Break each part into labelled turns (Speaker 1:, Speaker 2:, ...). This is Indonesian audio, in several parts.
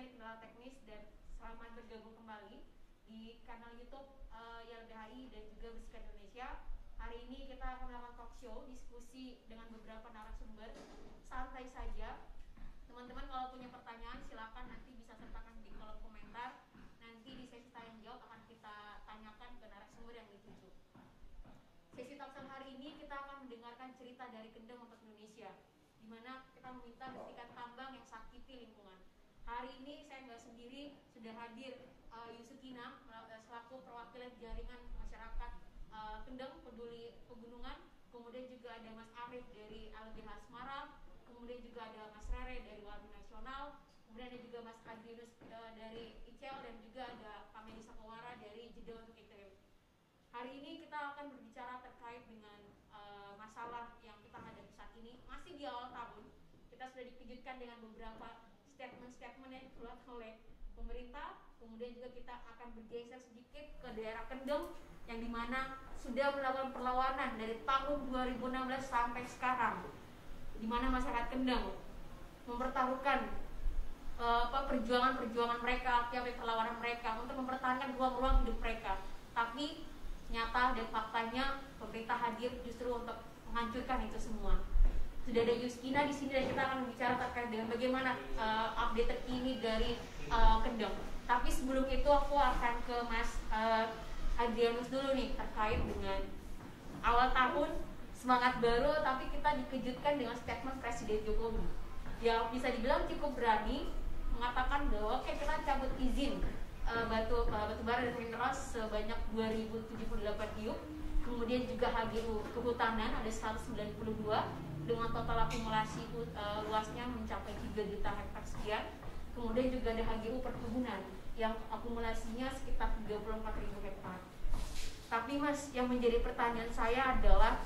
Speaker 1: dari kendala teknis dan selamat bergabung kembali di kanal YouTube YLBHI dan juga Bersihkan Indonesia. Hari ini kita akan melakukan talk show, diskusi dengan beberapa narasumber, santai saja. Teman-teman kalau punya pertanyaan silakan nanti bisa sertakan di kolom komentar. Nanti di sesi tanya jawab akan kita tanyakan ke narasumber yang dituju. Sesi talk show hari ini kita akan mendengarkan cerita dari Kendeng untuk Indonesia, di mana kita meminta hentikan tambang yang sakiti lingkungan. Hari ini saya nggak sendiri, sudah hadir Yusukina selaku perwakilan jaringan masyarakat Kendeng peduli pegunungan, kemudian juga ada Mas Arif dari LBH Semarang, kemudian juga ada Mas Rere dari Walhi Nasional, kemudian ada juga Mas Adrianus dari ICL, dan juga ada Pak Medi Sakowara dari Jeda untuk ITM. Hari ini kita akan berbicara terkait dengan masalah yang kita hadapi saat ini. Masih di awal tahun, kita sudah dikejutkan dengan beberapa statement-statement yang keluar oleh pemerintah. Kemudian juga kita akan bergeser sedikit ke daerah Kendeng, yang dimana sudah melakukan perlawanan dari tahun 2016 sampai sekarang, dimana masyarakat Kendeng mempertaruhkan perjuangan mereka, tiap perlawanan mereka untuk mempertahankan ruang-ruang hidup mereka. Tapi nyata dan faktanya pemerintah hadir justru untuk menghancurkan itu semua. Sudah ada Yuskina di sini dan kita akan bicara terkait dengan bagaimana update terkini dari Kendeng. Tapi sebelum itu aku akan ke Mas Adrianus dulu nih, terkait dengan awal tahun, semangat baru, tapi kita dikejutkan dengan statement Presiden Jokowi yang bisa dibilang cukup berani, mengatakan bahwa oke, kita cabut izin batu bara dan mineral sebanyak 2078 tiub, kemudian juga HGU kehutanan ada 192 dengan total akumulasi luasnya mencapai 3 juta hektar sekian, kemudian juga ada HGU perkebunan yang akumulasinya sekitar 34.000 hektar. Tapi Mas, yang menjadi pertanyaan saya adalah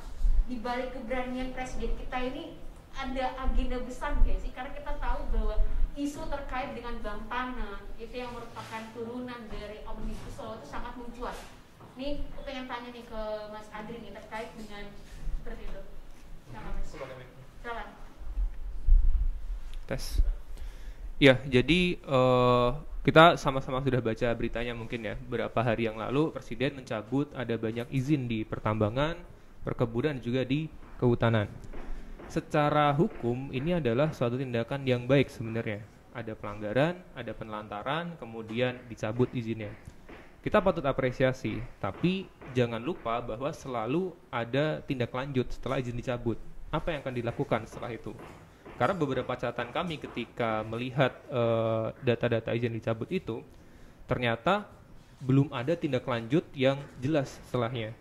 Speaker 1: di balik keberanian Presiden kita ini ada agenda besar nggak sih? Karena kita tahu bahwa isu terkait dengan bank tanah itu yang merupakan turunan dari Omnibus Law itu sangat mencuat. Nih, aku pengen tanya nih ke Mas Adri nih terkait dengan seperti itu. Silakan.
Speaker 2: Tes. Ya, jadi kita sama-sama sudah baca beritanya mungkin ya. Beberapa hari yang lalu Presiden mencabut ada banyak izin di pertambangan, perkebunan, juga di kehutanan. Secara hukum ini adalah suatu tindakan yang baik sebenarnya. Ada pelanggaran, ada penelantaran, kemudian dicabut izinnya. Kita patut apresiasi, tapi jangan lupa bahwa selalu ada tindak lanjut setelah izin dicabut. Apa yang akan dilakukan setelah itu? Karena beberapa catatan kami ketika melihat data-data izin dicabut itu, ternyata belum ada tindak lanjut yang jelas setelahnya.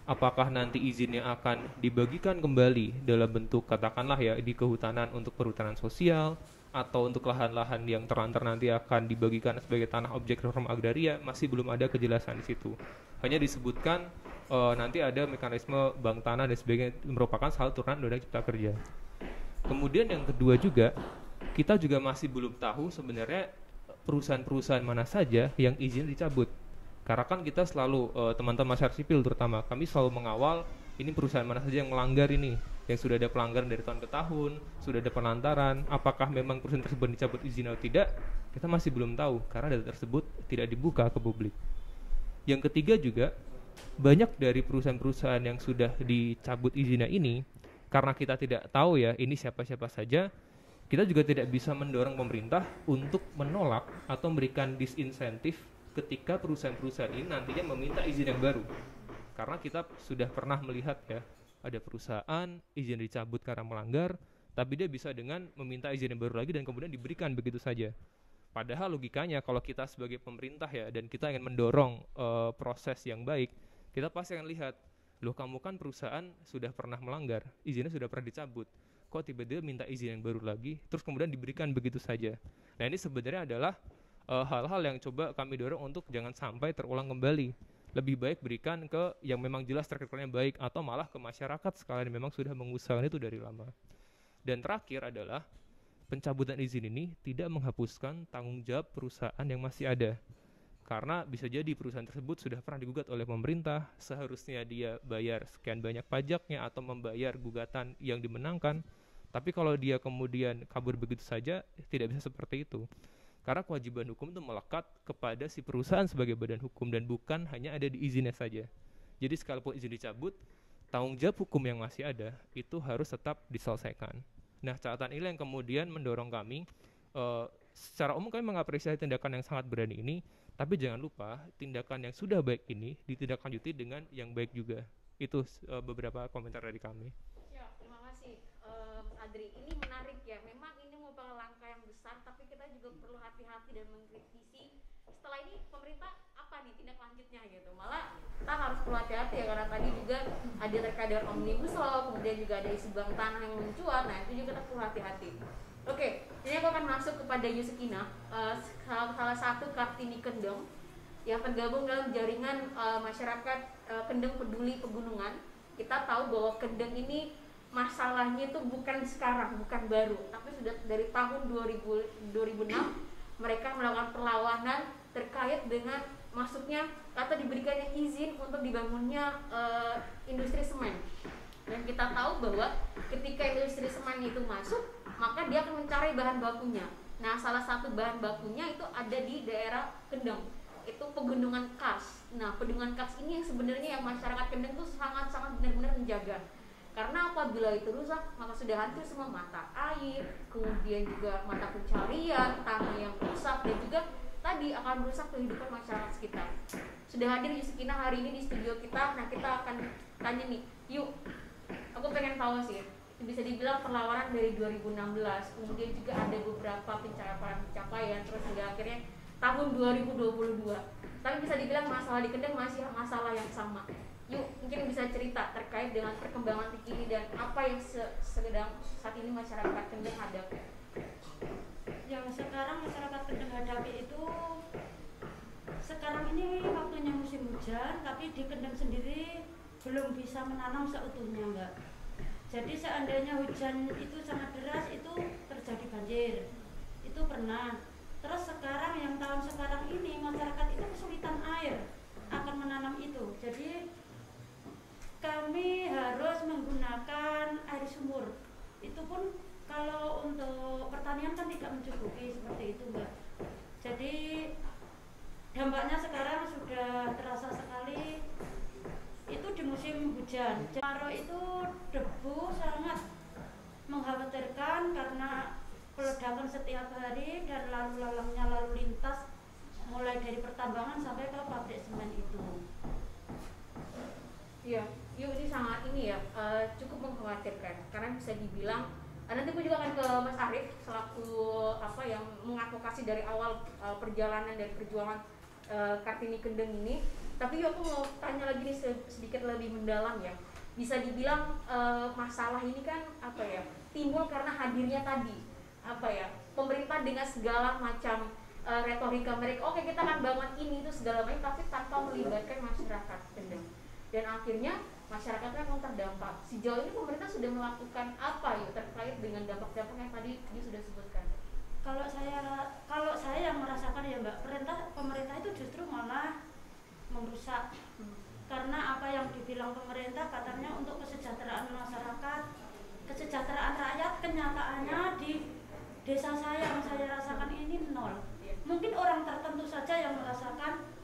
Speaker 2: Apakah nanti izinnya akan dibagikan kembali dalam bentuk katakanlah ya di kehutanan untuk perhutanan sosial, atau untuk lahan-lahan yang terlantar nanti akan dibagikan sebagai tanah objek reforma agraria, masih belum ada kejelasan di situ. Hanya disebutkan nanti ada mekanisme bank tanah dan sebagainya, merupakan salah satu turunan Undang-Undang Cipta Kerja. Kemudian yang kedua juga, kita juga masih belum tahu sebenarnya perusahaan-perusahaan mana saja yang izin dicabut. Karena kan kita selalu, teman-teman masyarakat sipil terutama, kami selalu mengawal ini perusahaan mana saja yang melanggar ini, yang sudah ada pelanggaran dari tahun ke tahun, sudah ada penelantaran, apakah memang perusahaan tersebut dicabut izin atau tidak, kita masih belum tahu, karena data tersebut tidak dibuka ke publik. Yang ketiga juga, banyak dari perusahaan-perusahaan yang sudah dicabut izinnya ini, karena kita tidak tahu ya ini siapa-siapa saja, kita juga tidak bisa mendorong pemerintah untuk menolak atau memberikan disinsentif ketika perusahaan-perusahaan ini nantinya meminta izin yang baru. Karena kita sudah pernah melihat ya, ada perusahaan izin dicabut karena melanggar, tapi dia bisa dengan meminta izin yang baru lagi dan kemudian diberikan begitu saja. Padahal logikanya kalau kita sebagai pemerintah ya, dan kita ingin mendorong proses yang baik, kita pasti akan lihat, loh kamu kan perusahaan sudah pernah melanggar, izinnya sudah pernah dicabut, kok tiba-tiba minta izin yang baru lagi, terus kemudian diberikan begitu saja. Nah ini sebenarnya adalah hal-hal yang coba kami dorong untuk jangan sampai terulang kembali. Lebih baik berikan ke yang memang jelas track record-nya baik, atau malah ke masyarakat sekalian memang sudah mengusahakan itu dari lama. Dan terakhir adalah pencabutan izin ini tidak menghapuskan tanggung jawab perusahaan yang masih ada. Karena bisa jadi perusahaan tersebut sudah pernah digugat oleh pemerintah, seharusnya dia bayar sekian banyak pajaknya atau membayar gugatan yang dimenangkan. Tapi kalau dia kemudian kabur begitu saja, tidak bisa seperti itu. Karena kewajiban hukum itu melekat kepada si perusahaan sebagai badan hukum dan bukan hanya ada di izinnya saja. Jadi sekalipun izin dicabut, tanggung jawab hukum yang masih ada itu harus tetap diselesaikan. Nah, catatan ini yang kemudian mendorong kami, secara umum kami mengapresiasi tindakan yang sangat berani ini, tapi jangan lupa tindakan yang sudah baik ini ditindaklanjuti dengan yang baik juga. Itu beberapa komentar dari kami.
Speaker 1: Ya, terima kasih Adri. Ini menarik ya. Memang ini merupakan langkah yang besar, tapi kita juga perlu hati-hati dan mengkritisi. Setelah ini pemerintah apa nih tindak lanjutnya gitu. Malah kita harus perlu hati-hati ya, karena tadi juga ada terkait dengan omnibus law, kemudian juga ada isu bank tanah yang mencuat. Nah, itu juga kita perlu hati-hati. Oke, ini aku akan masuk kepada Yusekina, salah satu Kartini Kendeng yang tergabung dalam jaringan masyarakat Kendeng Peduli Pegunungan. Kita tahu bahwa Kendeng ini masalahnya itu bukan sekarang, bukan baru, tapi sudah dari tahun 2006 mereka melakukan perlawanan terkait dengan masuknya atau diberikannya izin untuk dibangunnya industri semen. Dan kita tahu bahwa ketika industri semen itu masuk, maka dia akan mencari bahan bakunya. Nah, salah satu bahan bakunya itu ada di daerah Kendeng, itu Pegunungan Kars. Nah, Pegunungan Kars ini yang sebenarnya yang masyarakat Kendeng itu sangat-sangat benar-benar menjaga. Karena apabila itu rusak, maka sudah hancur semua mata air, kemudian juga mata pencarian, tanah yang rusak, dan juga tadi akan merusak kehidupan masyarakat sekitar. Sudah hadir Yusekina hari ini di studio kita. Nah, kita akan tanya nih, yuk, aku pengen tahu sih, bisa dibilang perlawanan dari 2016, kemudian juga ada beberapa pencapaian, terus hingga akhirnya tahun 2022. Tapi bisa dibilang masalah di Kendeng masih masalah yang sama. Yuk, mungkin bisa cerita terkait dengan perkembangan terkini dan apa yang sedang saat ini masyarakat Kendeng hadapi.
Speaker 3: Yang sekarang masyarakat Kendeng hadapi itu, sekarang ini waktunya musim hujan, tapi di Kendeng sendiri belum bisa menanam seutuhnya, Mbak. Jadi seandainya hujan itu sangat deras, itu terjadi banjir, itu pernah. Terus sekarang, yang tahun sekarang ini masyarakat itu kesulitan air akan menanam itu. Jadi kami harus menggunakan air sumur. Itu pun kalau untuk pertanian kan tidak mencukupi seperti itu, Mbak. Jadi dampaknya sekarang sudah terasa sekali itu di musim hujan. Kemarau itu debu sangat mengkhawatirkan karena peledakan setiap hari dan lalu lalangnya lalu lintas mulai dari pertambangan sampai ke pabrik semen itu.
Speaker 1: Iya, yuk ini sangat ini ya, cukup mengkhawatirkan karena bisa dibilang nanti gue juga akan ke Mas Arief selaku apa yang mengadvokasi dari awal perjalanan dari perjuangan Kartini Kendeng ini. Tapi yuk aku mau tanya lagi nih sedikit lebih mendalam ya. Bisa dibilang masalah ini kan apa ya, timbul karena hadirnya tadi apa ya, pemerintah dengan segala macam retorika mereka, oke kita akan bangun ini itu segala macam, tapi tanpa melibatkan masyarakat Kendeng. Dan akhirnya masyarakatnya memang terdampak. Sejauh ini pemerintah sudah melakukan apa ya terkait dengan dampak-dampak yang tadi dia sudah sebutkan?
Speaker 3: Kalau saya yang merasakan ya, Mbak, pemerintah itu justru malah merusak. Karena apa yang dibilang pemerintah katanya untuk kesejahteraan masyarakat, kesejahteraan rakyat, kenyataannya di desa saya yang saya rasakan ini nol. Mungkin orang tertentu saja yang merasakan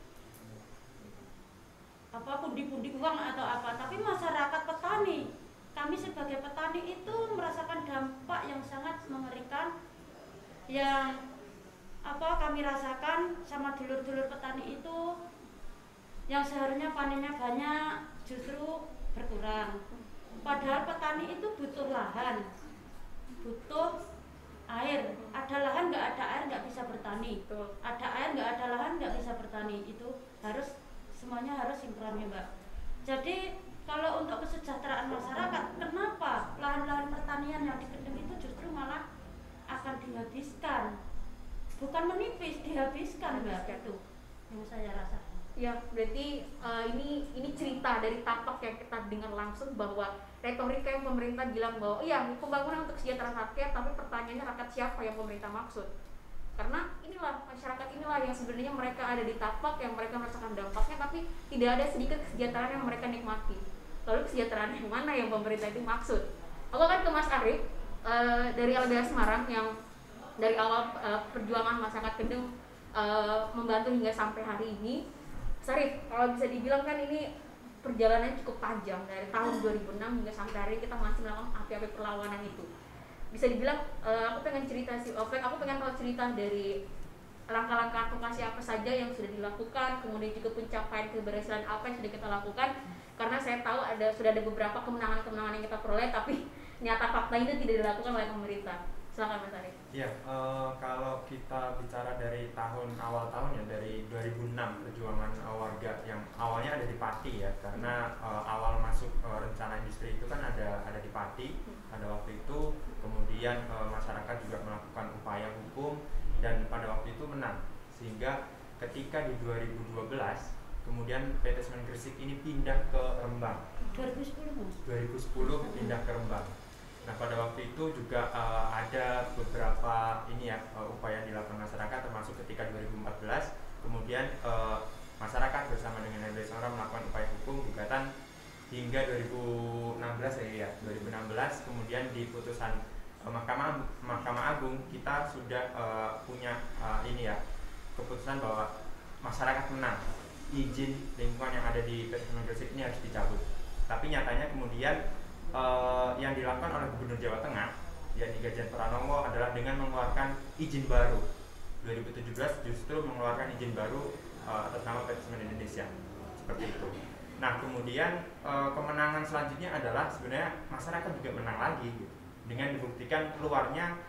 Speaker 3: apa pundi-pundi uang atau apa, tapi masyarakat petani, kami sebagai petani itu merasakan dampak yang sangat mengerikan yang apa kami rasakan sama dulur-dulur petani itu, yang seharusnya panennya banyak justru berkurang. Padahal petani itu butuh lahan, butuh air. Ada lahan nggak ada air nggak bisa bertani, ada air nggak ada lahan nggak bisa bertani. Itu harus semuanya harus sinkron ya, Mbak. Jadi kalau untuk kesejahteraan masyarakat, kenapa lahan-lahan pertanian yang di Kendeng itu justru malah akan dihabiskan, bukan menipis, dihabiskan, Mbak. Itu yang saya rasakan.
Speaker 1: Ya, berarti ini cerita dari tapak yang kita dengar langsung bahwa retorika yang pemerintah bilang bahwa iya pembangunan untuk kesejahteraan rakyat, tapi pertanyaannya rakyat siapa yang pemerintah maksud? Karena inilah masyarakat inilah yang sebenarnya mereka ada di tapak yang mereka merasakan dampaknya, tapi tidak ada sedikit kesejahteraan yang mereka nikmati. Lalu kesejahteraan yang mana yang pemerintah itu maksud? Aku akan ke Mas Arief dari LBH Semarang yang dari awal perjuangan masyarakat Kendeng membantu hingga sampai hari ini. Sarif, kalau bisa dibilang kan ini perjalanannya cukup panjang dari tahun 2006 hingga sampai hari ini kita masih melakukan api-api perlawanan itu. Bisa dibilang aku pengen cerita sih, aku pengen tahu cerita dari langkah-langkah advokasi apa saja yang sudah dilakukan, kemudian juga pencapaian keberhasilan apa yang sudah kita lakukan, karena saya tahu sudah ada beberapa kemenangan-kemenangan yang kita peroleh, tapi nyata fakta itu tidak dilakukan oleh pemerintah. Silakan Mas Arif.
Speaker 4: Iya, kalau kita bicara dari awal tahun ya, dari 2006 perjuangan warga yang awalnya ada di Pati ya, karena awal masuk rencana industri itu kan ada di Pati pada waktu itu, kemudian masyarakat juga melakukan upaya hukum dan pada waktu itu menang, sehingga ketika di 2012 kemudian PT Semen Gresik ini pindah ke Rembang.
Speaker 3: 2010 Mas.
Speaker 4: 2010 pindah ke Rembang. Nah pada waktu itu juga ada beberapa upaya dilakukan masyarakat, termasuk ketika 2014 kemudian masyarakat bersama dengan LBH Sonora melakukan upaya hukum gugatan hingga 2016 kemudian di putusan Mahkamah Agung kita sudah punya keputusan bahwa masyarakat menang, izin lingkungan yang ada di PT Semen Gresik ini harus dicabut. Tapi nyatanya kemudian yang dilakukan oleh Gubernur Jawa Tengah, yakni Ganjar Pranowo, adalah dengan mengeluarkan izin baru. 2017 justru mengeluarkan izin baru atas nama PT Semen Indonesia, seperti itu. Nah kemudian kemenangan selanjutnya adalah sebenarnya masyarakat juga menang lagi, gitu, dengan dibuktikan keluarnya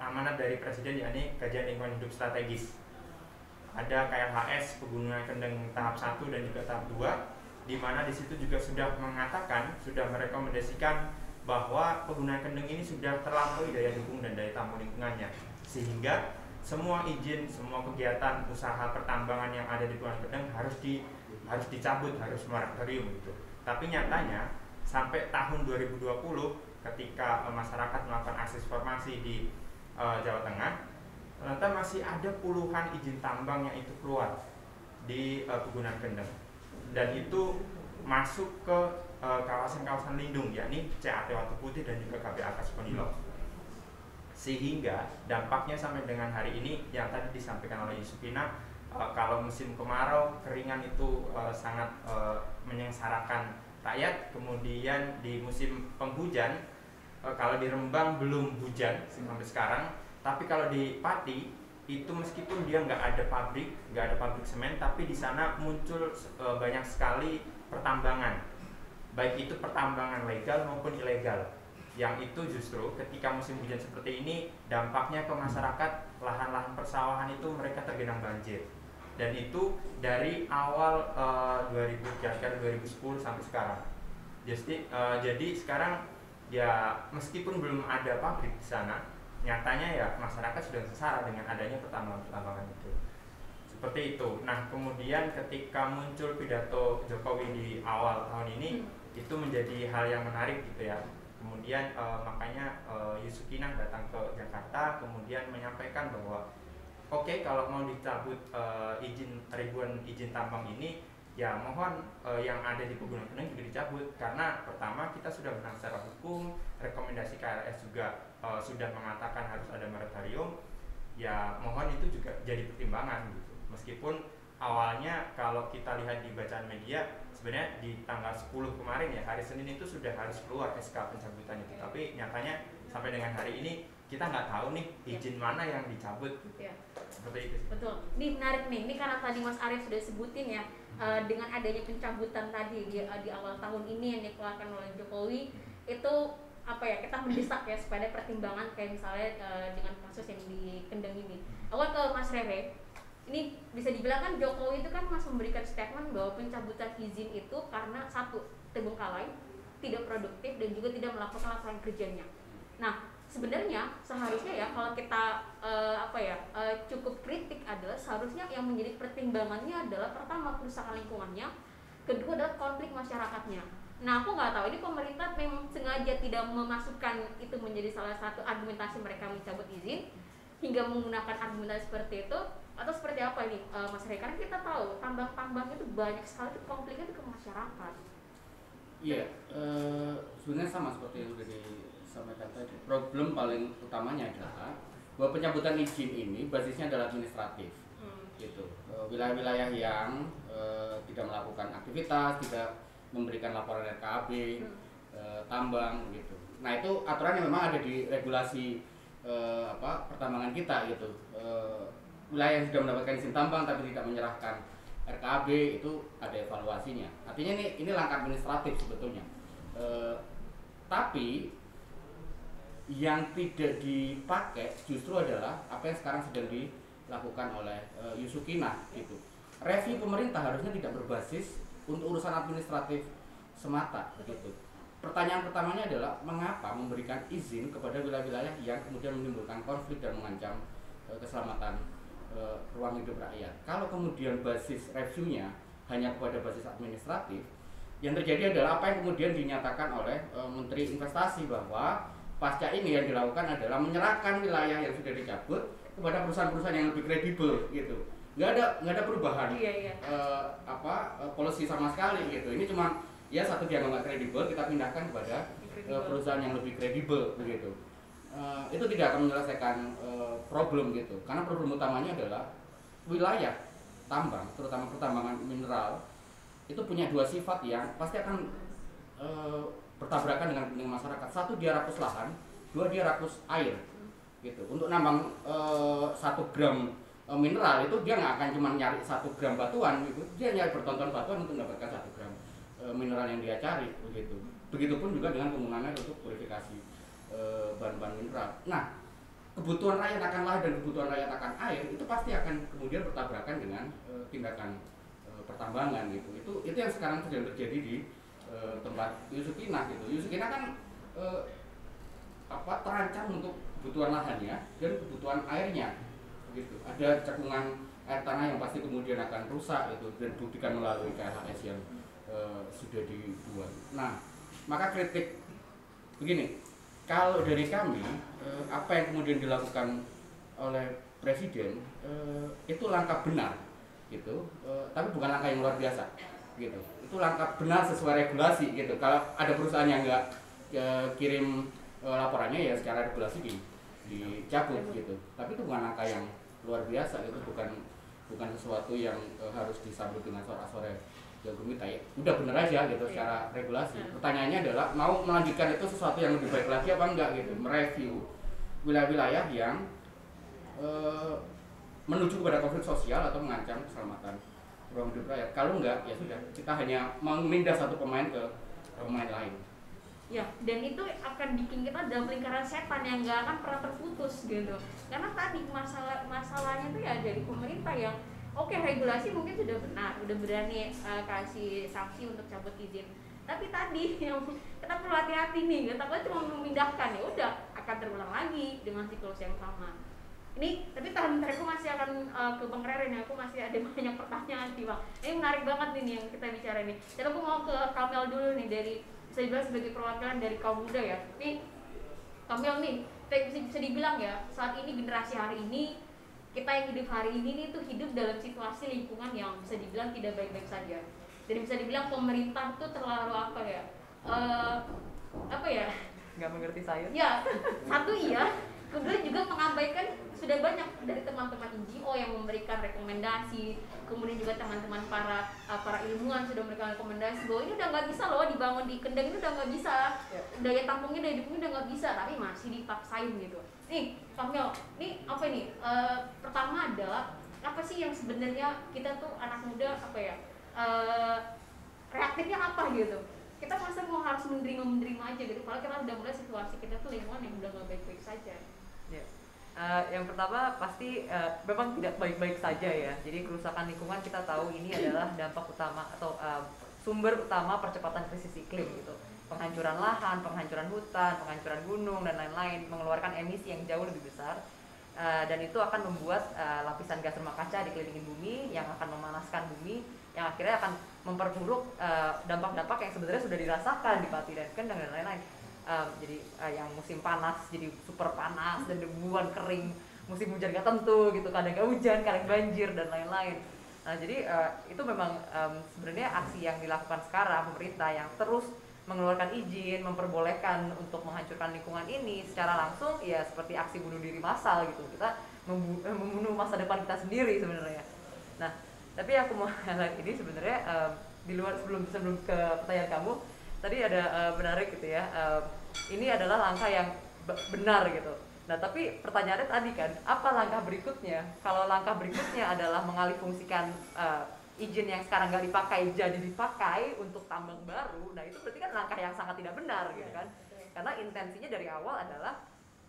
Speaker 4: amanat dari Presiden, yakni kajian lingkungan hidup strategis. Ada KLHS Pegunungan Kendeng tahap 1 dan juga tahap 2, di mana di situ juga sudah merekomendasikan bahwa Pegunungan Kendeng ini sudah terlampaui daya dukung dan daya tampung lingkungannya, sehingga semua izin, semua kegiatan usaha pertambangan yang ada di Pegunungan Kendeng harus dicabut, harus moratorium gitu. Tapi nyatanya sampai tahun 2020 ketika masyarakat melakukan akses formasi di Jawa Tengah, ternyata masih ada puluhan izin tambang yang itu keluar di Pegunungan Kendeng, dan itu masuk ke kawasan-kawasan lindung, yakni CAT Watu Putih dan juga KBA Kasponilo. Sehingga dampaknya sampai dengan hari ini yang tadi disampaikan oleh Yusufina, kalau musim kemarau keringan itu sangat menyengsarakan rakyat. Kemudian di musim penghujan, kalau di Rembang belum hujan sampai sekarang, tapi kalau di Pati itu meskipun dia nggak ada pabrik semen, tapi di sana muncul banyak sekali pertambangan, baik itu pertambangan legal maupun ilegal, yang itu justru ketika musim hujan seperti ini dampaknya ke masyarakat, lahan-lahan persawahan itu mereka tergenang banjir, dan itu dari awal 2010 sampai sekarang. Jadi sekarang ya meskipun belum ada pabrik di sana, nyatanya ya masyarakat sudah sengsara dengan adanya pertambangan itu, seperti itu. Nah kemudian ketika muncul pidato Jokowi di awal tahun ini, itu menjadi hal yang menarik gitu ya. Kemudian makanya Yusukinah datang ke Jakarta, kemudian menyampaikan bahwa oke, kalau mau dicabut ribuan izin tambang ini, ya mohon yang ada di Pegunungan Kendeng juga dicabut, karena pertama kita sudah menang secara hukum, rekomendasi KLS juga sudah mengatakan harus ada moratorium, ya mohon itu juga jadi pertimbangan gitu. Meskipun awalnya kalau kita lihat di bacaan media, sebenarnya di tanggal 10 kemarin ya, hari Senin itu sudah harus keluar SK pencabutan itu, tapi nyatanya sampai dengan hari ini kita nggak tahu nih izin mana yang dicabut. Seperti itu.
Speaker 1: Betul. Ini menarik nih. Ini karena tadi Mas Arif sudah sebutin ya, dengan adanya pencabutan tadi di awal tahun ini yang dikeluarkan oleh Jokowi, itu apa ya, kita mendesak ya supaya pertimbangan kayak misalnya dengan kasus yang di Kendeng ini. Awal ke Mas Rere, ini bisa dibilang kan Jokowi itu kan masih memberikan statement bahwa pencabutan izin itu karena satu, terbengkalai, tidak produktif, dan juga tidak melakukan laporan kerjanya. Nah sebenarnya seharusnya ya kalau kita cukup kritik adalah seharusnya yang menjadi pertimbangannya adalah pertama kerusakan lingkungannya, kedua adalah konflik masyarakatnya. Nah aku nggak tahu ini pemerintah memang sengaja tidak memasukkan itu menjadi salah satu argumentasi mereka mencabut izin hingga menggunakan argumentasi seperti itu, atau seperti apa ini Mas Rey? Karena kita tahu tambang-tambang itu banyak sekali konfliknya itu ke masyarakat.
Speaker 5: Iya, sebenarnya sama seperti yang sudah disampaikan tadi. Problem paling utamanya adalah bahwa pencabutan izin ini basisnya adalah administratif. Gitu. Wilayah-wilayah yang tidak melakukan aktivitas, tidak memberikan laporan RKAB, tambang gitu. Nah, itu aturannya memang ada di regulasi pertambangan kita gitu. Wilayah yang sudah mendapatkan izin tambang tapi tidak menyerahkan RKAB itu ada evaluasinya. Artinya ini langkah administratif sebetulnya. Tapi yang tidak dipakai justru adalah apa yang sekarang sedang dilakukan oleh Yusukina gitu. Review pemerintah harusnya tidak berbasis untuk urusan administratif semata gitu. Pertanyaan pertamanya adalah mengapa memberikan izin kepada wilayah-wilayah yang kemudian menimbulkan konflik dan mengancam keselamatan ruang hidup rakyat. Kalau kemudian basis reviewnya hanya kepada basis administratif, yang terjadi adalah apa yang kemudian dinyatakan oleh Menteri Investasi bahwa pasca ini yang dilakukan adalah menyerahkan wilayah yang sudah dicabut kepada perusahaan-perusahaan yang lebih kredibel gitu. Nggak ada perubahan policy sama sekali gitu. Ini cuma ya satu dianggap nggak kredibel, kita pindahkan kepada perusahaan yang lebih kredibel begitu. Itu tidak akan menyelesaikan problem gitu. Karena problem utamanya adalah wilayah tambang, terutama pertambangan mineral itu punya dua sifat yang pasti akan bertabrakan dengan masyarakat. Satu, dia rakus lahan, dua, dia rakus air gitu. Untuk nambang 1 gram mineral itu dia nggak akan cuma nyari 1 gram batuan gitu, dia nyari bertonton batuan untuk mendapatkan 1 gram mineral yang dia cari begitu. Begitupun juga dengan penggunaannya untuk purifikasi bahan-bahan mineral. Nah, kebutuhan rakyat akan lahan dan kebutuhan rakyat akan air itu pasti akan kemudian bertabrakan dengan tindakan pertambangan gitu. Itu yang sekarang sedang terjadi di tempat Yusukina gitu. Yusukina kan terancam untuk kebutuhan lahannya dan kebutuhan airnya gitu. Ada cekungan air tanah yang pasti kemudian akan rusak itu dan dibuktikan melalui KLHS yang sudah dibuat. Nah, maka kritik begini, kalau dari kami apa yang kemudian dilakukan oleh Presiden itu langkah benar gitu, tapi bukan langkah yang luar biasa gitu. Itu langkah benar sesuai regulasi gitu. Kalau ada perusahaan yang nggak kirim laporannya ya secara regulasi dicabut gitu. Tapi itu bukan langkah yang luar biasa, itu bukan sesuatu yang harus disambut dengan sorak-sorai jagung ya. Udah bener aja gitu secara regulasi. Pertanyaannya adalah mau melanjutkan itu sesuatu yang lebih baik lagi apa enggak gitu. Mereview wilayah-wilayah yang menuju kepada konflik sosial atau mengancam keselamatan ruang hidup rakyat. Kalau enggak, ya sudah, kita hanya memindah satu pemain ke pemain lain.
Speaker 1: Ya, dan itu akan bikin kita dalam lingkaran setan yang nggak akan pernah terputus gitu. Karena tadi masalahnya tuh ya dari pemerintah yang oke, regulasi mungkin sudah benar, udah berani kasih sanksi untuk cabut izin. Tapi tadi yang kita perlu hati-hati nih, takutnya cuma memindahkan ya udah akan terulang lagi dengan siklus yang sama. Ini tapi tahan bentar, aku masih akan ke Bang Reren ya, aku masih ada banyak pertanyaan sih Bang. Ini menarik banget nih yang kita bicara nih. Jadi aku mau ke Kamel dulu nih, dari bisa dibilang sebagai perwakilan dari kaum muda ya. Nih Kamel nih, bisa dibilang ya saat ini generasi hari ini, kita yang hidup hari ini nih tuh hidup dalam situasi lingkungan yang bisa dibilang tidak baik-baik saja. Jadi bisa dibilang pemerintah tuh terlalu apa ya?
Speaker 6: Nggak mengerti saya.
Speaker 1: Ya, satu iya. Kemudian juga mengabaikan sudah banyak dari teman-teman NGO yang memberikan rekomendasi, kemudian juga teman-teman para ilmuwan sudah memberikan rekomendasi bahwa ini udah nggak bisa loh dibangun di Kendeng, ini udah nggak bisa, daya tampungnya, daya dukungnya udah nggak bisa, tapi masih dipaksain gitu. Nih, Kamil, nih apa ini? Pertama adalah apa sih yang sebenarnya kita tuh anak muda reaktifnya apa gitu? Kita masa mau harus menerima aja gitu, kalau kita udah mulai situasi kita tuh lingkungan yang udah nggak baik-baik saja.
Speaker 6: Ya. Yang pertama pasti memang tidak baik-baik saja ya. Jadi kerusakan lingkungan kita tahu ini adalah dampak utama atau sumber utama percepatan krisis iklim gitu. Penghancuran lahan, penghancuran hutan, penghancuran gunung dan lain-lain mengeluarkan emisi yang jauh lebih besar. Dan itu akan membuat lapisan gas rumah kaca dikelilingi bumi yang akan memanaskan bumi, yang akhirnya akan memperburuk dampak-dampak yang sebenarnya sudah dirasakan di Pati dan Kendeng dan lain-lain. Jadi yang musim panas jadi super panas dan debuan kering, musim hujan gak tentu gitu, kadang gak hujan, kadang banjir dan lain-lain. Nah jadi itu memang sebenarnya aksi yang dilakukan sekarang pemerintah yang terus mengeluarkan izin, memperbolehkan untuk menghancurkan lingkungan ini secara langsung ya seperti aksi bunuh diri massal gitu. Kita membunuh masa depan kita sendiri sebenarnya. Nah, tapi aku mau highlight ini sebenarnya di luar sebelum ke pertanyaan kamu tadi ada menarik gitu ya. Ini adalah langkah yang benar gitu. Nah, tapi pertanyaannya tadi kan, apa langkah berikutnya? Kalau langkah berikutnya adalah mengalihfungsikan izin yang sekarang nggak dipakai jadi dipakai untuk tambang baru, nah itu berarti kan langkah yang sangat tidak benar gitu kan? Karena intensinya dari awal adalah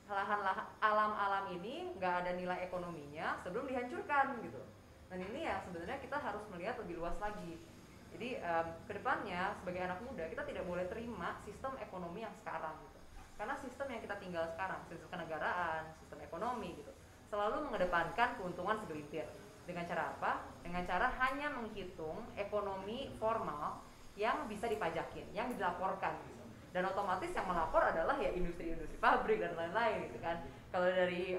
Speaker 6: lahan alam-alam ini nggak ada nilai ekonominya sebelum dihancurkan gitu. Dan ini ya sebenarnya kita harus melihat lebih luas lagi. Jadi kedepannya sebagai anak muda kita tidak boleh terima sistem ekonomi yang sekarang gitu. Karena sistem yang kita tinggal sekarang, sistem kenegaraan, sistem ekonomi gitu, selalu mengedepankan keuntungan segelintir. Dengan cara apa? Dengan cara hanya menghitung ekonomi formal yang bisa dipajakin, yang dilaporkan gitu. Dan otomatis yang melapor adalah ya industri-industri pabrik dan lain-lain gitu kan. Kalau dari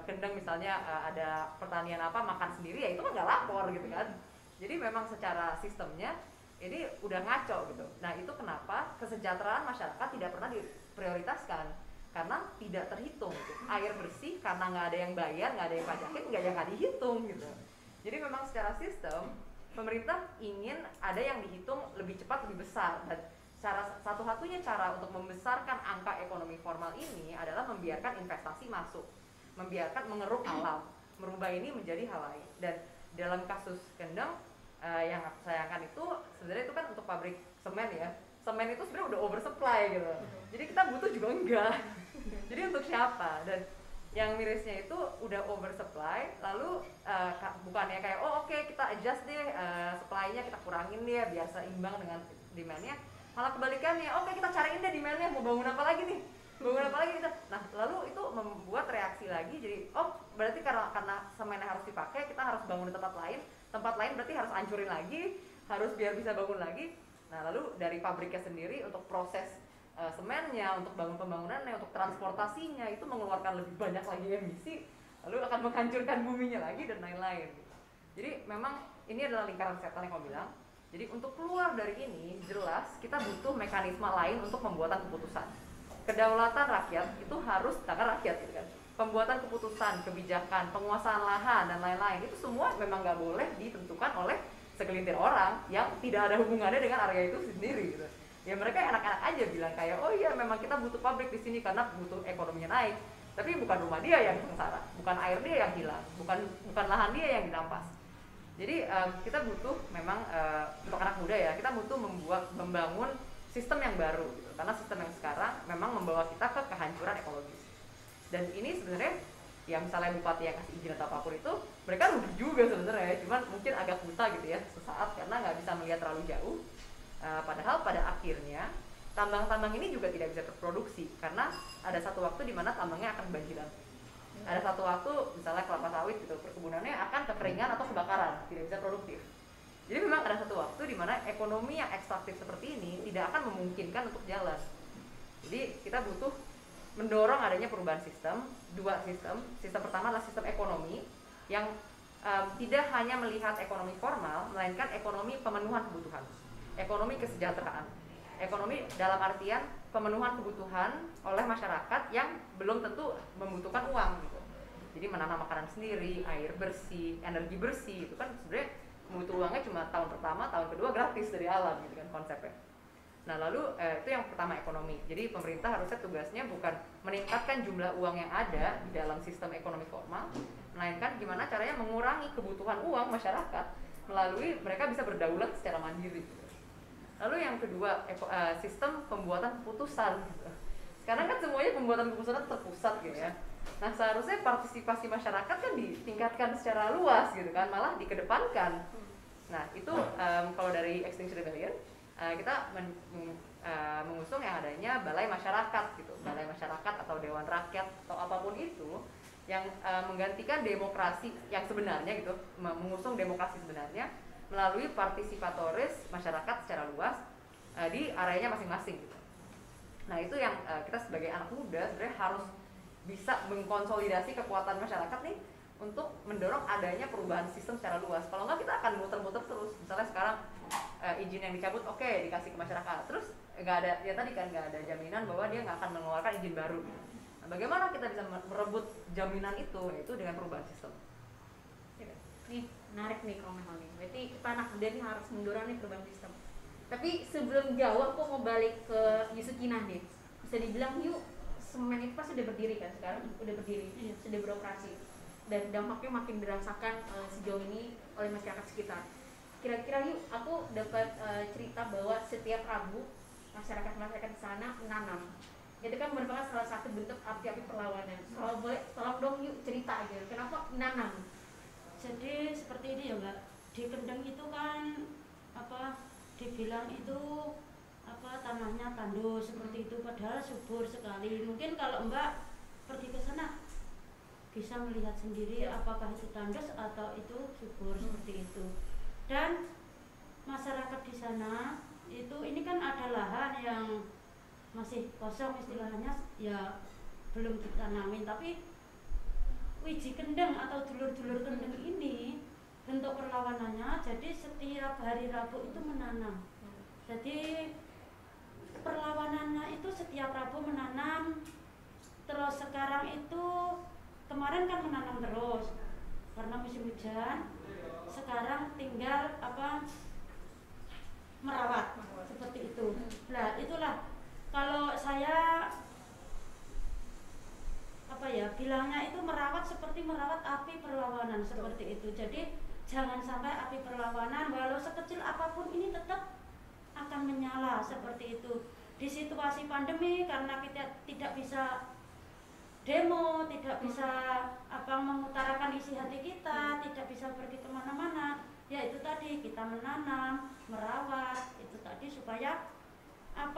Speaker 6: Kendeng misalnya ada pertanian apa makan sendiri ya itu kan nggak lapor gitu kan. Jadi memang secara sistemnya ini udah ngaco gitu. Nah itu kenapa kesejahteraan masyarakat tidak pernah diprioritaskan. Karena tidak terhitung gitu. Air bersih karena nggak ada yang bayar, nggak ada yang pajakin, nggak dihitung gitu. Jadi memang secara sistem pemerintah ingin ada yang dihitung lebih cepat, lebih besar, dan satu-satunya cara untuk membesarkan angka ekonomi formal ini adalah membiarkan investasi masuk, membiarkan mengeruk alam, merubah ini menjadi hal lain. Dan dalam kasus Kendeng yang aku sayangkan itu sebenarnya itu kan untuk pabrik semen ya. Semen itu sebenarnya udah oversupply gitu. Jadi kita butuh juga enggak. Jadi untuk siapa? Dan yang mirisnya itu udah oversupply, lalu bukannya kayak oke, kita adjust deh supply-nya, kita kurangin deh biar seimbang dengan demand-nya, malah kebalikannya, oke kita cariin deh demand-nya, mau bangun apa lagi nih? Bangun apa lagi kita? Nah, lalu itu membuat reaksi lagi, jadi berarti karena semennya harus dipakai, kita harus bangun di tempat lain berarti harus hancurin lagi, harus biar bisa bangun lagi. Nah, lalu dari pabriknya sendiri untuk proses semennya, untuk bangun pembangunannya, untuk transportasinya itu mengeluarkan lebih banyak lagi emisi, lalu akan menghancurkan buminya lagi dan lain-lain. Jadi memang ini adalah lingkaran setan yang kau bilang. Jadi untuk keluar dari ini jelas kita butuh mekanisme lain untuk pembuatan keputusan. Kedaulatan rakyat itu harus tangan rakyat gitu kan. Pembuatan keputusan, kebijakan, penguasaan lahan dan lain-lain itu semua memang nggak boleh ditentukan oleh segelintir orang yang tidak ada hubungannya dengan area itu sendiri gitu. Ya mereka enak-enak aja bilang kayak oh iya memang kita butuh pabrik di sini karena butuh ekonominya naik, tapi bukan rumah dia yang sengsara, bukan air dia yang hilang, bukan lahan dia yang dirampas. Jadi kita butuh memang untuk anak muda ya, kita butuh membangun sistem yang baru gitu. Karena sistem yang sekarang memang membawa kita ke kehancuran ekologis. Dan ini sebenarnya yang misalnya bupati yang kasih izin atau apapun itu mereka rugi juga sebenarnya, cuman mungkin agak buta gitu ya sesaat karena nggak bisa melihat terlalu jauh. Padahal pada akhirnya tambang-tambang ini juga tidak bisa terproduksi karena ada satu waktu di mana tambangnya akan kebanjiran. Ada satu waktu misalnya kelapa sawit gitu, perkebunannya akan kekeringan atau kebakaran, tidak bisa produktif. Jadi memang ada satu waktu di mana ekonomi yang ekstraktif seperti ini tidak akan memungkinkan untuk jalan. Jadi kita butuh mendorong adanya perubahan sistem, dua sistem. Sistem pertama adalah sistem ekonomi yang tidak hanya melihat ekonomi formal, melainkan ekonomi pemenuhan kebutuhan. Ekonomi kesejahteraan, ekonomi dalam artian pemenuhan kebutuhan oleh masyarakat yang belum tentu membutuhkan uang gitu. Jadi menanam makanan sendiri, air bersih, energi bersih itu kan sebenarnya butuh uangnya cuma tahun pertama, tahun kedua gratis dari alam gitu kan konsepnya. Nah lalu itu yang pertama ekonomi. Jadi pemerintah harusnya tugasnya bukan meningkatkan jumlah uang yang ada di dalam sistem ekonomi formal, melainkan gimana caranya mengurangi kebutuhan uang masyarakat melalui mereka bisa berdaulat secara mandiri. Lalu yang kedua, sistem pembuatan keputusan. Sekarang kan semuanya pembuatan keputusan terpusat gitu ya. Nah seharusnya partisipasi masyarakat kan ditingkatkan secara luas gitu kan, malah dikedepankan. Nah itu kalau dari Extinction Rebellion kita mengusung yang adanya balai masyarakat gitu, balai masyarakat atau dewan rakyat atau apapun itu yang menggantikan demokrasi yang sebenarnya gitu, mengusung demokrasi sebenarnya melalui partisipatoris masyarakat secara luas di areanya masing-masing gitu. Nah itu yang kita sebagai anak muda sebenarnya harus bisa mengkonsolidasi kekuatan masyarakat nih untuk mendorong adanya perubahan sistem secara luas. Kalau nggak kita akan muter-muter terus. Misalnya sekarang izin yang dicabut oke, dikasih ke masyarakat, terus nggak ada, ya tadi kan nggak ada jaminan bahwa dia nggak akan mengeluarkan izin baru. Nah, bagaimana kita bisa merebut jaminan itu? Yaitu dengan perubahan sistem.
Speaker 1: Nih menarik nih komentar nih. Berarti kita anak muda nih harus mendorong nih perubahan sistem. Tapi sebelum jauh aku mau balik ke Yusukina nih. Bisa dibilang yuk semen itu pas sudah berdiri kan sekarang, udah berdiri, sudah beroperasi, dan dampaknya makin dirasakan sejauh ini oleh masyarakat sekitar. Kira-kira yuk, aku dapat cerita bahwa setiap Rabu masyarakat di sana menanam. Itu kan merupakan salah satu bentuk api-api perlawanan. Kalau boleh, tolong dong yuk cerita aja, kenapa menanam?
Speaker 3: Jadi seperti ini ya Mbak, di Kendeng itu kan dibilang itu tanahnya tandus seperti itu, padahal subur sekali. Mungkin kalau Mbak pergi ke sana bisa melihat sendiri apakah itu tandus atau itu subur seperti itu. Dan masyarakat di sana itu, ini kan ada lahan yang masih kosong istilahnya, ya belum ditanamin, tapi wiji kendeng atau dulur-dulur kendeng ini bentuk perlawanannya, jadi setiap hari Rabu itu menanam. Jadi perlawanannya itu setiap Rabu menanam. Terus sekarang itu kemarin kan menanam terus karena musim hujan. Sekarang tinggal merawat seperti itu. Nah itulah kalau saya bilangnya itu merawat seperti merawat api perlawanan seperti itu. Jadi jangan sampai api perlawanan walau sekecil apapun ini tetap akan menyala seperti itu. Di situasi pandemi karena kita tidak bisa demo, tidak bisa mengutarakan isi hati kita, tidak bisa pergi kemana-mana, ya itu tadi kita menanam, merawat, itu tadi supaya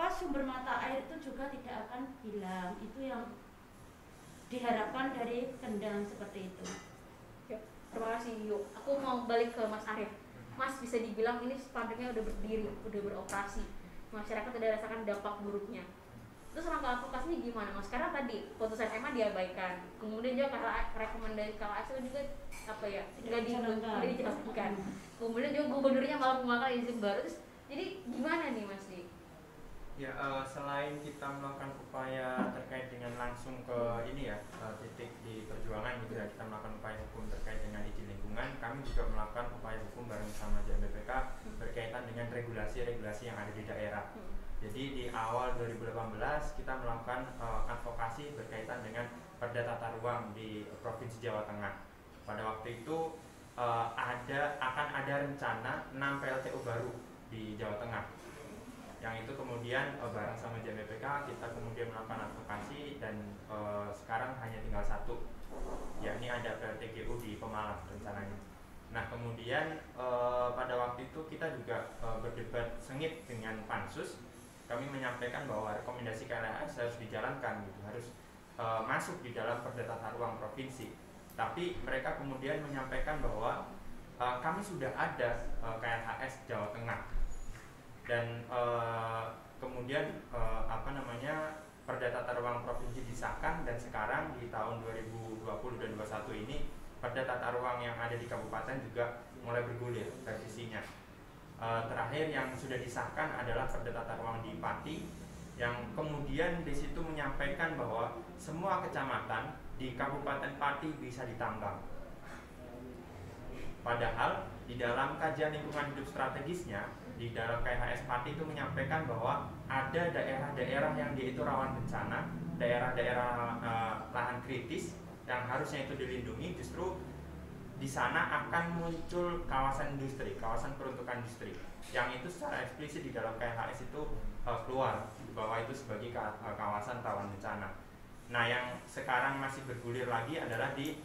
Speaker 3: sumber mata air itu juga tidak akan hilang. Itu yang diharapkan dari Kendeng seperti itu.
Speaker 1: Ya, terima kasih yuk. Aku mau balik ke Mas Arief. Mas, bisa dibilang ini pabriknya udah berdiri, udah beroperasi, masyarakat udah rasakan dampak buruknya. Terus langkah aplikasinya gimana Mas? Karena tadi putusan MA diabaikan, kemudian juga rekomendasi KLHS itu juga tidak dijalankan. Kemudian juga gubernurnya malah memakai izin baru. Terus, jadi gimana nih Mas Di?
Speaker 4: Ya, selain kita melakukan upaya terkait dengan langsung ke titik di perjuangan gitu ya, kita melakukan upaya hukum terkait dengan izin lingkungan, kami juga melakukan upaya hukum bareng sama JMBPK berkaitan dengan regulasi-regulasi yang ada di daerah. Jadi di awal 2018 kita melakukan advokasi berkaitan dengan Perda Tata Ruang di Provinsi Jawa Tengah. Pada waktu itu akan ada rencana 6 PLTU baru di Jawa Tengah. Yang itu kemudian bareng sama JMBPK kita kemudian melakukan advokasi dan sekarang hanya tinggal satu, yakni ada PLTGU di Pemalang rencananya. Nah kemudian pada waktu itu kita juga berdebat sengit dengan Pansus. Kami menyampaikan bahwa rekomendasi KLHS harus dijalankan gitu, harus masuk di dalam Perda Tata Ruang Provinsi. Tapi mereka kemudian menyampaikan bahwa kami sudah ada KLHS Jawa Tengah. Dan kemudian Perda Tata Ruang Provinsi disahkan, dan sekarang di tahun 2020 dan 2021 ini Perda Tata Ruang yang ada di kabupaten juga mulai bergulir revisinya. Terakhir yang sudah disahkan adalah Perda Tata Ruang di Pati, yang kemudian di situ menyampaikan bahwa semua kecamatan di Kabupaten Pati bisa ditambang. Padahal di dalam kajian lingkungan hidup strategisnya di dalam KLHS Pati itu menyampaikan bahwa ada daerah-daerah yang dia itu rawan bencana, daerah-daerah lahan kritis yang harusnya itu dilindungi, justru di sana akan muncul kawasan industri, kawasan peruntukan industri, yang itu secara eksplisit di dalam KLHS itu keluar bahwa itu sebagai kawasan rawan bencana. Nah yang sekarang masih bergulir lagi adalah di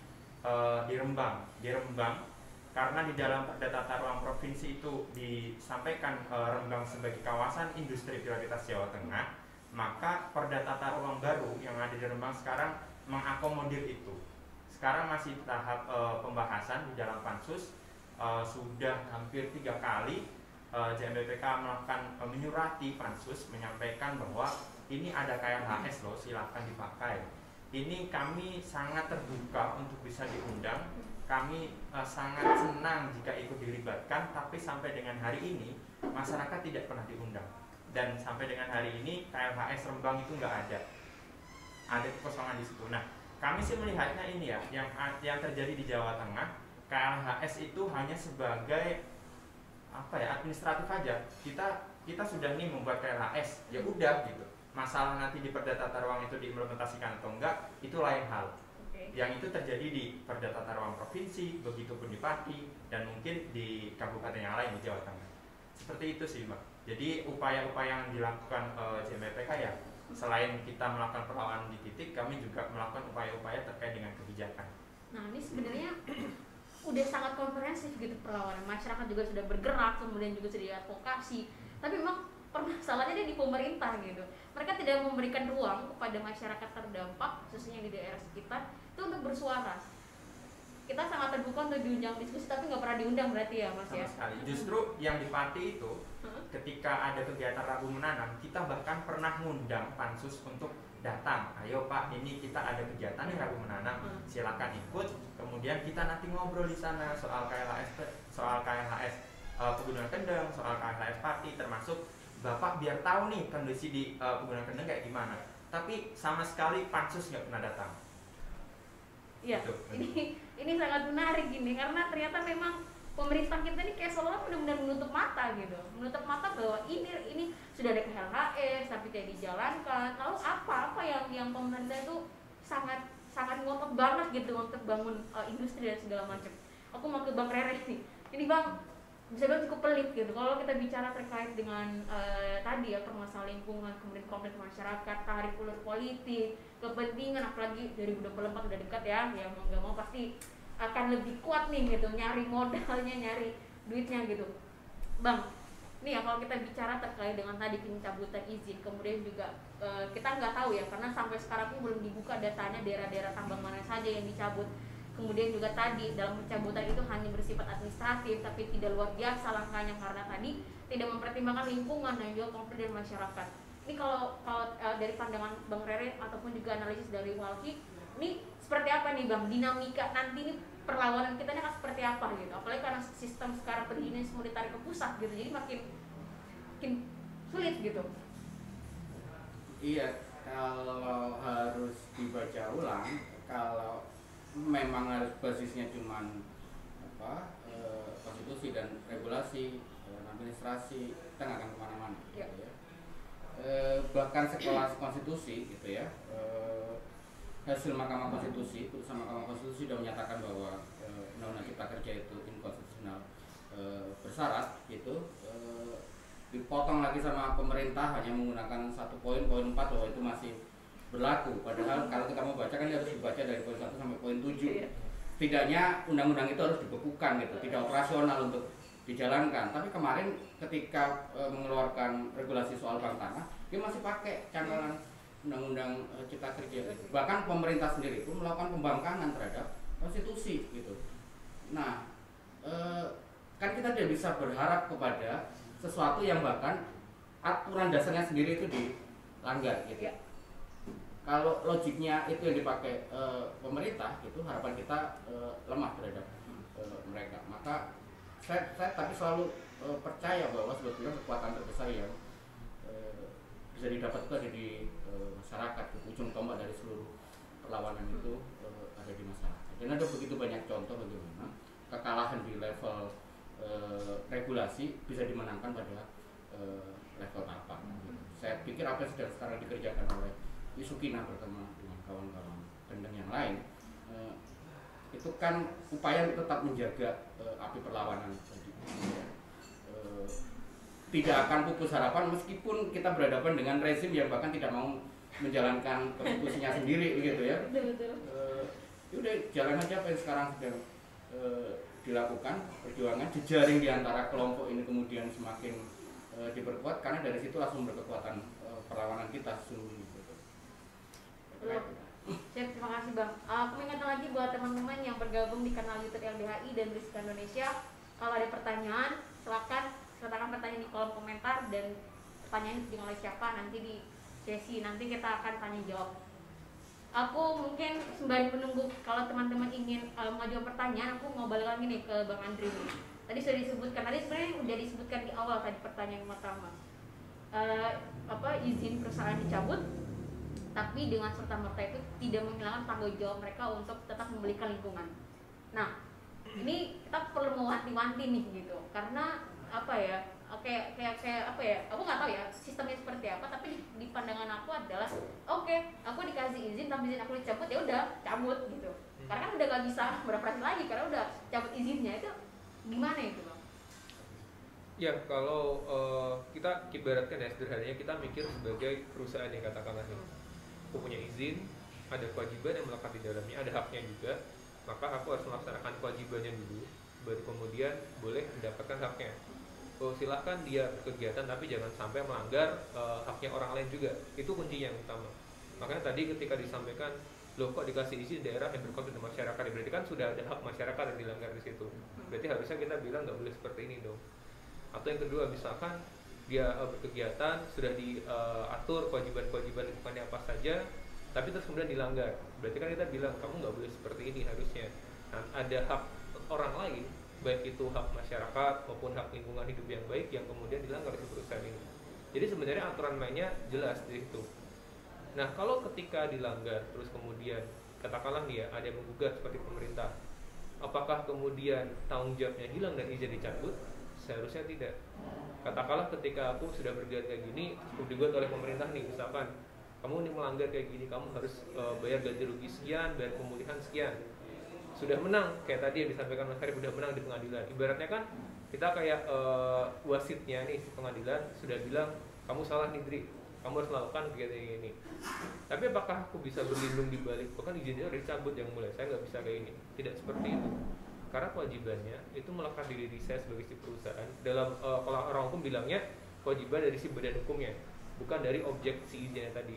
Speaker 4: Rembang. Di Rembang, karena di dalam Perda Tata Ruang Provinsi itu disampaikan Rembang sebagai kawasan industri prioritas Jawa Tengah, maka Perda Tata Ruang baru yang ada di Rembang sekarang mengakomodir itu. Sekarang masih tahap pembahasan di dalam Pansus, sudah hampir 3 kali JMBPK melakukan menyurati Pansus menyampaikan bahwa ini ada KLHS loh, silahkan dipakai. ini kami sangat terbuka untuk bisa diundang. Kami sangat senang jika ikut dilibatkan, tapi sampai dengan hari ini masyarakat tidak pernah diundang. Dan sampai dengan hari ini KLHS Rembang itu nggak ada kekosongan di situ. Nah, kami sih melihatnya ini ya, yang terjadi di Jawa Tengah, KLHS itu hanya sebagai apa ya, administratif aja. Kita sudah nih membuat KLHS, ya udah gitu. Masalah nanti di Perda Tata Ruang itu diimplementasikan atau enggak, itu lain hal. Yang itu terjadi di Perda Tata Ruang Provinsi, begitupun di Pati, dan mungkin di kabupaten yang lain di Jawa Tengah. Seperti itu sih, Mbak. Jadi upaya-upaya yang dilakukan JMPK ya, selain kita melakukan perlawanan di titik, kami juga melakukan upaya-upaya terkait dengan kebijakan.
Speaker 1: Nah, ini sebenarnya udah sangat komprehensif gitu perlawanan. Masyarakat juga sudah bergerak, kemudian juga sudah advokasi. Tapi memang permasalahannya di pemerintah gitu. Mereka tidak memberikan ruang kepada masyarakat terdampak, khususnya di daerah sekitar, itu untuk bersuara. Kita sangat terbuka untuk diundang diskusi, tapi nggak pernah diundang berarti ya, Mas ya?
Speaker 4: Sama sekali. Justru yang di Pati itu, ketika ada kegiatan Rabu Menanam, kita bahkan pernah ngundang pansus untuk datang. Ayo Pak, ini kita ada kegiatan nih Rabu Menanam, silakan ikut. Kemudian kita nanti ngobrol di sana soal KLHS Pegunungan Kendeng, soal KLHS Pati, termasuk Bapak biar tahu nih kondisi di Pegunungan Kendeng kayak gimana. Tapi sama sekali pansus nggak pernah datang.
Speaker 1: Iya, ini sangat menarik gini, karena ternyata memang pemerintah kita ini kayak seolah benar-benar menutup mata gitu, menutup mata bahwa ini sudah ada KLHS tapi tidak dijalankan. Lalu apa yang pemerintah itu sangat ngotot banget gitu untuk bangun industri dan segala macam. Aku mau ke Bang Rere nih, ini Bang bisa bilang cukup pelik gitu. Kalau kita bicara terkait dengan tadi ya permasalahan lingkungan, kemudian konflik masyarakat, tarik ulur politik, kepentingan, apalagi 2024 udah dekat ya, yang mau nggak mau pasti akan lebih kuat nih gitu, nyari modalnya, nyari duitnya gitu. Bang, nih ya kalau kita bicara terkait dengan tadi pencabutan izin, kemudian juga kita nggak tahu ya, karena sampai sekarang pun belum dibuka datanya daerah-daerah tambang mana saja yang dicabut. Kemudian juga tadi dalam pencabutan itu hanya bersifat administratif, tapi tidak luar biasa langkahnya karena tadi tidak mempertimbangkan lingkungan dan juga konflik dari masyarakat. Ini kalau dari pandangan Bang Rere ataupun juga analisis dari Walhi, ini seperti apa nih Bang dinamika nanti ini perlawanan kita ini akan seperti apa gitu? Apalagi karena sistem sekarang perizinan semua ditarik ke pusat gitu, jadi makin sulit gitu.
Speaker 5: Iya, kalau harus dibaca ulang, kalau memang harus basisnya cuman konstitusi dan regulasi dan administrasi, kita nggak akan kemana-mana gitu ya. Bahkan sekelas konstitusi gitu ya, hasil Mahkamah Konstitusi, putusan Mahkamah Konstitusi sudah menyatakan bahwa Undang-Undang Cipta Kerja itu inkonstitusional bersyarat gitu, dipotong lagi sama pemerintah hanya menggunakan 1 poin 4 bahwa itu masih berlaku. Padahal kalau kita mau baca kan harus dibaca dari poin 1 sampai poin 7. Setidaknya undang-undang itu harus dibekukan gitu, tidak operasional untuk dijalankan. Tapi kemarin ketika mengeluarkan regulasi soal bank tanah, dia masih pakai cantolan Undang-Undang Cipta Kerja. Bahkan pemerintah sendiri itu melakukan pembangkangan terhadap konstitusi gitu. Nah, kan kita tidak bisa berharap kepada sesuatu yang bahkan aturan dasarnya sendiri itu dilanggar gitu. Kalau logiknya itu yang dipakai pemerintah, itu harapan kita lemah terhadap mereka. Maka saya tapi selalu percaya bahwa sebetulnya kekuatan terbesar yang bisa didapat itu ada di masyarakat. Ujung tombak dari seluruh perlawanan itu ada di masyarakat. Dan ada begitu banyak contoh bagaimana kekalahan di level regulasi bisa dimenangkan pada level tapak. Saya pikir apa yang sedang sekarang dikerjakan oleh Yusukina bersama dengan kawan-kawan Kendeng yang lain itu kan upaya untuk tetap menjaga api perlawanan tadi. Tidak akan pupus harapan meskipun kita berhadapan dengan rezim yang bahkan tidak mau menjalankan konstitusinya sendiri begitu ya. Udah jalan aja apa yang sekarang sedang dilakukan perjuangan, jejaring di antara kelompok ini kemudian semakin diperkuat karena dari situlah sumber kekuatan perlawanan kita sesungguhnya.
Speaker 1: Siap, terima kasih Bang. Aku ingatkan lagi buat teman-teman yang bergabung di kanal YouTube LBHI dan Berisika Indonesia, kalau ada pertanyaan silakan sertakan pertanyaan di kolom komentar dan pertanyaan dibimbing oleh siapa nanti di sesi nanti kita akan tanya jawab. aku mungkin sembari menunggu kalau teman-teman ingin mengajukan pertanyaan, aku mau balik lagi nih ke Bang Andri nih. Tadi sudah disebutkan, tadi sebenarnya udah disebutkan di awal tadi pertanyaan yang pertama. Izin perusahaan dicabut, tapi dengan serta-merta itu tidak menghilangkan tanggung jawab mereka untuk tetap memulihkan lingkungan. Nah, ini kita perlu mewanti-wanti nih gitu, karena apa ya? Kayak apa ya? Aku nggak tahu ya sistemnya seperti apa, tapi di pandangan aku adalah oke, aku dikasih izin, tapi izin aku dicabut, ya udah cabut gitu. Karena kan udah gak bisa beroperasi lagi karena udah cabut izinnya. Itu gimana itu, Bang?
Speaker 2: Ya, kalau kita ibaratkan ya sederhananya, kita mikir sebagai perusahaan yang katakanlah nih, aku punya izin, ada kewajiban yang melekat di dalamnya, ada haknya juga, maka aku harus melaksanakan kewajibannya dulu, baru kemudian boleh mendapatkan haknya. Silahkan dia berkegiatan, tapi jangan sampai melanggar haknya orang lain juga. Itu kuncinya yang utama. Makanya tadi ketika disampaikan, loh kok dikasih izin daerah yang berkonflik dengan masyarakat, berarti kan sudah ada hak masyarakat yang dilanggar di situ. Berarti harusnya kita bilang nggak boleh seperti ini dong. Atau yang kedua, misalkan dia berkegiatan, sudah diatur kewajiban-kewajiban lingkungannya apa saja, tapi terus kemudian dilanggar, berarti kan kita bilang kamu nggak boleh seperti ini harusnya. Nah, ada hak orang lain, baik itu hak masyarakat maupun hak lingkungan hidup yang baik, yang kemudian dilanggar di perusahaan ini. Jadi sebenarnya aturan mainnya jelas di situ. Nah, kalau ketika dilanggar terus kemudian katakanlah nih ya, ada yang menggugat seperti pemerintah, apakah kemudian tanggung jawabnya hilang dan izin dicabut? Seharusnya tidak. Katakanlah ketika aku sudah bergerak kayak gini, aku digugat oleh pemerintah nih, misalkan kamu ini melanggar kayak gini, kamu harus bayar ganti rugi sekian, bayar pemulihan sekian. Sudah menang, kayak tadi yang disampaikan Mas Arif, sudah menang di pengadilan. Ibaratnya kan kita kayak wasitnya nih, pengadilan sudah bilang kamu salah nih Dri, kamu harus melakukan kegiatan ini. Tapi apakah aku bisa berlindung di balik, bahkan izinnya udah dicabut yang mulai, saya nggak bisa kayak ini. Tidak seperti itu. Karena kewajibannya itu melekat di diri saya sebagai si perusahaan. Dalam kalau orang hukum bilangnya kewajiban dari si badan hukumnya, bukan dari objek si izinnya tadi.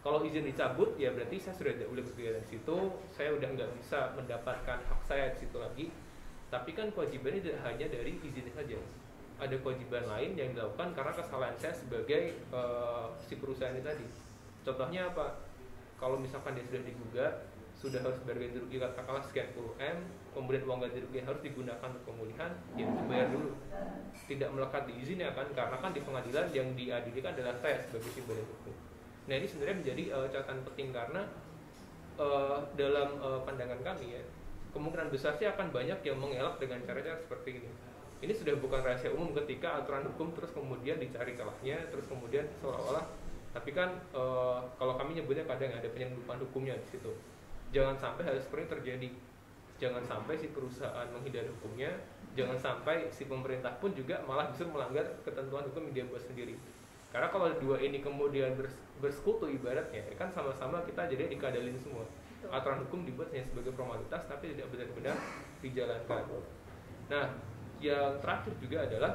Speaker 2: Kalau izin dicabut, ya berarti saya sudah tidak boleh berkegiatan di situ, saya udah nggak bisa mendapatkan hak saya di situ lagi. Tapi kan kewajibannya tidak hanya dari izinnya saja, ada kewajiban lain yang dilakukan karena kesalahan saya sebagai si perusahaan ini tadi. Contohnya apa? Kalau misalkan dia sudah digugat, sudah harus bayar ganti rugi katakanlah sekian puluh M, kemudian uang ganti rugi harus digunakan untuk pemulihan, ya dibayar dulu. Tidak melekat di izinnya kan, karena kan di pengadilan yang diadili kan adalah saya sebagai si badan hukum. Nah, ini sebenarnya menjadi catatan penting karena dalam pandangan kami ya, kemungkinan besar sih akan banyak yang mengelak dengan cara-cara seperti ini. Ini sudah bukan rahasia umum ketika aturan hukum terus kemudian dicari celahnya, terus kemudian seolah-olah, tapi kan kalau kami nyebutnya kadang ada penyelundupan hukumnya di situ. Jangan sampai hal seperti ini terjadi. Jangan sampai si perusahaan menghindari hukumnya, jangan sampai si pemerintah pun juga malah justru melanggar ketentuan hukum yang dia buat sendiri. Karena kalau dua ini kemudian bersekutu ibaratnya, kan sama-sama kita jadi dikadalin semua. Aturan hukum dibuat hanya sebagai formalitas tapi tidak benar-benar dijalankan. Nah, yang terakhir juga adalah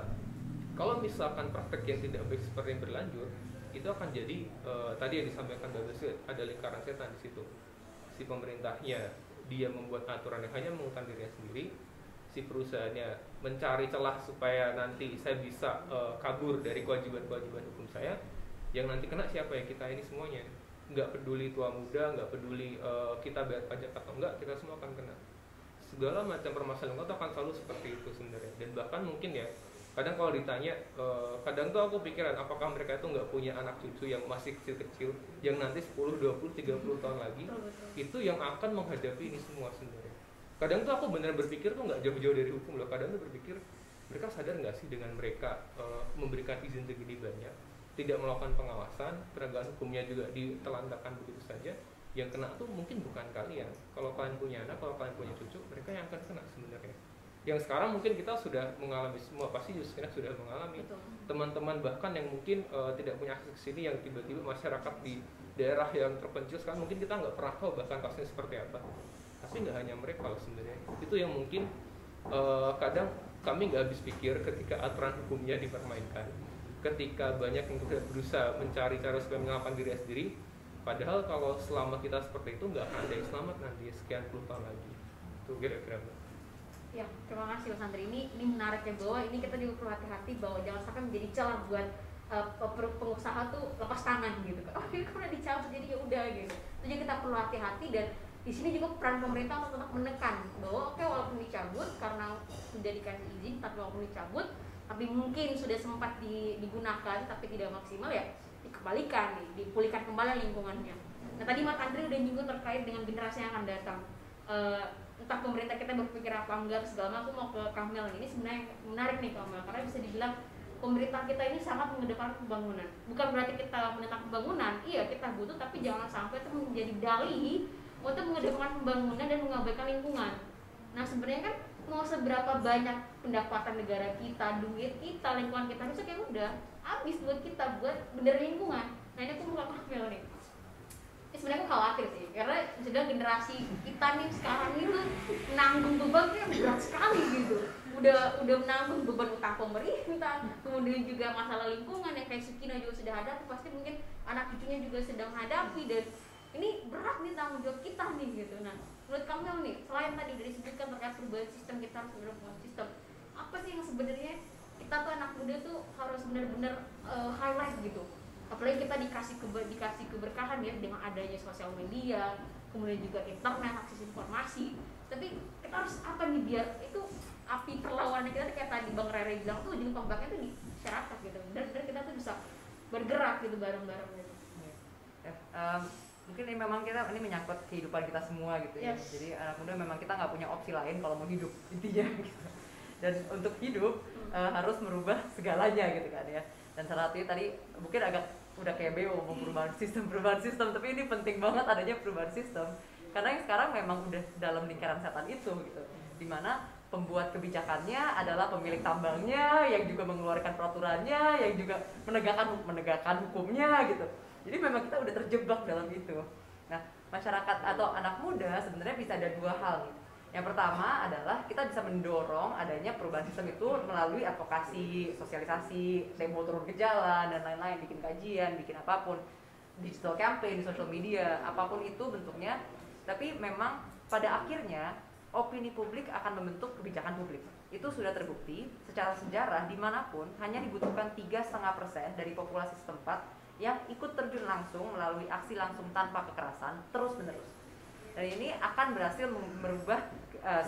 Speaker 2: kalau misalkan praktek yang tidak baik seperti yang berlanjut, itu akan jadi tadi yang disampaikan Mbak Besi, ada lingkaran setan di situ. Si pemerintahnya dia membuat aturan yang hanya menguntungkan dirinya sendiri, si perusahaannya mencari celah supaya nanti saya bisa kabur dari kewajiban-kewajiban hukum saya, yang nanti kena siapa ya? Kita ini semuanya. Nggak peduli tua muda, nggak peduli kita bayar pajak atau enggak, kita semua akan kena. Segala macam permasalahan itu akan selalu seperti itu sebenarnya. Dan bahkan mungkin ya, kadang kalau ditanya, kadang tuh aku pikiran apakah mereka itu nggak punya anak cucu yang masih kecil-kecil, yang nanti 10, 20, 30 tahun lagi itu yang akan menghadapi ini semua sebenarnya. Kadang tuh aku benar berpikir tuh nggak jauh-jauh dari hukum loh. Kadang tuh berpikir mereka sadar nggak sih dengan mereka memberikan izin segini banyak, tidak melakukan pengawasan, penegakan hukumnya juga ditelantarkan begitu saja. Yang kena tuh mungkin bukan kalian. Kalau kalian punya anak, kalau kalian punya cucu, mereka yang akan kena sebenarnya. Yang sekarang mungkin kita sudah mengalami semua, pasti justru sudah mengalami. Teman-teman bahkan yang mungkin tidak punya akses ke sini, yang tiba-tiba masyarakat di daerah yang terpencil sekarang mungkin kita nggak pernah tahu bahkan kasusnya seperti apa. Tapi nggak hanya mereka loh sebenarnya. Itu yang mungkin kadang kami nggak habis pikir ketika aturan hukumnya dipermainkan, ketika banyak yang berusaha mencari cara supaya menyelamatkan diri sendiri. Padahal kalau selama kita seperti itu nggak akan ada yang selamat nanti sekian puluh tahun lagi. Itu kira-kira.
Speaker 1: Ya, terima kasih Mas Andri. Ini menarik ya, bahwa ini kita juga perlu hati-hati bahwa jangan sampai menjadi celah buat pengusaha tuh lepas tangan gitu. Oh, ini udah dicabut jadi ya udah gitu. Itu Jadi kita perlu hati-hati, dan di sini juga peran pemerintah untuk tetap menekan bahwa oke, walaupun dicabut karena sudah dikasih izin, tapi walaupun dicabut tapi mungkin sudah sempat digunakan tapi tidak maksimal, ya dikembalikan, dipulihkan kembali lingkungannya. Nah tadi Mas Andri udah nyinggung terkait dengan generasi yang akan datang. Entah pemerintah kita berpikir apa enggak segala macam. Aku mau ke Kamel, ini sebenarnya menarik nih Kamel, karena bisa dibilang pemerintah kita ini sangat mengedepankan pembangunan. Bukan berarti kita menentang pembangunan, iya kita butuh, tapi jangan sampai itu menjadi dalih untuk mengedepankan pembangunan dan mengabaikan lingkungan. Nah sebenarnya kan mau seberapa banyak pendapatan negara kita, duit kita, lingkungan kita rusak, ya udah habis buat kita buat bener lingkungan. Nah ini aku mau Kamel nih. Sebenarnya aku khawatir sih, karena sudah generasi kita nih sekarang itu menanggung beban yang berat sekali gitu. Udah menanggung beban utang pemerintah, kemudian juga masalah lingkungan yang kayak Sukina juga sudah hadapi, pasti mungkin anak cucunya juga sedang hadapi, dan ini berat nih tanggung jawab kita nih gitu. Nah menurut kamu nih, selain tadi dari disebutkan terkait perubahan sistem, kita harus perubahan sistem, apa sih yang sebenarnya kita tuh anak muda tuh harus benar-benar highlight gitu? Apalagi kita dikasih keberkahan ya dengan adanya sosial media, kemudian juga internet, akses informasi. Tapi kita harus apa nih biar itu api perlawanan kita kayak tadi Bang Rere bilang tuh ujung tombaknya tuh di masyarakat gitu, dan kita tuh bisa bergerak gitu bareng-bareng gitu.
Speaker 6: Mungkin ini memang ini menyangkut kehidupan kita semua gitu ya. Jadi anak muda memang kita nggak punya opsi lain kalau mau hidup intinya gitu. Dan untuk hidup harus merubah segalanya gitu kan ya. Dan salah satunya tadi mungkin agak udah kayak BO mau perubahan sistem, tapi ini penting banget adanya perubahan sistem, karena yang sekarang memang udah dalam lingkaran setan itu gitu, dimana pembuat kebijakannya adalah pemilik tambangnya yang juga mengeluarkan peraturannya, yang juga menegakkan hukumnya gitu. Jadi memang kita udah terjebak dalam itu. Nah masyarakat atau anak muda sebenarnya bisa ada dua hal nih. Yang pertama adalah kita bisa mendorong adanya perubahan sistem itu melalui advokasi, sosialisasi, demo turun ke jalan dan lain-lain, bikin kajian, bikin apapun, digital campaign, social media, apapun itu bentuknya. Tapi memang pada akhirnya opini publik akan membentuk kebijakan publik. Itu sudah terbukti secara sejarah dimanapun hanya dibutuhkan 3,5% dari populasi setempat yang ikut terjun langsung melalui aksi langsung tanpa kekerasan terus-menerus. Dan ini akan berhasil merubah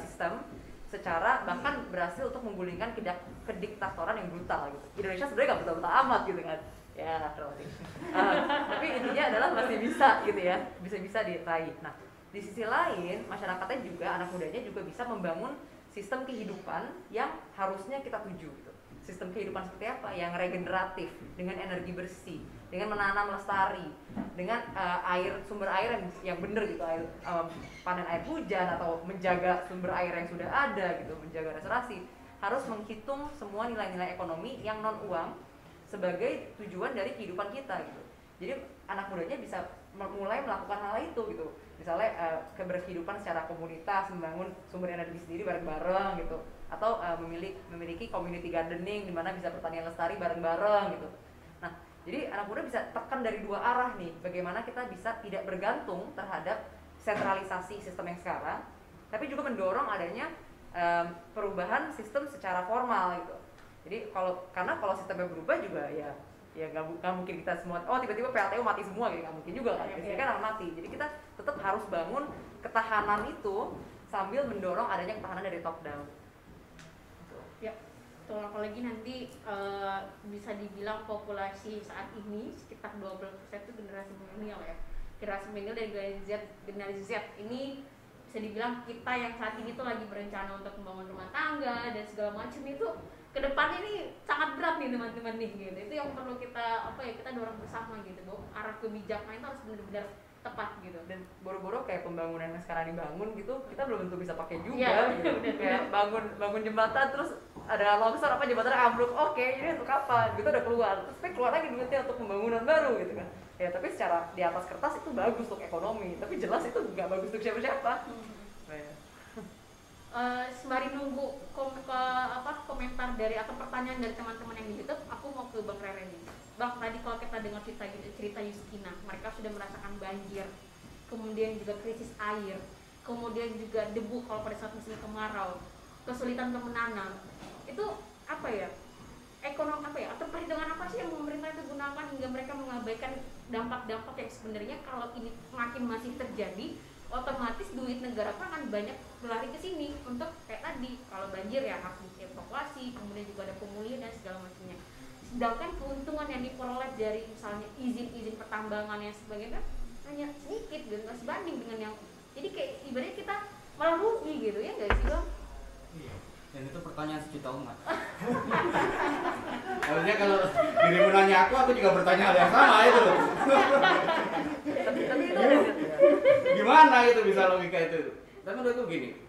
Speaker 6: sistem secara bahkan berhasil untuk menggulingkan kediktatoran yang brutal gitu. Indonesia sebenarnya nggak brutal-brutal amat gitu kan. Ya, tapi intinya adalah masih bisa gitu ya, bisa diraih. Nah, di sisi lain masyarakatnya juga, anak mudanya juga bisa membangun sistem kehidupan yang harusnya kita tuju gitu. Sistem kehidupan seperti apa? Yang regeneratif, dengan energi bersih, dengan menanam lestari, dengan sumber air yang benar gitu, panen air hujan atau menjaga sumber air yang sudah ada gitu, menjaga restorasi. Harus menghitung semua nilai-nilai ekonomi yang non uang sebagai tujuan dari kehidupan kita gitu. Jadi anak mudanya bisa mulai melakukan hal itu gitu. Misalnya keberkehidupan secara komunitas, membangun sumber energi sendiri bareng-bareng gitu, atau memiliki community gardening di mana bisa pertanian lestari bareng-bareng gitu. Nah, jadi anak muda bisa tekan dari dua arah nih, bagaimana kita bisa tidak bergantung terhadap sentralisasi sistem yang sekarang, tapi juga mendorong adanya perubahan sistem secara formal gitu. Jadi karena kalau sistemnya berubah juga ya nggak mungkin kita semua tiba-tiba PLTU mati semua gitu, nggak mungkin juga kan, biasanya kan mati. Jadi kita tetap harus bangun ketahanan itu sambil mendorong adanya ketahanan dari top down.
Speaker 1: Ya, betul. Apalagi nanti bisa dibilang populasi saat ini sekitar 20% itu generasi milenial ya. Generasi milenial dan generasi Z ini bisa dibilang kita yang saat ini tuh lagi berencana untuk membangun rumah tangga dan segala macam itu kedepannya ini sangat berat nih teman-teman nih gitu. Itu yang perlu kita kita dorong bersama gitu, bahwa arah kebijakan itu harus benar-benar tepat gitu.
Speaker 6: Dan boro-boro kayak pembangunan yang sekarang dibangun gitu, kita belum tentu bisa pakai juga
Speaker 1: ya,
Speaker 6: gitu. Kayak bangun jembatan terus ada longsor jembatannya ambruk, oke, ini untuk apa? Gitu udah keluar, terus keluar lagi duitnya untuk pembangunan baru gitu kan. Ya tapi secara di atas kertas itu bagus untuk ekonomi, tapi jelas itu nggak bagus untuk siapa-siapa.
Speaker 1: Sembari nunggu komentar dari atau pertanyaan dari teman-teman yang di YouTube, aku mau ke Bang Rere nih. Bang, tadi kalau kita dengar cerita Yuskina, mereka sudah merasakan banjir, kemudian juga krisis air, kemudian juga debu kalau pada saat musim kemarau, kesulitan untuk menanam. Itu ekonomi atau perhitungan apa sih yang pemerintah itu gunakan hingga mereka mengabaikan dampak-dampak yang sebenarnya kalau ini makin masih terjadi, otomatis duit negara pun akan banyak berlari ke sini untuk kayak tadi kalau banjir ya harus dievakuasi, kemudian juga ada pemulihan dan segala macamnya. Sedangkan keuntungan yang diperoleh dari misalnya izin-izin pertambangan yang sebagainya hanya sedikit dan nggak sebanding dengan yang, jadi kayak ibaratnya kita malah rugi gitu ya nggak sih Bang?
Speaker 5: Iya. Dan itu pertanyaan sejuta umat. Harusnya kalau dirimu nanya aku juga bertanya hal yang sama itu.
Speaker 6: Tapi itu
Speaker 5: Gimana itu bisa logika itu? Tapi menurutku gini,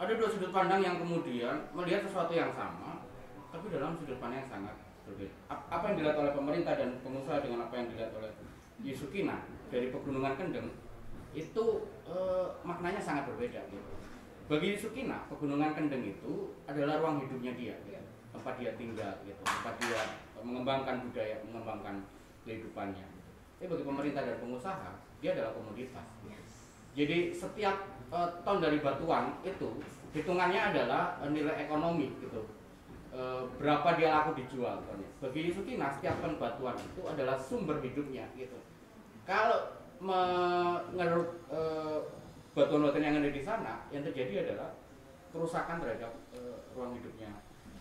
Speaker 5: ada dua sudut pandang yang kemudian melihat sesuatu yang sama, tapi dalam sudut pandang yang sangat berbeda. Apa yang dilihat oleh pemerintah dan pengusaha dengan apa yang dilihat oleh Yusukina dari Pegunungan Kendeng itu maknanya sangat berbeda. Gitu. Bagi Yusukina, Pegunungan Kendeng itu adalah ruang hidupnya dia, gitu. Tempat dia tinggal, gitu. Tempat dia mengembangkan budaya, mengembangkan kehidupannya. Tapi bagi pemerintah dan pengusaha, dia adalah komoditas. Gitu. Jadi setiap ton dari batuan itu hitungannya adalah nilai ekonomi, gitu. Berapa dia laku dijual. Bagi Yusukina, setiap ton batuan itu adalah sumber hidupnya, gitu. Kalau menurut batuan-batuan yang ada di sana, yang terjadi adalah kerusakan terhadap ruang hidupnya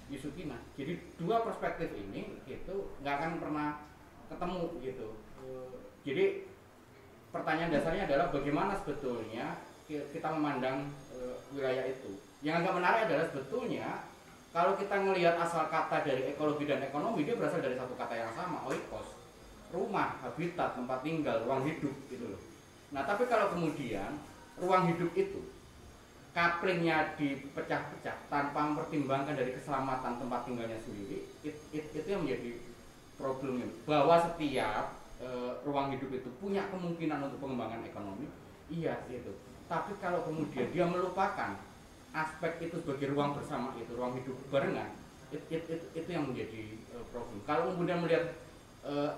Speaker 5: Yusukina. Jadi dua perspektif ini gitu nggak akan pernah ketemu gitu. Jadi pertanyaan dasarnya adalah bagaimana sebetulnya kita memandang wilayah itu. Yang agak menarik adalah sebetulnya kalau kita melihat asal kata dari ekologi dan ekonomi, dia berasal dari satu kata yang sama, oikos, rumah, habitat, tempat tinggal, ruang hidup gitu loh. Nah tapi kalau kemudian ruang hidup itu couplingnya dipecah-pecah tanpa mempertimbangkan dari keselamatan tempat tinggalnya sendiri, itu yang menjadi problemnya. Bahwa setiap ruang hidup itu punya kemungkinan untuk pengembangan ekonomi, iya itu. Tapi kalau kemudian dia melupakan aspek itu sebagai ruang bersama, itu ruang hidup barengan, itu yang menjadi problem. Kalau kemudian melihat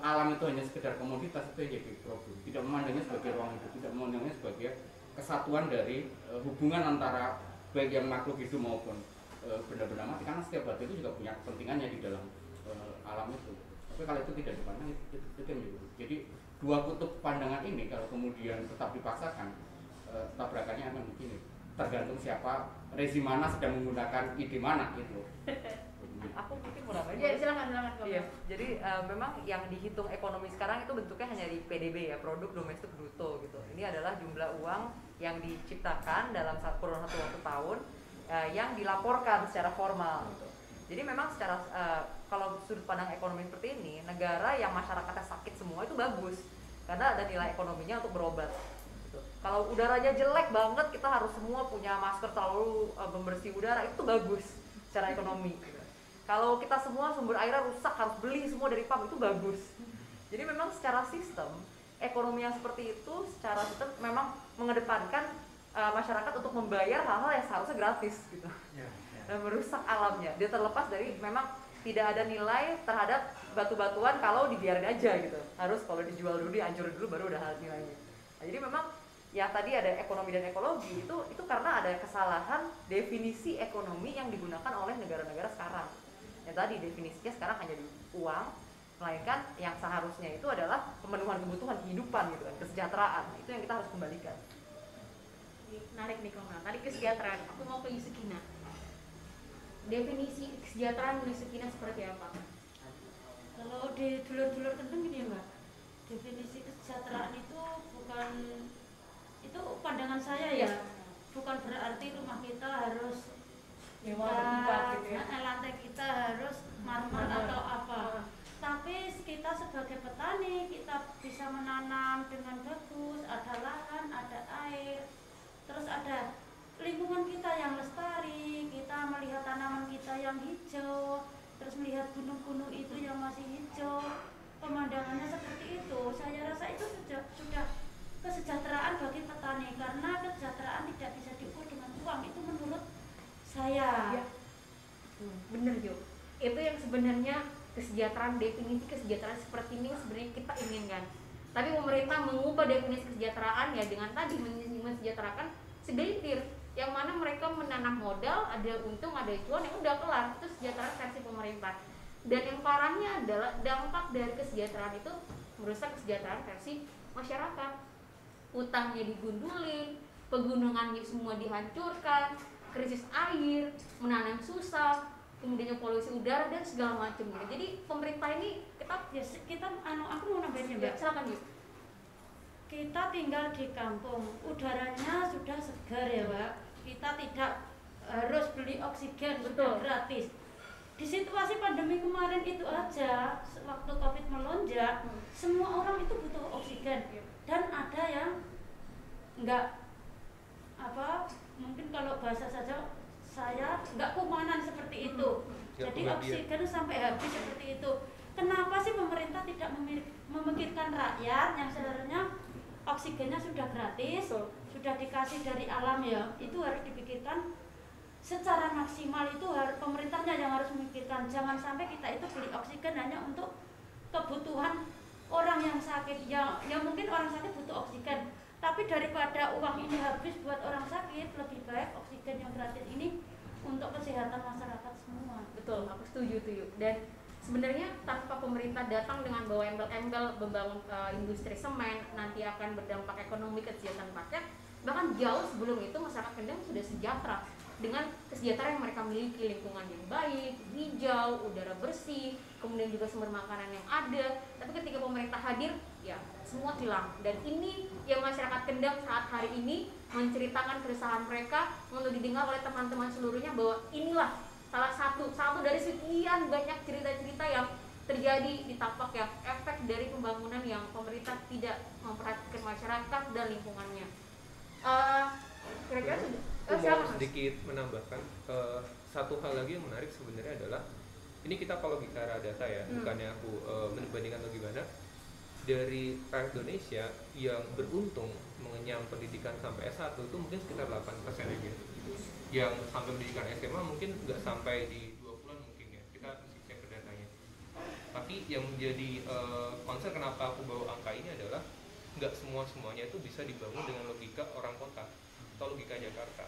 Speaker 5: alam itu hanya sekedar komoditas, itu yang jadi problem. Tidak memandangnya sebagai ruang hidup, tidak memandangnya sebagai kesatuan dari hubungan antara baik yang makhluk hidup maupun benda-benda mati, karena setiap batu itu juga punya kepentingannya di dalam alam itu. Tapi kalau itu tidak dipandang, itu yang jadi dua kutub pandangan ini kalau kemudian tetap dipaksakan, tabrakannya akan begini. Tergantung siapa, rezim mana sedang menggunakan ide mana gitu.
Speaker 6: aku mungkin mau nambahin.
Speaker 1: Ya silakan.
Speaker 6: Iya, jadi memang yang dihitung ekonomi sekarang itu bentuknya hanya di PDB ya, produk domestik bruto gitu. Ini adalah jumlah uang yang diciptakan dalam kurun satu tahun yang dilaporkan secara formal. Gitu. Jadi memang secara kalau sudut pandang ekonomi seperti ini, negara yang masyarakatnya sakit semua itu bagus karena ada nilai ekonominya untuk berobat. Gitu. Kalau udaranya jelek banget, kita harus semua punya masker selalu membersih udara, itu bagus secara ekonomi. Gitu. Kalau kita semua sumber airnya rusak harus beli semua dari pump, itu bagus. Jadi memang secara sistem ekonomi yang seperti itu secara sistem memang mengedepankan masyarakat untuk membayar hal-hal yang seharusnya gratis gitu. Dan merusak alamnya. Dia terlepas dari memang tidak ada nilai terhadap batu-batuan kalau dibiarin aja gitu. Harus kalau dijual dulu, dihancurin dulu baru ada nilainya. Nah, jadi memang yang tadi ada ekonomi dan ekologi itu karena ada kesalahan definisi ekonomi yang digunakan oleh negara-negara sekarang. Yang tadi definisinya sekarang hanya di uang, melainkan yang seharusnya itu adalah pemenuhan kebutuhan kehidupan gitu kan, kesejahteraan. Itu yang kita harus kembalikan.
Speaker 1: Menarik nih Kang. Tadi kesejahteraan. Aku mau ke Yusukina. Definisi kesejahteraan Yusukina seperti apa?
Speaker 3: Kalau di dulur-dulur Kendeng gini ya Mbak, definisi kesejahteraan itu bukan, itu pandangan saya ya, bukan berarti rumah kita harus lantai kita harus marmer atau apa. Tapi kita sebagai petani kita bisa menanam dengan bagus, ada lahan, ada air, terus ada lingkungan kita yang lestari, kita melihat tanaman kita yang hijau, terus melihat gunung-gunung itu yang masih hijau, pemandangannya seperti itu. Saya rasa itu sudah kesejahteraan bagi petani, karena kesejahteraan tidak bisa diukur dengan uang, itu menurut saya.
Speaker 1: Ya. Bener Jo. Itu yang sebenarnya kesejahteraan, definisi kesejahteraan seperti ini sebenarnya kita inginkan. Tapi pemerintah mengubah definisi kesejahteraan ya dengan tadi mensejahterakan segelintir, yang mana mereka menanam modal, ada untung, ada cuan, yang udah kelar. Itu kesejahteraan versi pemerintah. Dan yang parahnya adalah dampak dari kesejahteraan itu merusak kesejahteraan versi masyarakat. Hutannya digundulin, pegunungannya semua dihancurkan, krisis air, menanam susah, kemudian polusi udara dan segala macam gitu. Jadi pemerintah ini
Speaker 3: aku mau nambahin ya, Mbak.
Speaker 1: silakan Bu.
Speaker 3: Kita tinggal di kampung, udaranya sudah segar ya, Mbak. Kita tidak harus beli oksigen, sudah gratis. Di situasi pandemi kemarin itu aja, waktu Covid melonjak, semua orang itu butuh oksigen. Dan ada yang enggak mungkin kalau bahasa saja saya enggak kumanan seperti itu. Jadi oksigen sampai habis seperti itu. Kenapa sih pemerintah tidak memikirkan rakyat yang sebenarnya oksigennya sudah gratis, sudah dikasih dari alam ya? Itu harus dipikirkan secara maksimal, itu pemerintahnya yang harus memikirkan. Jangan sampai kita itu beli oksigen hanya untuk kebutuhan orang yang sakit, ya mungkin orang sakit butuh oksigen, tapi daripada uang ini habis buat orang sakit, lebih baik oksigen yang gratis ini untuk kesehatan masyarakat semua.
Speaker 1: Betul, aku setuju tuh Yuk. Dan sebenarnya tanpa pemerintah datang dengan bawa embel-embel membangun industri semen, nanti akan berdampak ekonomi kesejahteraan rakyat. Bahkan jauh sebelum itu masyarakat Kendeng sudah sejahtera dengan kesejahteraan yang mereka miliki, lingkungan yang baik, hijau, udara bersih, kemudian juga sumber makanan yang ada. Tapi ketika pemerintah hadir, ya semua hilang. Dan ini yang masyarakat Kendeng saat hari ini menceritakan keresahan mereka untuk didengar oleh teman-teman seluruhnya, bahwa inilah salah satu dari sekian banyak cerita-cerita yang terjadi di Tapak, ya efek dari pembangunan yang pemerintah tidak memperhatikan masyarakat dan lingkungannya. Kira-kira sudah.
Speaker 2: Aku mau sedikit menambahkan satu hal lagi yang menarik sebenarnya adalah, ini kita kalau bicara data ya, bukannya aku membandingkan atau gimana, dari rakyat Indonesia yang beruntung mengenyam pendidikan sampai S1 itu mungkin sekitar 8% aja. Yang sampai pendidikan SMA mungkin nggak sampai di 20-an mungkin ya, kita mesti cek ke datanya. Tapi yang menjadi concern kenapa aku bawa angka ini adalah nggak semuanya itu bisa dibangun dengan logika orang kota atau logika Jakarta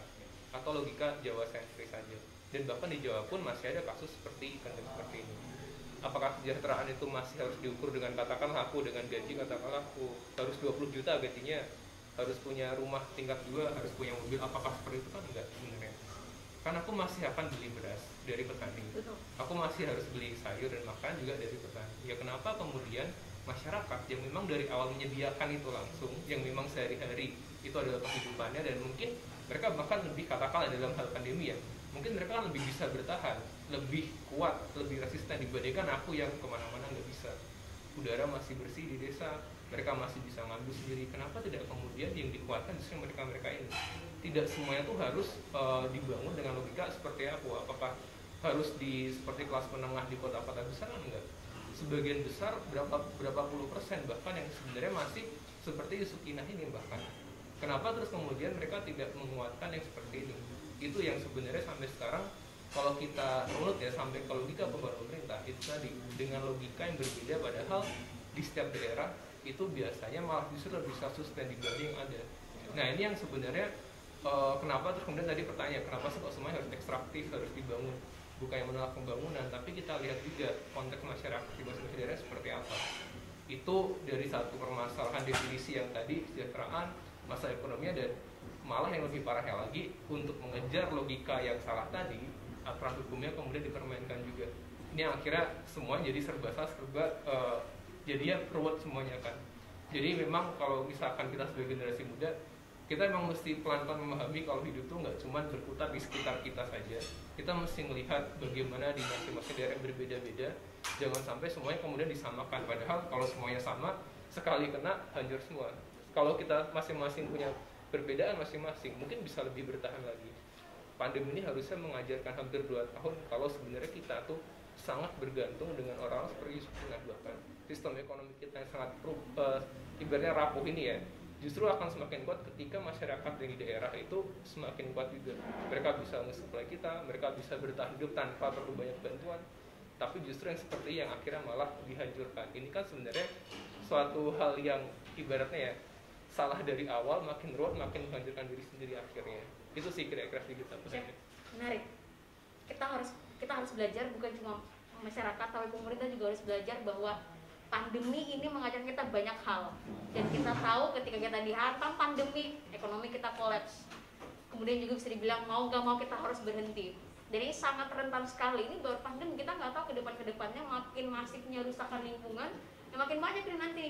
Speaker 2: atau logika Jawa sentris saja. Dan bahkan di Jawa pun masih ada kasus seperti ini. Apakah kesejahteraan itu masih harus diukur dengan katakanlah aku dengan gaji, katakanlah aku harus 20 juta gajinya, harus punya rumah tingkat 2, harus punya mobil? Apakah seperti itu? Kan enggak sebenarnya. Kan aku masih akan beli beras dari petani, aku masih harus beli sayur dan makan juga dari petani. Ya kenapa kemudian masyarakat yang memang dari awal menyediakan itu langsung, yang memang sehari-hari itu adalah kehidupannya, dan mungkin mereka bahkan lebih katakanlah dalam hal pandemi ya, mungkin mereka kan lebih bisa bertahan, lebih kuat, lebih resisten dibandingkan aku yang kemana-mana nggak bisa. Udara masih bersih di desa, mereka masih bisa ngambil sendiri. Kenapa tidak kemudian yang dikuatkan justru mereka ini? Tidak semuanya tuh harus dibangun dengan logika seperti aku. Apakah harus seperti kelas menengah di kota-kota besar? Enggak. Sebagian besar berapa puluh persen bahkan yang sebenarnya masih seperti Sukinah ini bahkan. Kenapa terus kemudian mereka tidak menguatkan yang seperti ini? Itu yang sebenarnya sampai sekarang kalau kita runut ya sampai ke logika pemerintah itu tadi, dengan logika yang berbeda, padahal di setiap daerah itu biasanya malah justru lebih sustain dibanding yang ada. Nah ini yang sebenarnya kenapa terus kemudian tadi pertanyaan kenapa sih kok semuanya harus ekstraktif, harus dibangun? Bukan yang menolak pembangunan, tapi kita lihat juga konteks masyarakat di masing-masing daerah seperti apa. Itu dari satu permasalahan definisi yang tadi kesejahteraan, masalah ekonominya, dan malah yang lebih parahnya lagi untuk mengejar logika yang salah tadi, aturan hukumnya kemudian dipermainkan juga. Ini yang akhirnya semua jadi serba jadinya ruwet semuanya kan. Jadi memang kalau misalkan kita sebagai generasi muda, kita memang mesti pelan-pelan memahami kalau hidup itu nggak cuma berputar di sekitar kita saja. Kita mesti melihat bagaimana di masing-masing daerah yang berbeda-beda. Jangan sampai semuanya kemudian disamakan. Padahal kalau semuanya sama, sekali kena hancur semua. Kalau kita masing-masing punya perbedaan masing-masing, mungkin bisa lebih bertahan lagi. Pandemi ini harusnya mengajarkan hampir 2 tahun kalau sebenarnya kita tuh sangat bergantung dengan orang seperti Sukinah, bahkan sistem ekonomi kita yang sangat ibaratnya rapuh ini ya, justru akan semakin kuat ketika masyarakat yang di daerah itu semakin kuat juga. Mereka bisa nge-supply kita, mereka bisa bertahan hidup tanpa perlu banyak bantuan. Tapi justru yang seperti yang akhirnya malah dihancurkan. Ini kan sebenarnya suatu hal yang ibaratnya ya salah dari awal, makin ruwet, makin menghancurkan diri sendiri akhirnya. Itu sih kira-kira sedikit apa saja.
Speaker 1: Menarik. Kita harus belajar, bukan cuma masyarakat, tapi pemerintah juga harus belajar bahwa pandemi ini mengajarkan kita banyak hal, dan kita tahu ketika kita dihantam pandemi, ekonomi kita kolaps. Kemudian juga bisa dibilang mau gak mau kita harus berhenti. Dan ini sangat rentan sekali. Ini baru pandemi, kita nggak tahu ke depannya makin masifnya rusakan lingkungan, makin banyak nih nanti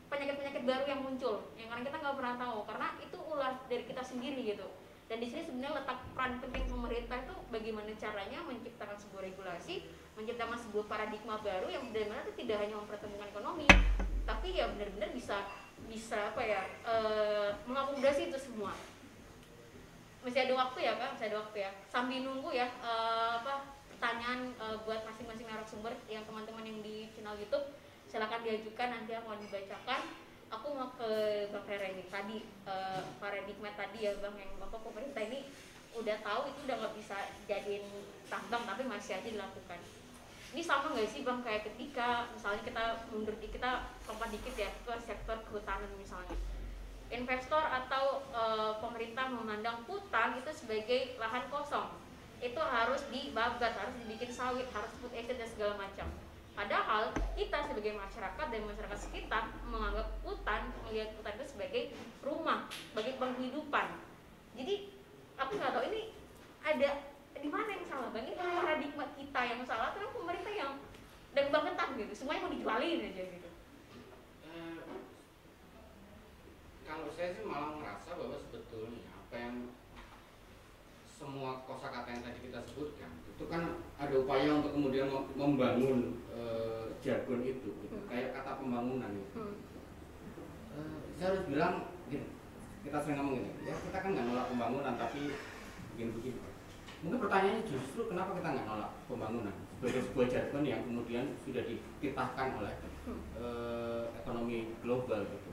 Speaker 1: penyakit-penyakit baru yang muncul, yang karena kita nggak pernah tahu, karena itu ulah dari kita sendiri gitu. Dan di sini sebenarnya letak peran penting pemerintah itu bagaimana caranya menciptakan sebuah regulasi, menciptakan sebuah paradigma baru yang benar-benar itu tidak hanya mempertemukan ekonomi, tapi ya benar-benar bisa mengakomodasi itu semua. Masih ada waktu ya Kak, masih ada waktu ya. Sambil nunggu ya pertanyaan buat masing-masing narasumber yang teman-teman yang di channel YouTube, silakan diajukan, nanti akan dibacakan. Aku mau ke Bang Rere ini tadi, paradigma tadi ya Bang, yang Bapak pemerintah ini udah tahu itu udah nggak bisa jadiin tambang tapi masih aja dilakukan. Ini sama nggak sih Bang kayak ketika misalnya kita mundur dikit, kita lompat dikit ya ke sektor kehutanan misalnya, investor atau pemerintah memandang hutan itu sebagai lahan kosong, itu harus dibabat, harus dibikin sawit, harus food estate dan segala macam. Padahal kita sebagai masyarakat dan masyarakat sekitar menganggap hutan, melihat hutan itu sebagai rumah, sebagai penghidupan. Jadi aku nggak tahu ini ada di mana yang salah Bang, ini paradigma kita yang salah atau pemerintah yang dan bangetan gitu, semuanya mau dijualin aja gitu.
Speaker 5: Kalau saya sih malah merasa bahwa sebetulnya apa yang semua kosakata yang tadi kita sebutkan itu kan ada upaya untuk kemudian membangun jargon itu, gitu. Kayak kata pembangunan gitu. Saya harus bilang gini, kita sering ngomong gini, ya kita kan nggak nolak pembangunan tapi begini. Mungkin pertanyaannya justru kenapa kita nggak nolak pembangunan sebagai sebuah jargon yang kemudian sudah dititahkan oleh ekonomi global gitu.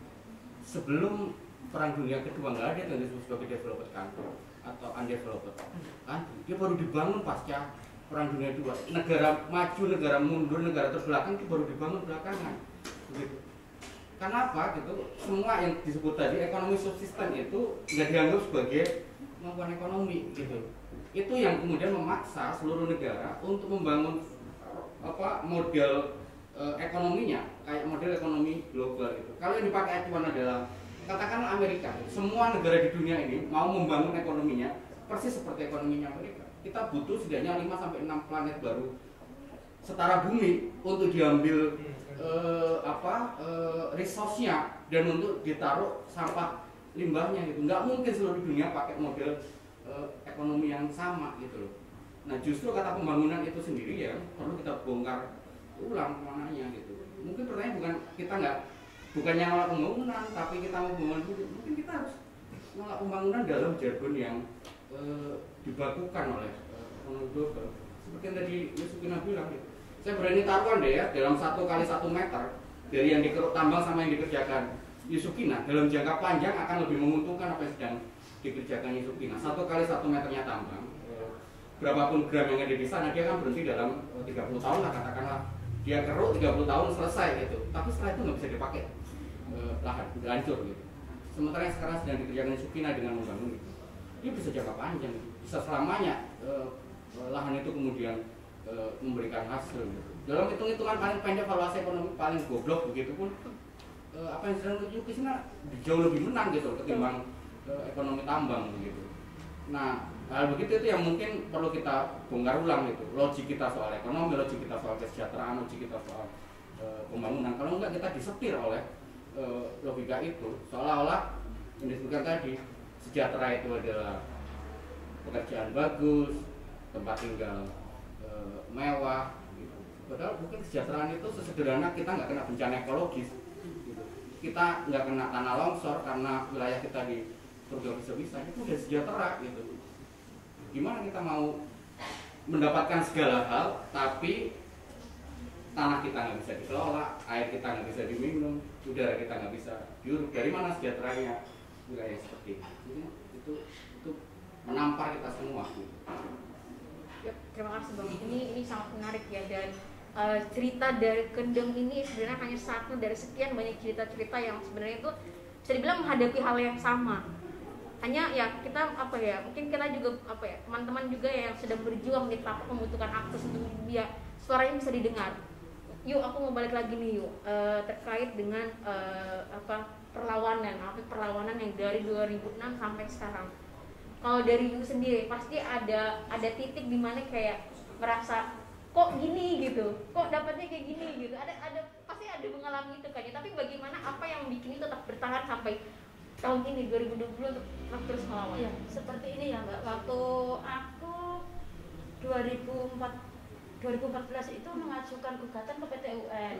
Speaker 5: Sebelum Perang Dunia Kedua nggak ada yang disebut sebagai developed country atau undeveloped country. Dia baru dibangun pasca Perang Dunia II. Negara maju, negara mundur, negara terbelakang itu baru dibangun belakangan. Begitu. Kenapa gitu? Semua yang disebut tadi ekonomi subsisten itu nggak dianggap sebagai kemampuan ekonomi gitu. Itu yang kemudian memaksa seluruh negara untuk membangun model ekonominya kayak model ekonomi global itu. Kalau yang dipakai acuan adalah katakanlah Amerika, semua negara di dunia ini mau membangun ekonominya persis seperti ekonominya Amerika. Kita butuh setidaknya 5-6 planet baru setara bumi untuk diambil resource-nya dan untuk ditaruh sampah limbahnya gitu. Nggak mungkin seluruh dunia pakai model ekonomi yang sama gitu loh. Nah justru kata pembangunan itu sendiri ya perlu kita bongkar ulang kemananya gitu. Mungkin pertanyaan bukannya nolak pembangunan, tapi kita mau membangun dulu. Mungkin kita harus nolak pembangunan dalam jargon yang dibakukan oleh ekonomi global. Seperti yang tadi Yusukina bilang gitu. Saya berani taruhan deh ya, dalam 1 kali 1 meter dari yang dikeruk tambang sama yang dikerjakan Yusukina dalam jangka panjang akan lebih menguntungkan apa yang sedang dikerjakan Yusukina. 1 kali 1 meternya tambang, berapapun gram yang ada di sana dia kan berhenti dalam 30 tahun lah katakanlah. Dia keruk 30 tahun selesai gitu. Tapi setelah itu nggak bisa dipakai lahan, udah hancur gitu. Sementara yang sekarang sedang dikerjakan Yusukina dengan membangun gitu, dia bisa jangka panjang, bisa selamanya lahan itu kemudian memberikan hasil gitu. Dalam hitung-hitungan paling pendek valuasi ekonomi paling goblok begitu pun apa yang sedang Yusukina jauh lebih menang gitu ketimbang ekonomi tambang begitu. Nah hal begitu itu yang mungkin perlu kita bongkar ulang gitu. Logik kita soal ekonomi, logik kita soal kesejahteraan, logik kita soal pembangunan. Kalau enggak kita disetir oleh logika itu, seolah-olah yang disebutkan tadi sejahtera itu adalah pekerjaan bagus, tempat tinggal mewah gitu. Padahal mungkin kesejahteraan itu sesederhana kita nggak kena bencana ekologis gitu. Kita nggak kena tanah longsor karena wilayah kita di surga bisa-bisa, itu udah sejahtera gitu. Gimana kita mau mendapatkan segala hal tapi tanah kita nggak bisa dikelola, air kita nggak bisa diminum, udara kita nggak bisa diuruk? Dari mana sejahteranya wilayah seperti itu? Itu menampar kita semua gitu.
Speaker 1: Ya, terima kasih Bang. Ini sangat menarik ya, dan cerita dari Kendeng ini sebenarnya hanya satu dari sekian banyak cerita-cerita yang sebenarnya itu bisa dibilang menghadapi hal yang sama. Hanya ya kita mungkin kita juga teman-teman juga yang sedang berjuang di Papua membutuhkan akses untuk biar suaranya bisa didengar. yuk aku mau balik lagi nih yuk terkait dengan perlawanan yang dari 2006 sampai sekarang. Kalau dari Yu sendiri pasti ada titik di mana kayak merasa kok gini gitu, kok dapatnya kayak gini gitu. Pasti ada mengalami itu kan ya. Tapi bagaimana apa yang bikin itu tetap bertahan sampai tahun ini 2020 untuk terus melawan?
Speaker 3: Iya, seperti ini ya Mbak. Waktu aku 2014 itu mengajukan gugatan ke PT UN.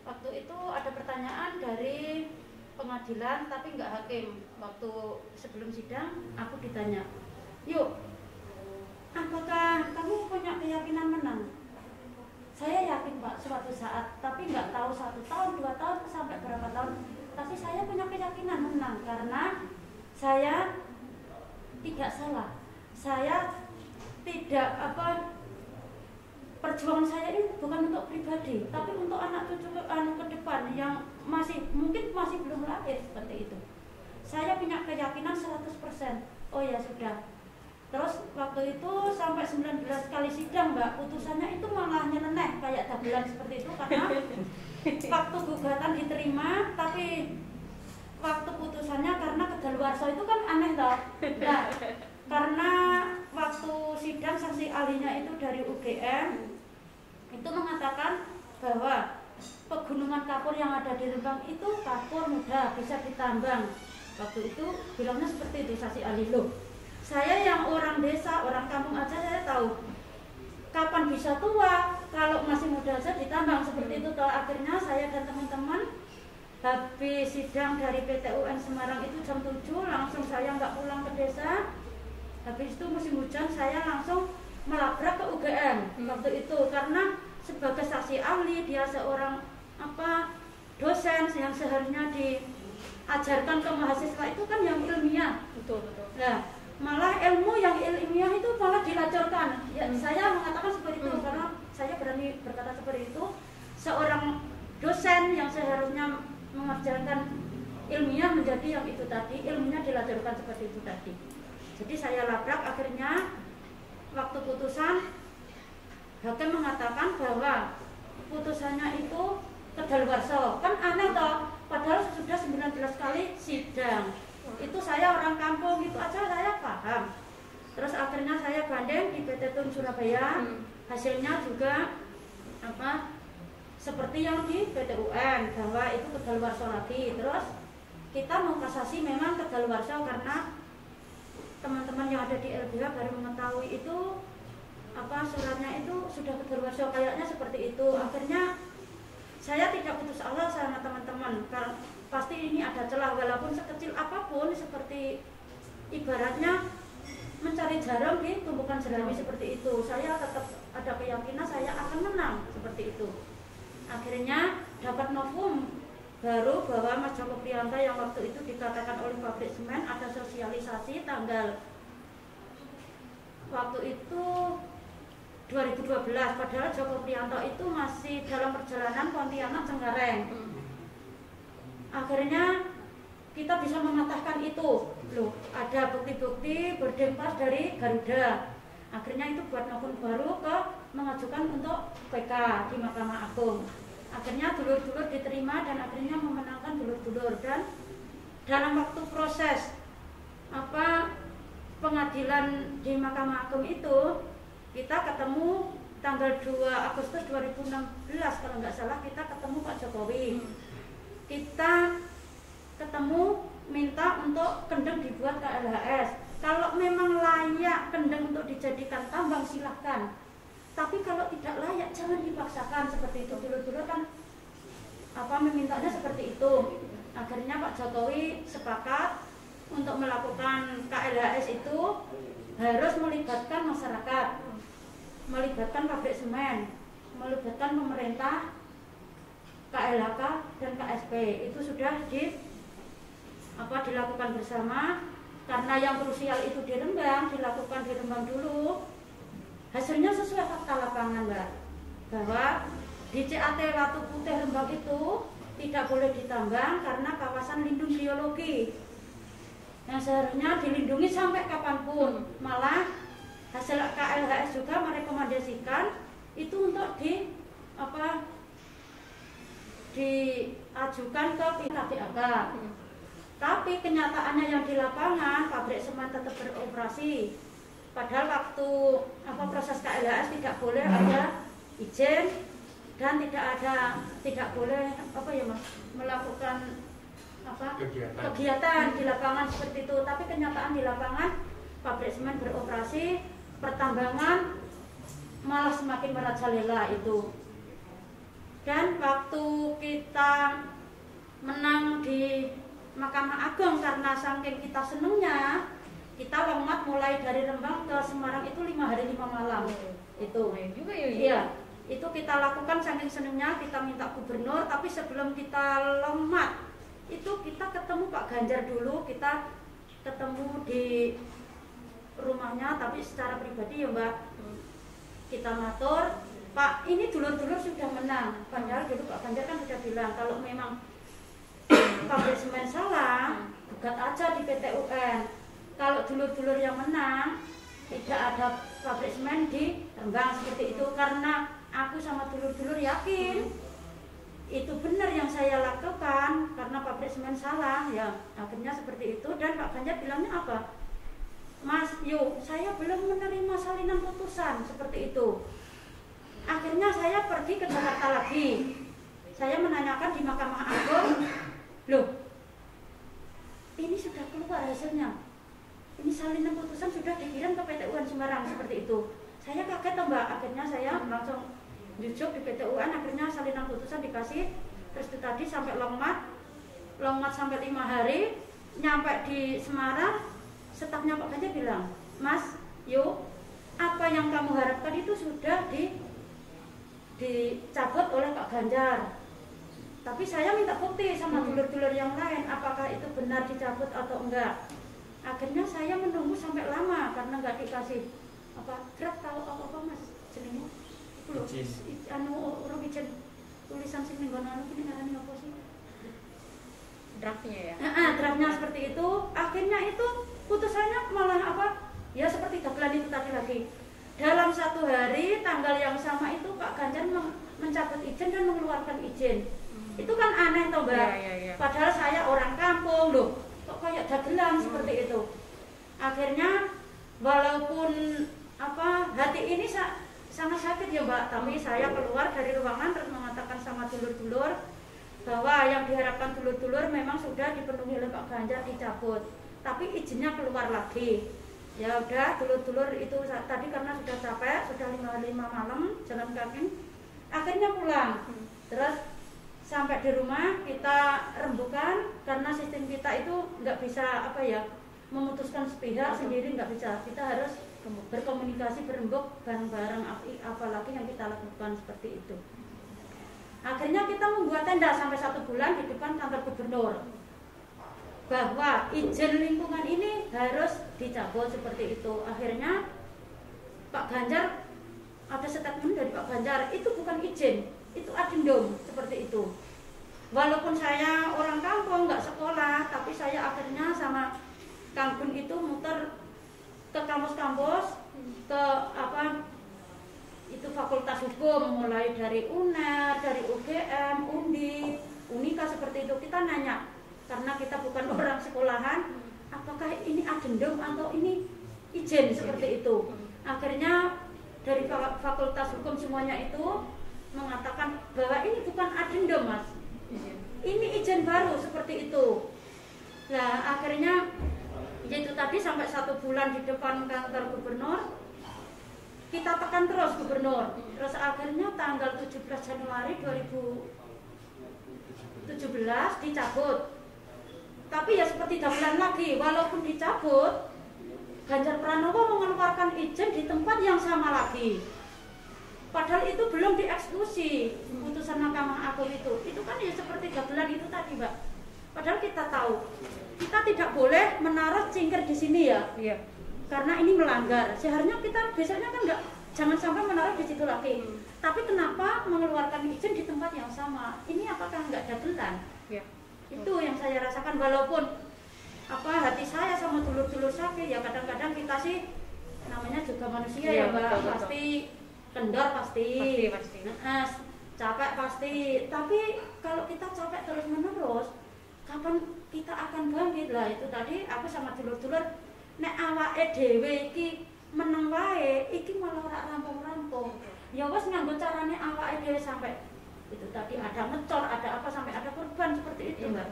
Speaker 3: Waktu itu ada pertanyaan dari pengadilan tapi nggak hakim. Waktu sebelum sidang aku ditanya, yuk, apakah kamu punya keyakinan menang? Saya yakin Pak suatu saat, tapi nggak tahu 1 tahun, 2 tahun, sampai berapa tahun. Tapi saya punya keyakinan menang karena saya tidak salah. Saya tidak perjuangan saya ini bukan untuk pribadi, tapi untuk anak cucu ke depan yang mungkin masih belum lahir seperti itu. Saya punya keyakinan 100%. Oh ya sudah. Terus waktu itu sampai 19 kali sidang Mbak, putusannya itu malah nyeleneh kayak dagelan seperti itu karena waktu gugatan diterima, tapi waktu putusannya karena kedaluarsa itu kan aneh toh. Nah, karena waktu sidang saksi ahlinya itu dari UGM itu mengatakan bahwa pegunungan kapur yang ada di Rembang itu kapur mudah bisa ditambang. Waktu itu bilangnya seperti itu saksi ahli. Loh, saya yang orang desa, orang kampung aja saya tahu kapan bisa tua kalau masih muda aja ditambang seperti itu toh. Akhirnya saya dan teman-teman habis sidang dari PT UN Semarang itu jam 7, langsung saya nggak pulang ke desa. Habis itu musim hujan saya langsung melabrak ke UGM waktu itu karena sebagai saksi ahli dia seorang dosen yang seharusnya diajarkan ke mahasiswa itu kan yang ilmiah.
Speaker 1: Betul.
Speaker 3: Nah, malah ilmu yang ilmiah itu malah dilacorkan. Ya, saya mengatakan seperti itu karena saya berani berkata seperti itu. Seorang dosen yang seharusnya mengerjakan ilmiah menjadi yang itu tadi, ilmunya dilacorkan seperti itu tadi. Jadi saya labrak, akhirnya waktu putusan hakim mengatakan bahwa putusannya itu kedaluarsa. Kan aneh toh, padahal sudah 19 kali sidang. Itu saya orang kampung, itu aja saya paham. Terus akhirnya saya banding di PT Tun Surabaya. Hasilnya juga seperti yang di PT UN bahwa itu kedaluarsa lagi. Terus kita mau kasasi memang kedaluarsa karena teman-teman yang ada di LBH baru mengetahui itu suratnya itu sudah kedaluarsa, kayaknya seperti itu. Akhirnya saya tidak putus asa sama teman-teman karena pasti ini ada celah walaupun sekecil apapun, seperti ibaratnya mencari jarum di tumpukan jerami seperti itu. Saya tetap ada keyakinan saya akan menang seperti itu. Akhirnya dapat novum baru bahwa Mas Joko Priyanto yang waktu itu dikatakan oleh pabrik semen ada sosialisasi tanggal waktu itu 2012, padahal Joko Priyanto itu masih dalam perjalanan Pontianak Cengkareng. Akhirnya kita bisa mematahkan itu. Loh, ada bukti-bukti berdempas dari Garuda. Akhirnya itu buat novum baru mengajukan untuk PK di Mahkamah Agung. Akhirnya dulur-dulur diterima dan akhirnya memenangkan dulur-dulur. Dan dalam waktu proses pengadilan di Mahkamah Agung itu kita ketemu tanggal 2 Agustus 2016 kalau nggak salah, kita ketemu Pak Jokowi. Kita ketemu minta untuk kendeng dibuat KLHS. Kalau memang layak kendeng untuk dijadikan tambang silahkan, tapi kalau tidak layak jangan dipaksakan seperti itu. Dulu-dulu kan memintanya seperti itu. Akhirnya Pak Jokowi sepakat untuk melakukan KLHS itu harus melibatkan masyarakat, melibatkan pabrik semen, melibatkan pemerintah, KLHK dan KSP. Itu sudah dilakukan bersama. Karena yang krusial itu di Rembang, dilakukan di Rembang dulu. Hasilnya sesuai fakta lapangan, Mbak, bahwa di CAT Watu Putih Rembang itu tidak boleh ditambang karena kawasan lindung geologi yang seharusnya dilindungi sampai kapanpun. Malah hasil KLHS juga merekomendasikan itu untuk diajukan ke KPAK. Tapi kenyataannya yang di lapangan pabrik semen tetap beroperasi. Padahal waktu proses KLHS tidak boleh ada izin dan tidak boleh melakukan kegiatan di lapangan seperti itu. Tapi kenyataan di lapangan pabrik semen beroperasi, pertambangan malah semakin merajalela itu. Dan waktu kita menang di Mahkamah Agung karena saking kita senengnya, kita longmat mulai dari Rembang ke Semarang itu 5 hari 5 malam. Itu
Speaker 1: juga ya.
Speaker 3: Iya, itu kita lakukan saking senengnya, kita minta gubernur. Tapi sebelum kita longmat itu kita ketemu Pak Ganjar dulu, kita ketemu di rumahnya, tapi secara pribadi ya Mbak. Kita matur, Pak, ini dulur-dulur sudah menang. Padahal dulu Pak Ganjar kan sudah bilang kalau memang pabrik semen salah, gugat aja di PT UN. Kalau dulur-dulur yang menang, tidak ada pabrik semen di Rembang seperti itu. Karena aku sama dulur-dulur yakin itu benar yang saya lakukan, karena pabrik semen salah ya. Akhirnya seperti itu. Dan Pak Ganjar bilangnya apa? Mas, yuk saya belum menerima salinan putusan seperti itu. Akhirnya saya pergi ke Jakarta lagi. Saya menanyakan di Mahkamah Agung, loh, ini sudah keluar hasilnya. Ini salinan putusan sudah dikirim ke PT UN Semarang seperti itu. Saya kaget Mbak. Akhirnya saya langsung jujuk di PT UN. Akhirnya salinan putusan dikasih. Terus itu tadi sampai longmat sampai 5 hari. Nyampe di Semarang, stafnya Pak Ganjar bilang, Mas, yuk, apa yang kamu harapkan itu sudah dicabut oleh Pak Ganjar. Tapi saya minta bukti sama dulur-dulur yang lain, apakah itu benar dicabut atau enggak. Akhirnya saya menunggu sampai lama karena nggak dikasih draft tahu apa Mas jenenge. Urung izin tulisan sing ning ngono iki ngarani apa sih?
Speaker 1: Draftnya ya.
Speaker 3: Draftnya seperti itu. Akhirnya itu putusannya malah ya seperti dagelan itu tadi lagi. Dalam 1 hari tanggal yang sama itu Pak Ganjar mencabut izin dan mengeluarkan izin. Itu kan aneh toh Mbak.
Speaker 1: Ya.
Speaker 3: Padahal saya orang kampung loh, kok kayak dagelan seperti itu. Akhirnya walaupun hati ini sangat sakit ya Mbak, tapi saya keluar dari ruangan terus mengatakan sama dulur-dulur bahwa yang diharapkan dulur-dulur memang sudah dipenuhi oleh Pak Ganjar, dicabut. Tapi izinnya keluar lagi. Ya udah, dulur-dulur itu tadi karena sudah capek, sudah 5 malam jalan kaki, akhirnya pulang. Terus sampai di rumah kita rembukan karena sistem kita itu nggak bisa memutuskan sepihak sendiri, nggak bisa. Kita harus berkomunikasi, berembuk bareng-bareng, apalagi yang kita lakukan seperti itu. Akhirnya kita membuat tenda sampai 1 bulan di depan kantor gubernur bahwa izin lingkungan ini harus dicabut seperti itu. Akhirnya Pak Ganjar, ada statement dari Pak Ganjar, itu bukan izin, itu adendum seperti itu. Walaupun saya orang kampung nggak sekolah, tapi saya akhirnya sama Kang Gun itu muter ke kampus-kampus, ke itu fakultas hukum, mulai dari UNER, dari UGM, UNDI, UNIKA seperti itu. Kita nanya, karena kita bukan orang sekolahan, apakah ini adendum atau ini izin seperti itu. Akhirnya dari fakultas hukum semuanya itu mengatakan bahwa ini bukan adendum Mas, ini izin baru seperti itu. Nah akhirnya itu tadi sampai 1 bulan di depan kantor gubernur, kita tekan terus gubernur. Terus akhirnya tanggal 17 Januari 2017 dicabut. Tapi ya seperti dagelan lagi, walaupun dicabut, Ganjar Pranowo mengeluarkan izin di tempat yang sama lagi. Padahal itu belum dieksekusi putusan Mahkamah Agung itu kan ya seperti dagelan itu tadi Mbak. Padahal kita tahu kita tidak boleh menaruh cingkir di sini ya, karena ini melanggar. Seharusnya kita biasanya kan jangan sampai menaruh di situ lagi. Tapi kenapa mengeluarkan izin di tempat yang sama? Ini apakah nggak dagelan? Itu yang saya rasakan, walaupun hati saya sama dulur-dulur sakit ya, kadang-kadang kita sih namanya juga manusia ya Mbak, pasti kendor pasti.
Speaker 1: Pasti.
Speaker 3: Nah, capek pasti, tapi kalau kita capek terus menerus, kapan kita akan bangkit? Lah itu tadi aku sama dulur-dulur, nek awake dhewe iki meneng wae, iki malah ora rampung-rampung. Ya wis nganggo carane awake dhewe sampai itu tadi ada ngecor, ada apa sampai ada korban seperti itu, Mbak.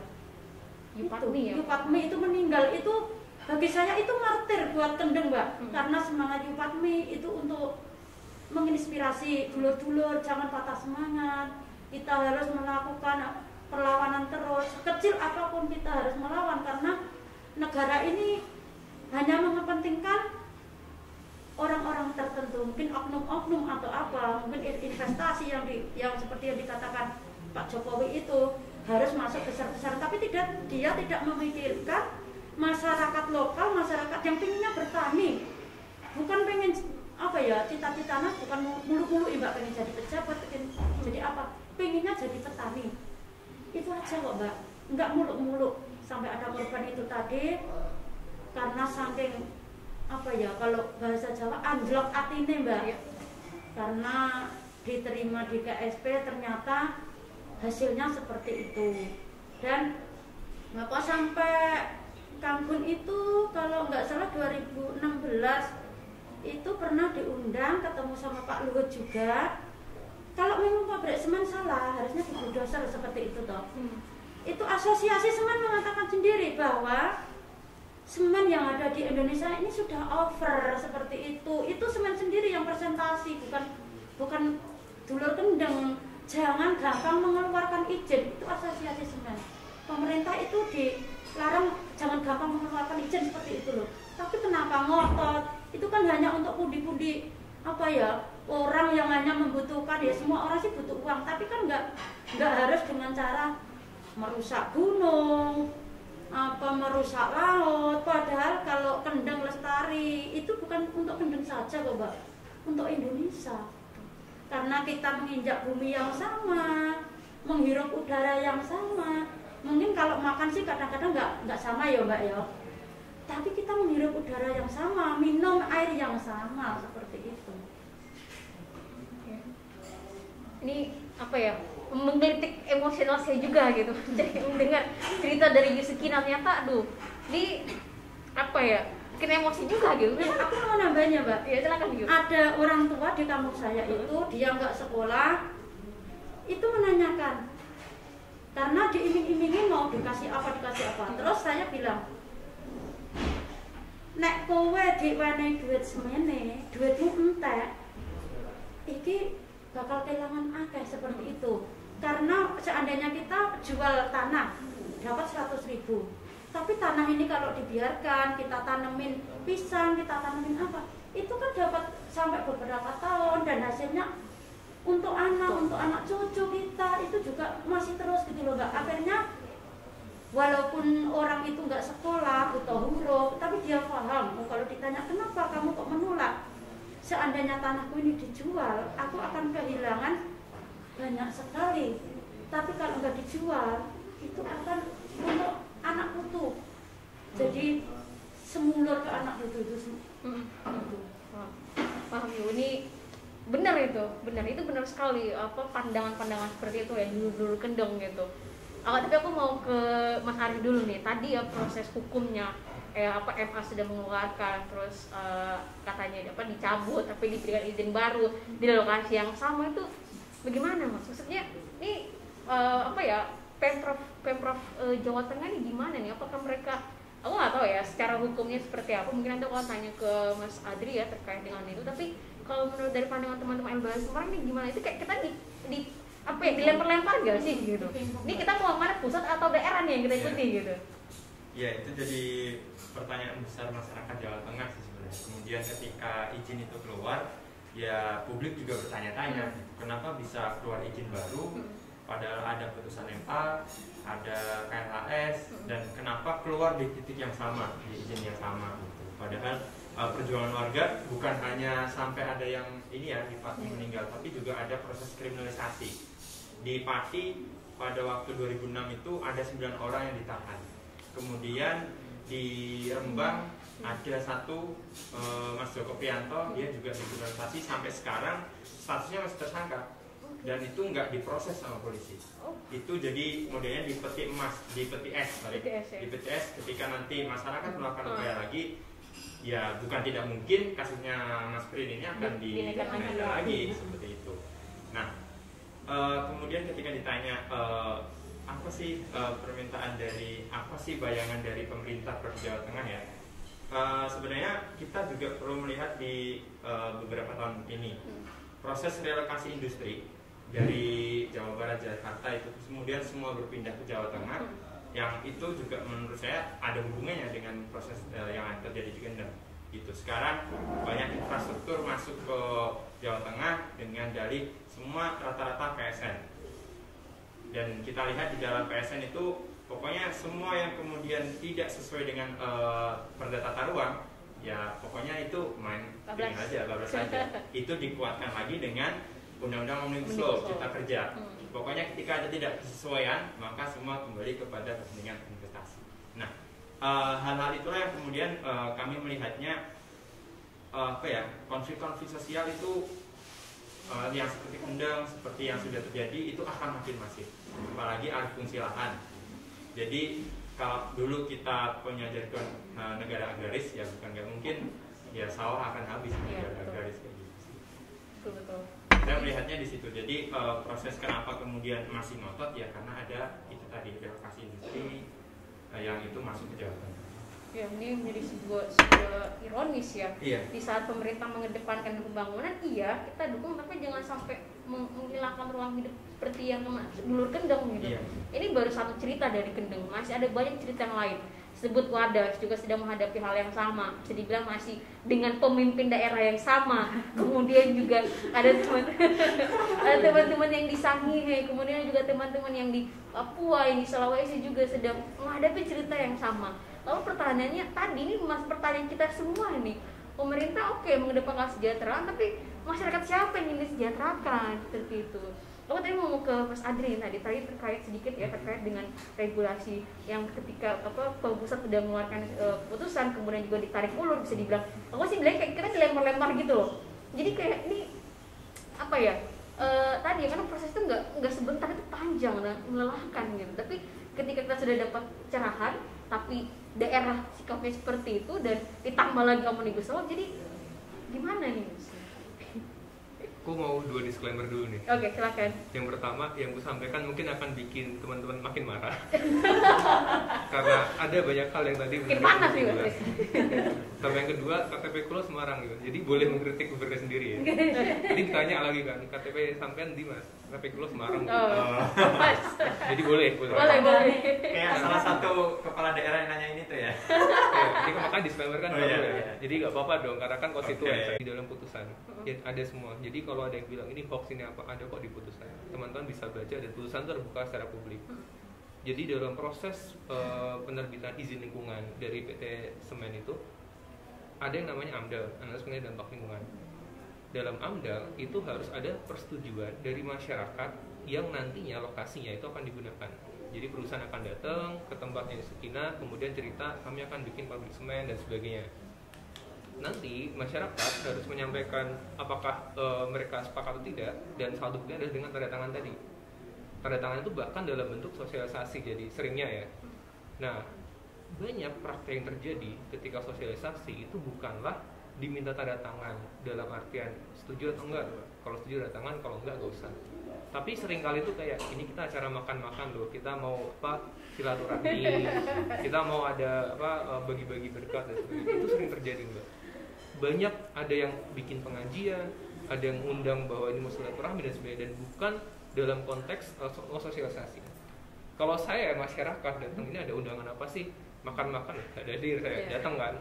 Speaker 3: Yupatmi itu meninggal, itu bagi saya itu martir buat Kendeng, Mbak. Karena semangat Yupatmi itu untuk menginspirasi dulur-dulur, jangan patah semangat. Kita harus melakukan perlawanan terus, kecil apapun kita harus melawan, karena negara ini hanya mengepentingkan orang-orang tertentu, mungkin oknum-oknum atau apa, mungkin investasi yang seperti yang dikatakan Pak Jokowi itu harus masuk besar-besar, tapi dia tidak memikirkan masyarakat lokal, masyarakat yang pengennya bertani, bukan pengen apa ya, cita-citanya bukan muluk-muluk Mbak, pengen jadi pejabat, pengen jadi apa, pengennya jadi petani, itu aja kok Mbak, nggak muluk-muluk. Sampai ada korban itu tadi karena saking apa ya, kalau bahasa Jawa anjlok atine Mbak, karena diterima di KSP ternyata hasilnya seperti itu. Dan Bapak sampai Kampung itu kalau nggak salah 2016 itu pernah diundang, ketemu sama Pak Luhut juga. Kalau memang pabrik semen salah, harusnya dibulldozer seperti itu toh. Itu asosiasi semen mengatakan sendiri bahwa semen yang ada di Indonesia ini sudah over seperti itu. Itu semen sendiri yang presentasi, bukan dulur Kendeng. Jangan gampang mengeluarkan izin, itu asosiasi semen. Pemerintah itu dilarang jangan gampang mengeluarkan izin seperti itu loh. Tapi kenapa ngotot? Itu kan hanya untuk pundi-pundi apa ya, orang yang hanya membutuhkan, ya semua orang sih butuh uang, tapi kan nggak harus dengan cara merusak gunung, apa merusak laut. Padahal kalau Kendeng lestari itu bukan untuk Kendeng saja kok Mbak, untuk Indonesia. Karena kita menginjak bumi yang sama, menghirup udara yang sama. Mungkin kalau makan sih kadang-kadang nggak sama ya Mbak ya, tapi kita menghirup udara yang sama, minum air yang sama, seperti itu.
Speaker 1: Ini apa ya, menggelitik emosional saya juga gitu. Jadi mendengar cerita dari Yusuki ternyata aduh, ini apa ya, bikin emosi juga gitu.
Speaker 3: Aku mau nambahin ya Mbak.
Speaker 1: Ya silakan Yu.
Speaker 3: Ada orang tua di kampung saya itu, dia nggak sekolah, itu menanyakan, karena diiming-imingi mau dikasih apa. Terus saya bilang, nek kowe diwenehi duit semene, duitmu entek, iki bakal kehilangan akeh seperti itu. Karena seandainya kita jual tanah dapat 100.000, tapi tanah ini kalau dibiarkan kita tanemin pisang, kita tanemin apa, itu kan dapat sampai beberapa tahun, dan hasilnya untuk anak cucu kita itu juga masih terus gitu loh Mbak. Akhirnya walaupun orang itu nggak sekolah, buta huruf, tapi dia paham. Kalau ditanya kenapa kamu kok menolak, seandainya tanahku ini dijual, aku akan kehilangan banyak sekali. Tapi kalau nggak dijual, itu akan untuk anak putu. Jadi semulur ke anak putu itu.
Speaker 1: Paham Yu, ini benar itu benar sekali, apa pandangan seperti itu ya dulu Kendeng gitu. Tapi aku mau ke Mas Ari dulu nih. Tadi ya proses hukumnya, MA sudah mengeluarkan, terus katanya dicabut, tapi diberikan izin baru di lokasi yang sama, itu bagaimana Mas? Maksudnya ini Pemprov Jawa Tengah ini gimana nih? Apakah mereka, aku nggak tahu ya secara hukumnya seperti apa. Mungkin nanti aku tanya ke Mas Adri ya terkait dengan itu. Tapi kalau menurut dari pandangan teman-teman LBH Semarang nih gimana? Itu kayak kita dilempar-lempar gak sih gitu? Ini kita mau mana, pusat atau daerah nih yang kita ikuti gitu?
Speaker 4: Ya itu jadi pertanyaan besar masyarakat Jawa Tengah sih sebenarnya. Kemudian ketika izin itu keluar, ya publik juga bertanya-tanya, kenapa bisa keluar izin baru? Padahal ada putusan MA, ada KLHS, dan kenapa keluar di titik yang sama, di izin yang sama gitu. Padahal perjuangan warga bukan hanya sampai ada yang ini ya di Pati meninggal, tapi juga ada proses kriminalisasi. Di Pati pada waktu 2006 itu ada 9 orang yang ditahan. Kemudian di Rembang ada satu Mas Joko Prianto, dia juga dikriminalisasi, sampai sekarang statusnya masih tersangka. dan itu nggak diproses sama polisi. Itu jadi modelnya di peti emas, di peti es, di peti es ketika nanti masyarakat melakukan upaya lagi, ya bukan tidak mungkin kasusnya Mas Prin ini akan dinaikkan lagi seperti itu. Nah, kemudian ketika ditanya apa sih permintaan dari, apa sih bayangan dari pemerintah Provinsi Jawa Tengah ya, sebenarnya kita juga perlu melihat di beberapa tahun ini proses relokasi industri dari Jawa Barat, Jakarta itu kemudian semua berpindah ke Jawa Tengah, yang itu juga menurut saya ada hubungannya dengan proses yang terjadi di Kendeng. Gitu. Sekarang banyak infrastruktur masuk ke Jawa Tengah dengan dalih semua rata-rata PSN. Dan kita lihat di dalam PSN itu pokoknya semua yang kemudian tidak sesuai dengan Perda Tata Ruang, ya pokoknya itu main dengan aja, bablas saja. Itu dikuatkan lagi dengan Undang-Undang Omnibus Law Cipta Kerja. Pokoknya ketika ada tidak kesesuaian, maka semua kembali kepada kepentingan investasi. Nah, hal-hal itulah yang kemudian kami melihatnya konflik-konflik sosial itu yang seperti Kendeng, seperti yang sudah terjadi itu akan makin masif, apalagi alih fungsi lahan. Jadi kalau dulu kita punya jargon negara agraris, ya bukan nggak mungkin ya sawah akan habis negara agraris kayak gitu.
Speaker 1: Betul.
Speaker 4: Saya melihatnya di situ. Jadi proses kenapa kemudian masih ngotot ya karena ada itu tadi relokasi industri yang itu masuk ke Jawa Tengah.
Speaker 1: Ya, ini menjadi sebuah ironis ya.
Speaker 4: Iya.
Speaker 1: Di saat pemerintah mengedepankan pembangunan, iya kita dukung, tapi jangan sampai menghilangkan ruang hidup seperti yang dulur Kendeng gitu.
Speaker 4: Iya.
Speaker 1: Ini baru satu cerita dari Kendeng, masih ada banyak cerita yang lain. Sebut Wadas juga sedang menghadapi hal yang sama, bisa dibilang masih dengan pemimpin daerah yang sama. Kemudian juga ada teman-teman yang di Sangihe, kemudian juga teman-teman yang di Papua, yang di Sulawesi juga sedang menghadapi cerita yang sama. Lalu pertanyaannya tadi ini pertanyaan kita semua nih, pemerintah oke mengedepankan kesejahteraan, tapi masyarakat siapa yang ingin disejahterakan seperti itu? Aku tadi mau ke Mas Adri tadi terkait sedikit ya terkait dengan regulasi yang ketika pusat sudah mengeluarkan keputusan kemudian juga ditarik ulur, bisa dibilang aku sih bilang kayak kita dilempar-lempar gitu loh. Jadi kayak ini apa ya? Tadi karena proses itu nggak sebentar, itu panjang dan melelahkan gitu. Tapi ketika kita sudah dapat cerahan, tapi daerah sikapnya seperti itu dan ditambah lagi Omnibus Law, jadi gimana nih Mas?
Speaker 2: Aku mau 2 disclaimer dulu nih.
Speaker 1: Oke, silakan.
Speaker 2: Yang pertama, yang gue sampaikan mungkin akan bikin teman-teman makin marah. Karena ada banyak hal yang tadi
Speaker 1: Makin panas nih Mas.
Speaker 2: Sama yang kedua, KTP Kulo Semarang gitu. Jadi boleh mengkritik gubernur sendiri ya. Jadi ditanya lagi kan, KTP sampean di Mas? KTP Kulo Semarang gitu.
Speaker 1: Mas.
Speaker 2: Jadi boleh.
Speaker 4: Kayak salah satu kepala daerah yang nanya ini tuh ya.
Speaker 2: Jadi makanya disclaimer kan
Speaker 4: iya.
Speaker 2: Jadi nggak apa-apa dong, karena kan konstituen
Speaker 4: Okay.
Speaker 2: di dalam putusan ya, ada semua. Jadi kalau ada yang bilang ini hoax ini apa, ada kok di putusan. Teman-teman bisa baca dan putusan terbuka secara publik. Jadi dalam proses penerbitan izin lingkungan dari PT Semen itu ada yang namanya AMDAL, Analis Mengenai Dampak Lingkungan. Dalam AMDAL itu harus ada persetujuan dari masyarakat yang nantinya lokasinya itu akan digunakan. Jadi perusahaan akan datang ke tempatnya di Sukina, kemudian cerita kami akan bikin pabrik semen dan sebagainya. Nanti masyarakat harus menyampaikan apakah mereka sepakat atau tidak, dan salah satunya adalah dengan tanda tangan tadi. Tanda tangan itu bahkan dalam bentuk sosialisasi, jadi seringnya ya. Nah, banyak praktek yang terjadi ketika sosialisasi itu bukanlah diminta tanda tangan dalam artian setuju atau enggak. Kalau setuju tanda tangan, kalau enggak gak usah. Tapi seringkali itu kayak ini kita acara makan-makan loh, kita mau silaturahmi, kita mau ada bagi-bagi berkat dan sebagainya. Itu sering terjadi Mbak. Banyak ada yang bikin pengajian, ada yang undang bahwa ini mau silaturahmi dan sebagainya, dan bukan dalam konteks sosialisasi. Kalau saya masyarakat datang, ini ada undangan apa sih? Makan-makan, gak ada hadir saya datang kan.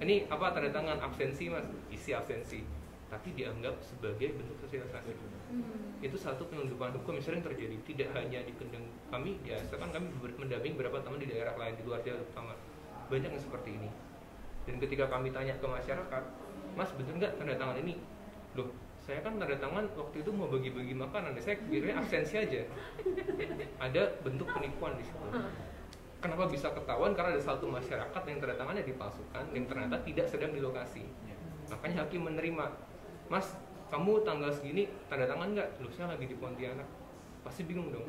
Speaker 2: Ini tanda tangan absensi Mas, isi absensi, tapi dianggap sebagai bentuk sosialisasi. Itu satu penyelundupan hukum yang sering terjadi, tidak hanya di Kendeng kami, ya sekarang kami mendampingi beberapa teman di daerah lain di luar Jawa terutama, banyak yang seperti ini. Dan ketika kami tanya ke masyarakat, Mas betul nggak tanda tangan ini? Loh, saya kan tanda tangan waktu itu mau bagi-bagi makanan, saya kira absensi aja. Ada bentuk penipuan di situ. Kenapa bisa ketahuan? Karena ada satu masyarakat yang tanda tangannya dipalsukan, yang ternyata tidak sedang di lokasi. Makanya hakim menerima, Mas kamu tanggal segini tanda tangan nggak? Loh, saya lagi di Pontianak. Pasti bingung dong.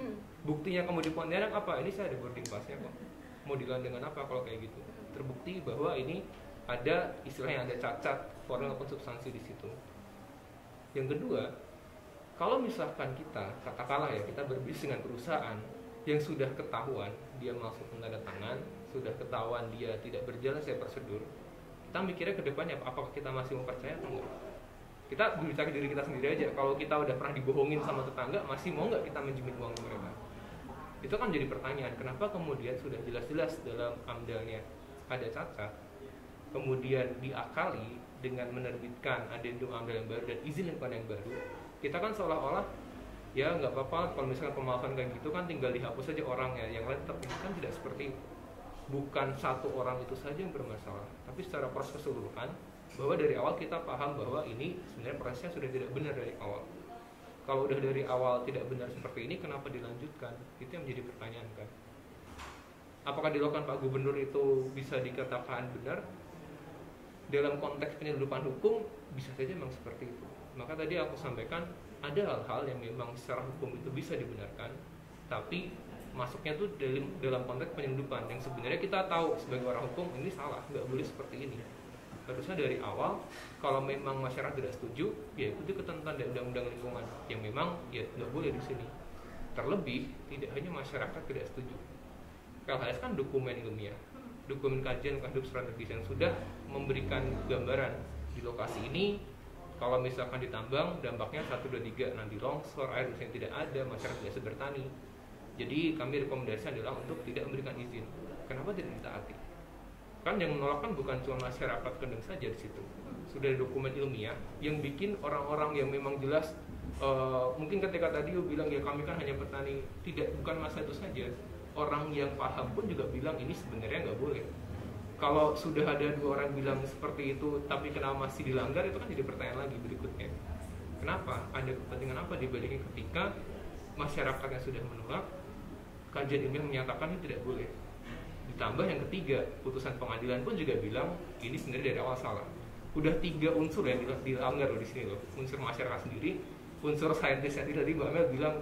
Speaker 2: Buktinya kamu di Pontianak apa? Ini saya ada boarding passnya kok. Mau dilawan dengan apa kalau kayak gitu? Terbukti bahwa ini ada istilahnya ada cacat formil maupun substansi di situ. Yang kedua, kalau misalkan kita katakanlah ya kita berbisnis dengan perusahaan yang sudah ketahuan dia masuk tanda tangan, sudah ketahuan dia tidak berjalan sesuai prosedur, kita mikirnya ke depannya apakah kita masih mau percaya atau enggak? Kita berbicara diri kita sendiri aja. Kalau kita udah pernah dibohongin sama tetangga, masih mau nggak kita menjamin uang ke mereka? Itu kan jadi pertanyaan. Kenapa kemudian sudah jelas-jelas dalam amdalnya ada cacat, kemudian diakali dengan menerbitkan adendum amdal yang baru dan izin lingkungan yang baru, kita kan seolah-olah ya nggak apa-apa kalau misalkan pemaafan kayak gitu kan tinggal dihapus saja orangnya, yang lain tetap. Kan tidak seperti itu. Bukan satu orang itu saja yang bermasalah, tapi secara proses keseluruhan, bahwa dari awal kita paham bahwa ini sebenarnya prosesnya sudah tidak benar dari awal. Kalau udah dari awal tidak benar seperti ini, kenapa dilanjutkan? Itu yang menjadi pertanyaan kan. Apakah dilakukan Pak Gubernur itu bisa dikatakan benar? Dalam konteks penyeludupan hukum bisa saja memang seperti itu. Maka tadi aku sampaikan ada hal-hal yang memang secara hukum itu bisa dibenarkan, tapi masuknya tuh dalam konteks penyeludupan yang sebenarnya kita tahu sebagai orang hukum ini salah, nggak boleh seperti ini. Harusnya dari awal kalau memang masyarakat tidak setuju, ya ikuti ketentuan dari undang-undang lingkungan yang memang ya nggak boleh di sini. Terlebih tidak hanya masyarakat tidak setuju. KLHS kan dokumen ilmiah, dokumen kajian hidup strategis yang sudah memberikan gambaran di lokasi ini. Kalau misalkan ditambang dampaknya 1, 2, 3 nanti longsor, air yang tidak ada, masyarakat tidak bisa bertani. Jadi kami rekomendasi adalah untuk tidak memberikan izin. Kenapa tidak ditaati? Kan yang menolak kan bukan cuma masyarakat Kendeng saja di situ. Sudah ada dokumen ilmiah yang bikin orang-orang yang memang jelas mungkin ketika tadi you bilang ya kami kan hanya petani, tidak, bukan masa itu saja. Orang yang paham pun juga bilang ini sebenarnya nggak boleh. Kalau sudah ada 2 orang bilang seperti itu tapi kenapa masih dilanggar, itu kan jadi pertanyaan lagi berikutnya. Kenapa? Ada kepentingan apa dibaliknya ketika masyarakat yang sudah menolak, kajian ilmiah menyatakan ini tidak boleh. Ditambah yang ketiga, putusan pengadilan pun juga bilang ini sebenarnya dari awal salah. Udah 3 unsur yang dilanggar loh di sini loh. Unsur masyarakat sendiri, unsur saintis yang tadi Mbak Mel bilang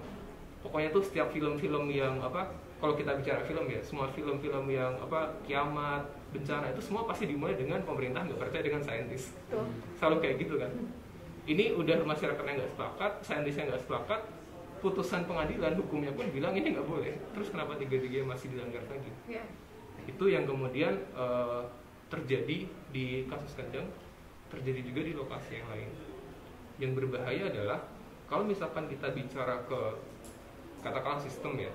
Speaker 2: pokoknya tuh setiap film-film yang apa, kalau kita bicara film ya, semua film-film yang apa kiamat, bencana itu semua pasti dimulai dengan pemerintah nggak percaya dengan saintis. Selalu kayak gitu kan. Ini udah masyarakatnya nggak sepakat, saintisnya nggak sepakat, putusan pengadilan hukumnya pun bilang ini nggak boleh. Terus kenapa 3-3 masih dilanggar lagi? Yeah. Itu yang kemudian terjadi di kasus Kendeng, terjadi juga di lokasi yang lain. Yang berbahaya adalah kalau misalkan kita bicara ke katakanlah sistem ya,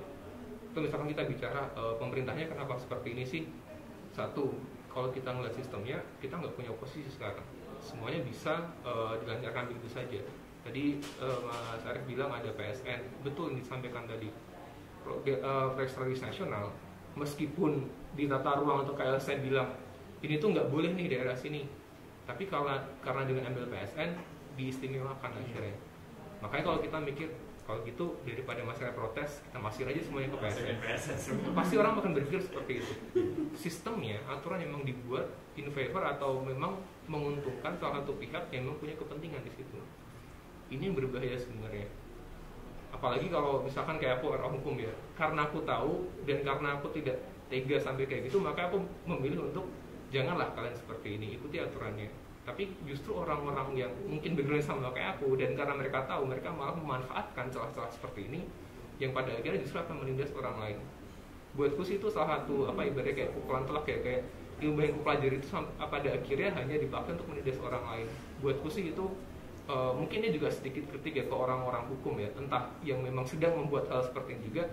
Speaker 2: itu misalkan kita bicara pemerintahnya kenapa seperti ini sih? Satu, kalau kita ngeliat sistemnya, kita nggak punya oposisi sekarang. Semuanya bisa dilancarkan begitu saja. Tadi Mas Arief bilang ada PSN, betul yang disampaikan tadi. Proyek strategis nasional, meskipun di tata ruang atau kayak saya bilang ini tuh nggak boleh nih daerah sini, tapi karena dengan ambil PSN diistimewakan akhirnya. Makanya kalau kita mikir kalau gitu daripada masyarakat protes kita masih aja semuanya ke PSN. Pasti orang akan berpikir seperti itu. Sistemnya aturan memang dibuat in favor atau memang menguntungkan salah satu pihak yang memang punya kepentingan di situ. Ini yang berbahaya sebenarnya. Apalagi kalau misalkan kayak aku orang hukum ya, karena aku tahu dan karena aku tidak tega sampai kayak gitu, maka aku memilih untuk janganlah kalian seperti ini, ikuti aturannya. Tapi justru orang-orang yang mungkin bergerak sama kayak aku dan karena mereka tahu, mereka malah memanfaatkan celah-celah seperti ini yang pada akhirnya justru akan menindas orang lain. Buatku sih itu salah satu apa ibaratnya kayak pukulan telak ya, kayak ilmu yang kupelajari itu pada akhirnya hanya dipakai untuk menindas orang lain. Buatku sih itu mungkin ini juga sedikit kritik ya ke orang-orang hukum ya, entah yang memang sedang membuat hal seperti ini juga.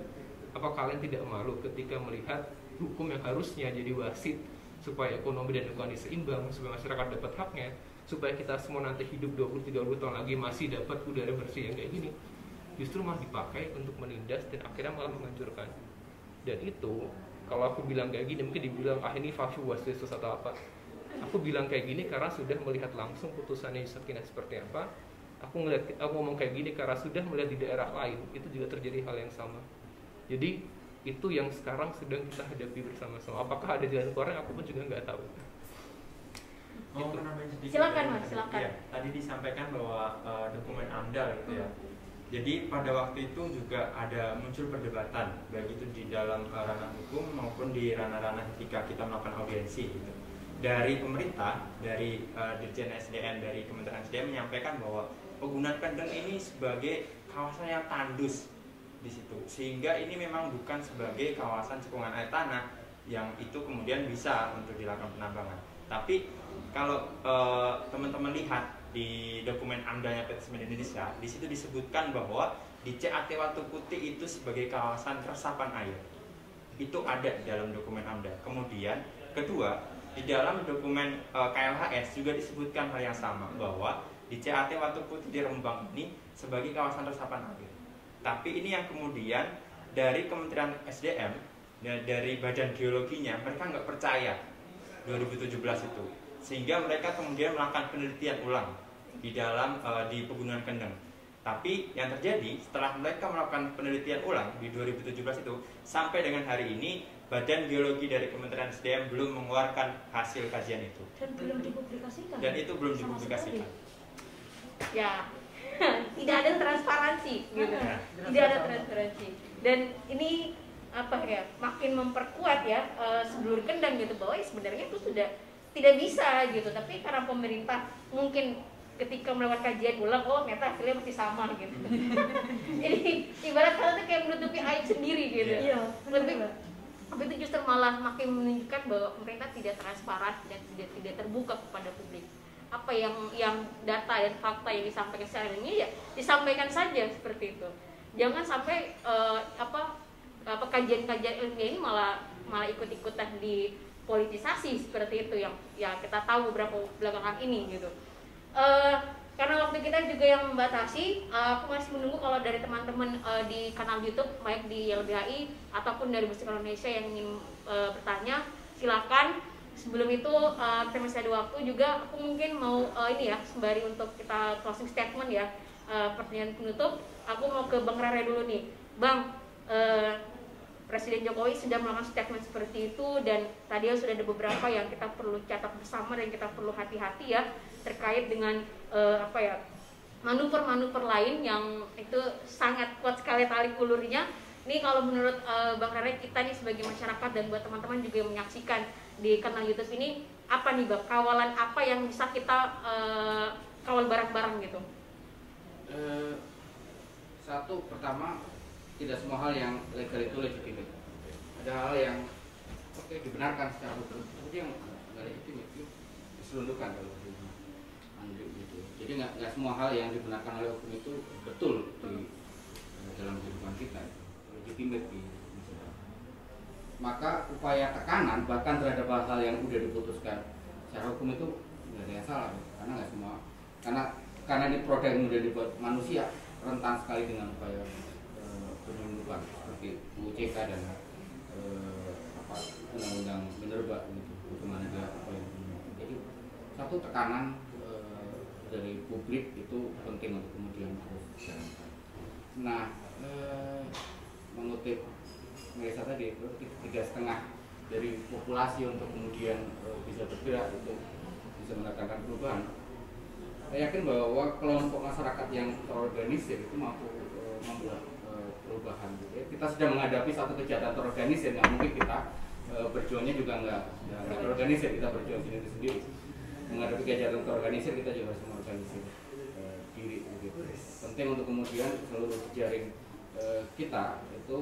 Speaker 2: Apa kalian tidak malu ketika melihat hukum yang harusnya jadi wasit supaya ekonomi dan lingkungan seimbang, supaya masyarakat dapat haknya, supaya kita semua nanti hidup 20-30 tahun lagi masih dapat udara bersih yang kayak gini, justru malah dipakai untuk menindas dan akhirnya malah menghancurkan. Dan itu kalau aku bilang kayak gini mungkin dibilang ini fafu waswisus atau apa. Aku bilang kayak gini karena sudah melihat langsung putusannya Sakinah seperti apa. Aku ngomong kayak gini karena sudah melihat di daerah lain itu juga terjadi hal yang sama. Jadi itu yang sekarang sedang kita hadapi bersama-sama. Apakah ada jalan keluarnya? Aku pun juga nggak tahu.
Speaker 4: Mau
Speaker 2: Gitu.
Speaker 4: menambahin sedikit.
Speaker 1: Silakan,
Speaker 4: ya,
Speaker 1: Mas, silakan.
Speaker 4: Iya, tadi disampaikan bahwa dokumen AMDAL gitu ya. Jadi pada waktu itu juga ada muncul perdebatan baik itu di dalam ranah hukum maupun di ranah-ranah ketika kita melakukan audiensi gitu. Dari pemerintah, dari Dirjen SDM, dari Kementerian SDM menyampaikan bahwa penggunaan kendeng ini sebagai kawasan yang tandus di situ, sehingga ini memang bukan sebagai kawasan cekungan air tanah yang itu kemudian bisa untuk dilakukan penambangan. Tapi kalau teman-teman lihat di dokumen AMDA-nya PT Semen Indonesia, di situ disebutkan bahwa di CAT Watu Putih itu sebagai kawasan resapan air. Itu ada di dalam dokumen AMDA. Kemudian kedua, di dalam dokumen KLHS juga disebutkan hal yang sama, bahwa di CAT Watu Putih di Rembang ini sebagai kawasan resapan air. Tapi ini yang kemudian dari Kementerian SDM, dari Badan Geologinya, mereka nggak percaya 2017 itu, sehingga mereka kemudian melakukan penelitian ulang di dalam di Pegunungan Kendeng. Tapi yang terjadi setelah mereka melakukan penelitian ulang di 2017 itu, sampai dengan hari ini Badan Geologi dari Kementerian SDM belum mengeluarkan hasil kajian itu.
Speaker 3: Dan belum dipublikasikan.
Speaker 4: Dan itu belum
Speaker 3: Sama
Speaker 4: dipublikasikan.
Speaker 1: Ya, tidak ada transparansi gitu. Tidak ada transparansi. Dan ini apa ya, makin memperkuat ya seluruh Kendeng gitu, bahwa ya sebenarnya itu sudah tidak bisa gitu, tapi karena pemerintah mungkin ketika melakukan kajian ulang, oh ternyata hasilnya masih sama gitu. Jadi ibarat kata itu kayak menutupi aib sendiri gitu.
Speaker 3: Iya,
Speaker 1: Lebih,
Speaker 3: benar.
Speaker 1: tapi itu justru malah makin menunjukkan bahwa pemerintah tidak transparan dan tidak terbuka kepada publik. Apa yang data dan fakta yang disampaikan secara ilmiah ya disampaikan saja seperti itu. Jangan sampai apa kajian-kajian ilmiah ini malah ikut-ikutan dipolitisasi seperti itu yang ya kita tahu beberapa belakangan ini gitu. Karena waktu kita juga yang membatasi, aku masih menunggu kalau dari teman-teman di kanal YouTube baik di YLBHI ataupun dari Musik Indonesia yang ingin bertanya, silakan. Sebelum itu kita masih ada waktu juga, aku mungkin mau ini ya sembari untuk kita closing statement ya, pertanyaan penutup. Aku mau ke Bang Rere dulu nih, Bang. Presiden Jokowi sudah melakukan statement seperti itu, dan tadi sudah ada beberapa yang kita perlu catat bersama dan kita perlu hati-hati ya terkait dengan manuver-manuver lain yang itu sangat kuat sekali tali ulurnya. Ini kalau menurut Bang Rere, kita nih sebagai masyarakat dan buat teman-teman juga yang menyaksikan di kanal YouTube ini, apa nih Bang, kawalan apa yang bisa kita kawal bareng-bareng gitu?
Speaker 5: Satu, pertama, tidak semua hal yang legal itu legitimate. Ada hal yang dibenarkan secara hukum, tapi yang nggak legitimate itu diselundupkan kalau gitu. Jadi nggak semua hal yang dibenarkan oleh hukum itu betul di dalam kehidupan kita, legitimate di masyarakat. Maka upaya tekanan bahkan terhadap hal-hal yang sudah diputuskan secara hukum itu nggak ada yang salah, karena nggak semua, karena ini produk yang sudah dibuat manusia, rentan sekali dengan upaya penyelundupan seperti UCK dan undang-undang minerba gitu, bagaimana dia upaya penyelundupan. Jadi satu, tekanan dari publik itu penting untuk kemudian terus dijalankan. Nah, mengutip Melisa tadi, 3,5 dari populasi untuk kemudian bisa bergerak untuk bisa mendatangkan perubahan. Saya yakin bahwa kelompok masyarakat yang terorganisir itu mampu membuat perubahan. Gitu ya. Kita sudah menghadapi satu kejahatan terorganisir, nggak mungkin kita berjuangnya juga nggak terorganisir, kita berjuang sendiri-sendiri. Menghadapi kejahatan terorganisir kita juga harus mengorganisir diri. Gitu. Penting untuk kemudian seluruh jaring kita itu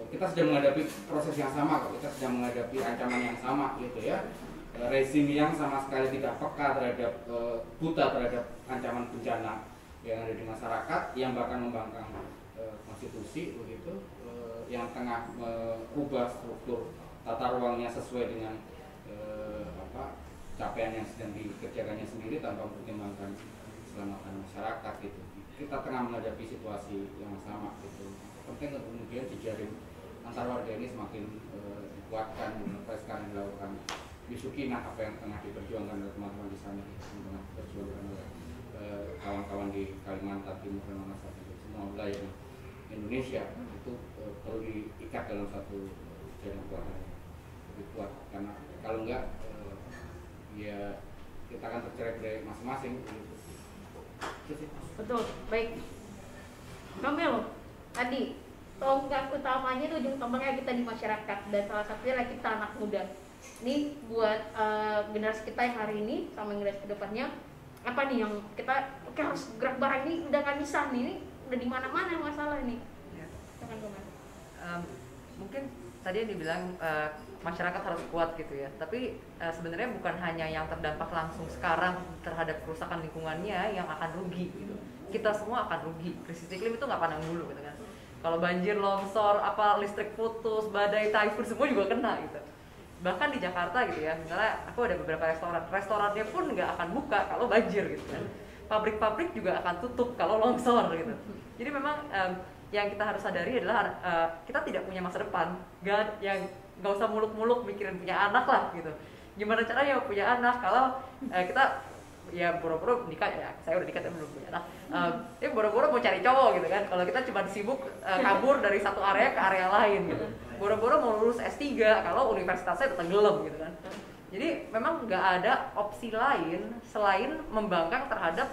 Speaker 5: kita sedang menghadapi proses yang sama kok, kita sedang menghadapi ancaman yang sama gitu ya, rezim yang sama sekali tidak peka terhadap buta terhadap ancaman bencana yang ada di masyarakat, yang bahkan membangkang konstitusi begitu, yang tengah merubah struktur tata ruangnya sesuai dengan capaian yang sedang dikerjakannya sendiri tanpa mempertimbangkan keselamatan masyarakat gitu. Kita tengah menghadapi situasi yang sama gitu. Penting untuk kemudian jejaring antar warga ini semakin dikuatkan, apa sekarang dilakukan disukinah apa yang tengah diperjuangkan oleh teman-teman di sana, yang tengah diperjuangkan oleh kawan-kawan di Kalimantan Timur dan Manasat, semua wilayah Indonesia itu perlu diikat dalam satu jaring kuat lebih kuat, karena kalau enggak ya kita akan tercerai-berai masing-masing gitu. Itu sih.
Speaker 1: Betul, baik. Kamil, tadi tonggak utamanya itu ujung tombaknya kita di masyarakat dan salah satunya adalah kita anak muda. Ini buat generasi kita yang hari ini sama generasi kedepannya, apa nih yang kita harus gerak bareng, ini udah nggak bisa nih, ini udah di mana-mana masalah nih.
Speaker 6: Ya.
Speaker 1: Silakan Koman.
Speaker 6: Mungkin tadi yang dibilang masyarakat harus kuat gitu ya, tapi sebenarnya bukan hanya yang terdampak langsung sekarang terhadap kerusakan lingkungannya yang akan rugi gitu. Kita semua akan rugi. Krisis iklim itu nggak pandang bulu gitu kan. Kalau banjir, longsor, apa listrik putus, badai, typhoon semua juga kena gitu. Bahkan di Jakarta gitu ya, misalnya aku ada beberapa restorannya pun nggak akan buka kalau banjir gitu kan. Pabrik-pabrik juga akan tutup kalau longsor gitu. Jadi memang yang kita harus sadari adalah kita tidak punya masa depan. Nggak usah muluk-muluk mikirin punya anak lah gitu. Gimana caranya punya anak kalau kita ya boro-boro nikah, ya saya udah nikah tapi belum punya anak. Ya boro-boro mau cari cowok gitu kan. Kalau kita cuma sibuk kabur dari satu area ke area lain gitu. Boro-boro mau lulus S3 kalau universitasnya udah tenggelam gitu kan. Jadi memang nggak ada opsi lain selain membangkang terhadap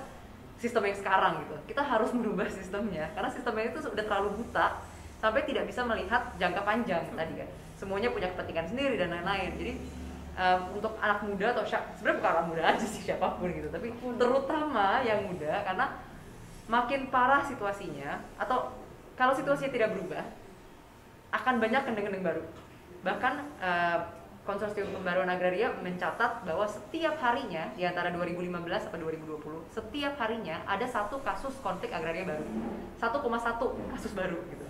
Speaker 6: sistem yang sekarang gitu. Kita harus merubah sistemnya karena sistemnya itu sudah terlalu buta sampai tidak bisa melihat jangka panjang tadi kan. Semuanya punya kepentingan sendiri dan lain-lain. Jadi untuk anak muda atau sebenarnya bukan anak muda aja sih, siapapun gitu, tapi terutama yang muda, karena makin parah situasinya atau kalau situasinya tidak berubah akan banyak kendeng-kendeng baru. Bahkan Konsorsium Pembaruan Agraria mencatat bahwa setiap harinya di antara 2015 sampai 2020 setiap harinya ada satu kasus konflik agraria baru, 1,1 kasus baru gitu.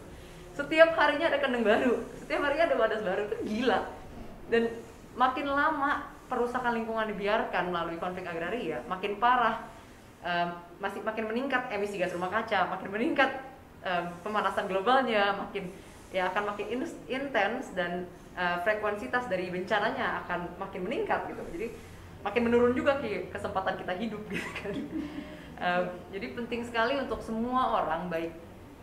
Speaker 6: Setiap harinya ada kendeng baru, setiap harinya ada wadas baru, itu gila. Dan makin lama perusakan lingkungan dibiarkan melalui konflik agraria, makin parah, masih makin meningkat emisi gas rumah kaca, makin meningkat pemanasan globalnya, akan makin intens dan frekuensitas dari bencananya akan makin meningkat gitu. Jadi makin menurun juga kesempatan kita hidup gitu kan. Jadi penting sekali untuk semua orang, baik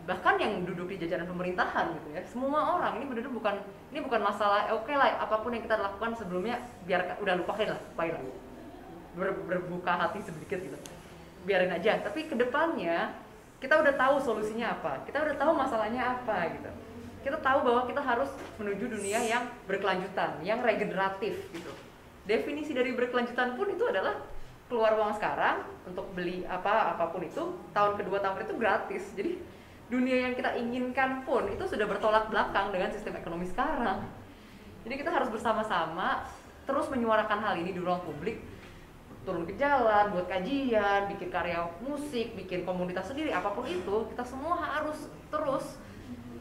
Speaker 6: bahkan yang duduk di jajaran pemerintahan gitu ya, semua orang ini benar-benar ini bukan masalah oke lah apapun yang kita lakukan sebelumnya biar udah lupain lah berbuka hati sedikit gitu, biarin aja. Tapi kedepannya kita udah tahu solusinya apa, kita udah tahu masalahnya apa gitu. Kita tahu bahwa kita harus menuju dunia yang berkelanjutan, yang regeneratif gitu. Definisi dari berkelanjutan pun itu adalah keluar uang sekarang untuk beli apapun itu, tahun kedua tahun itu gratis. Jadi dunia yang kita inginkan pun itu sudah bertolak belakang dengan sistem ekonomi sekarang. Jadi kita harus bersama-sama terus menyuarakan hal ini di ruang publik, turun ke jalan, buat kajian, bikin karya musik, bikin komunitas sendiri, apapun itu, kita semua harus terus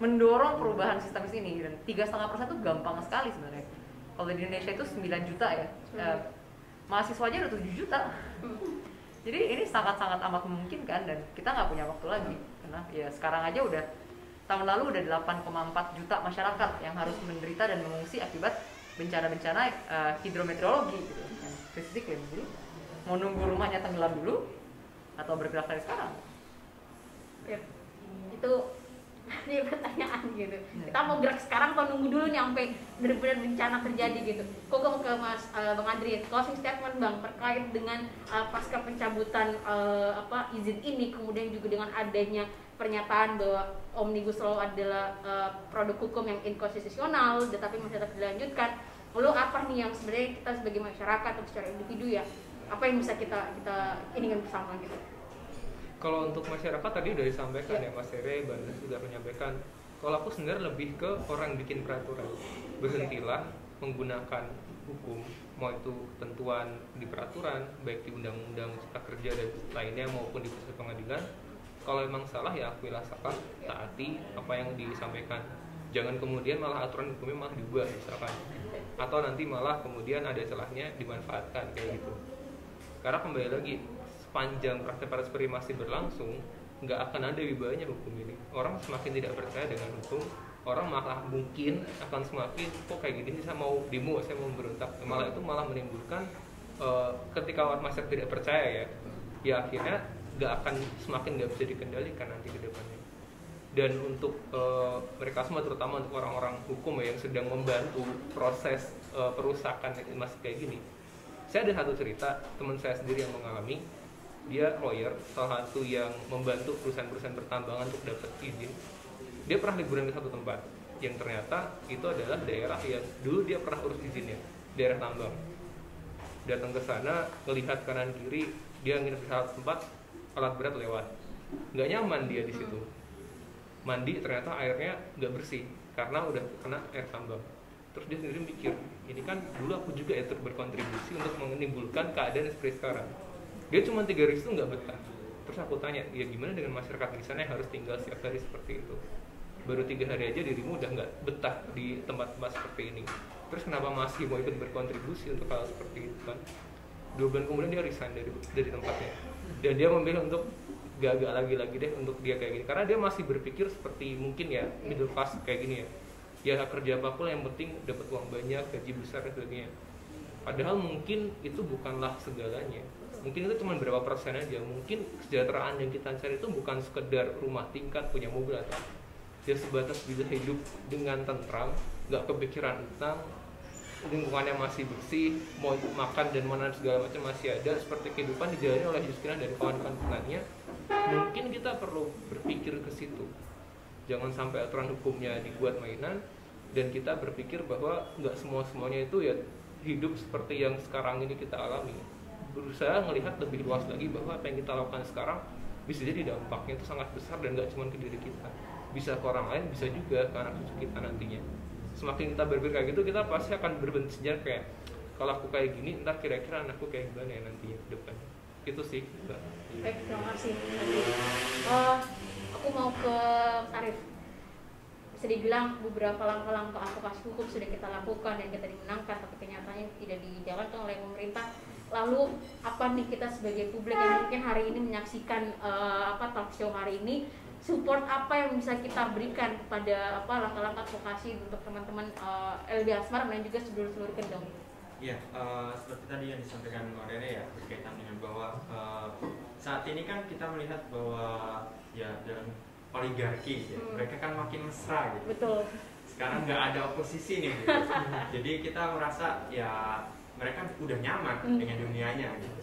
Speaker 6: mendorong perubahan sistem ini. Dan 3,5% itu gampang sekali sebenarnya. Kalau di Indonesia itu 9 juta ya, mahasiswanya udah 7 juta. Jadi ini sangat-sangat amat memungkinkan dan kita nggak punya waktu lagi. Karena ya sekarang aja udah, tahun lalu udah 8,4 juta masyarakat yang harus menderita dan mengungsi akibat bencana-bencana hidrometeorologi gitu, krisis iklim. Jadi mau nunggu rumahnya tenggelam dulu atau bergerak dari sekarang?
Speaker 1: Ya, itu ini pertanyaan gitu. Kita mau gerak sekarang atau nunggu dulu nih sampai benar-benar bencana terjadi gitu. Kok mau ke Bang Andri, closing statement Bang terkait dengan pasca pencabutan izin ini, kemudian juga dengan adanya pernyataan bahwa Omnibus Law adalah produk hukum yang inkonstitusional tetapi masih tetap dilanjutkan. Lalu apa nih yang sebenarnya kita sebagai masyarakat atau secara individu ya, apa yang bisa kita inginkan bersama gitu?
Speaker 2: Kalau untuk masyarakat tadi udah disampaikan ya Mas Tere, Bandas juga menyampaikan. Kalau aku sebenarnya lebih ke orang bikin peraturan. Berhentilah menggunakan hukum, mau itu ketentuan di peraturan, baik di undang-undang cipta kerja dan lainnya maupun di proses pengadilan. Kalau memang salah ya akuilah salah, taati apa yang disampaikan. Jangan kemudian malah aturan hukumnya malah diubah misalkan. Atau nanti malah kemudian ada celahnya dimanfaatkan kayak gitu. Karena kembali lagi, sepanjang praktek partisipasi masih berlangsung, nggak akan ada wibawanya hukum ini. Orang semakin tidak percaya dengan hukum, orang malah mungkin akan semakin kok kayak gini saya mau demo, saya mau memberontak. Malah itu malah menimbulkan ketika orang masyarakat tidak percaya ya akhirnya semakin nggak bisa dikendalikan nanti ke depannya. Dan untuk mereka semua, terutama untuk orang-orang hukum yang sedang membantu proses perusakan masih kayak gini, Saya ada satu cerita teman saya sendiri yang mengalami, dia lawyer, salah satu yang membantu perusahaan-perusahaan pertambangan untuk dapat izin. Dia pernah liburan ke satu tempat yang ternyata itu adalah daerah yang dulu dia pernah urus izinnya, daerah tambang. Datang ke sana, melihat kanan kiri, dia nginep di satu tempat, alat berat lewat, nggak nyaman dia di situ. Mandi ternyata airnya nggak bersih karena udah kena air tambang. Terus dia sendiri mikir, ini kan dulu aku juga ya berkontribusi untuk menimbulkan keadaan seperti sekarang. Dia cuma 3 hari itu nggak betah. Terus aku tanya, ya gimana dengan masyarakat di sana yang harus tinggal setiap hari seperti itu? Baru 3 hari aja dirimu udah nggak betah di tempat-tempat seperti ini. Terus kenapa masih mau ikut berkontribusi untuk hal seperti itu kan? 2 bulan kemudian dia resign dari tempatnya. Dan dia memilih untuk gak lagi deh untuk dia kayak gini. Karena dia masih berpikir seperti mungkin ya middle class kayak gini ya. Ya kerja apapun yang penting dapat uang banyak, gaji besar dan sebagainya. Padahal mungkin itu bukanlah segalanya. Mungkin itu cuma berapa persen aja. Mungkin kesejahteraan yang kita cari itu bukan sekedar rumah tingkat, punya mobil atau dia sebatas bisa hidup dengan tentram, nggak kepikiran tentang lingkungannya masih bersih, mau makan dan mana segala macam masih ada, seperti kehidupan dijalani oleh Yuskina dan kawan-kawannya. Mungkin kita perlu berpikir ke situ. Jangan sampai aturan hukumnya dibuat mainan dan kita berpikir bahwa nggak semuanya itu ya hidup seperti yang sekarang ini kita alami. Berusaha melihat lebih luas lagi bahwa apa yang kita lakukan sekarang bisa jadi dampaknya itu sangat besar dan nggak cuma ke diri kita, bisa ke orang lain, bisa juga ke anak cucu kita nantinya. Semakin kita berpikir kayak gitu, kita pasti akan berbentuk sejarah kayak kalau aku kayak gini, ntar kira-kira anakku kayak gimana ya nantinya ke depan. Itu sih, Mbak.
Speaker 1: Baik, terima kasih. Aku mau ke Arif. Bisa dibilang beberapa langkah-langkah advokasi hukum sudah kita lakukan dan kita dimenangkan, tapi kenyataannya tidak dijalankan oleh pemerintah. Lalu apa nih kita sebagai publik yang mungkin hari ini menyaksikan talk show hari ini, support apa yang bisa kita berikan kepada langkah-langkah advokasi untuk teman-teman LBH Semarang dan juga seluruh Kendeng?
Speaker 4: Ya, seperti tadi yang disampaikan Mbak Rere ya, berkaitan dengan bahwa saat ini kan kita melihat bahwa ya dalam oligarki ya, mereka kan makin mesra gitu.
Speaker 1: Betul.
Speaker 4: Sekarang nggak ada oposisi nih gitu. Jadi kita merasa ya mereka udah nyaman dengan dunianya gitu.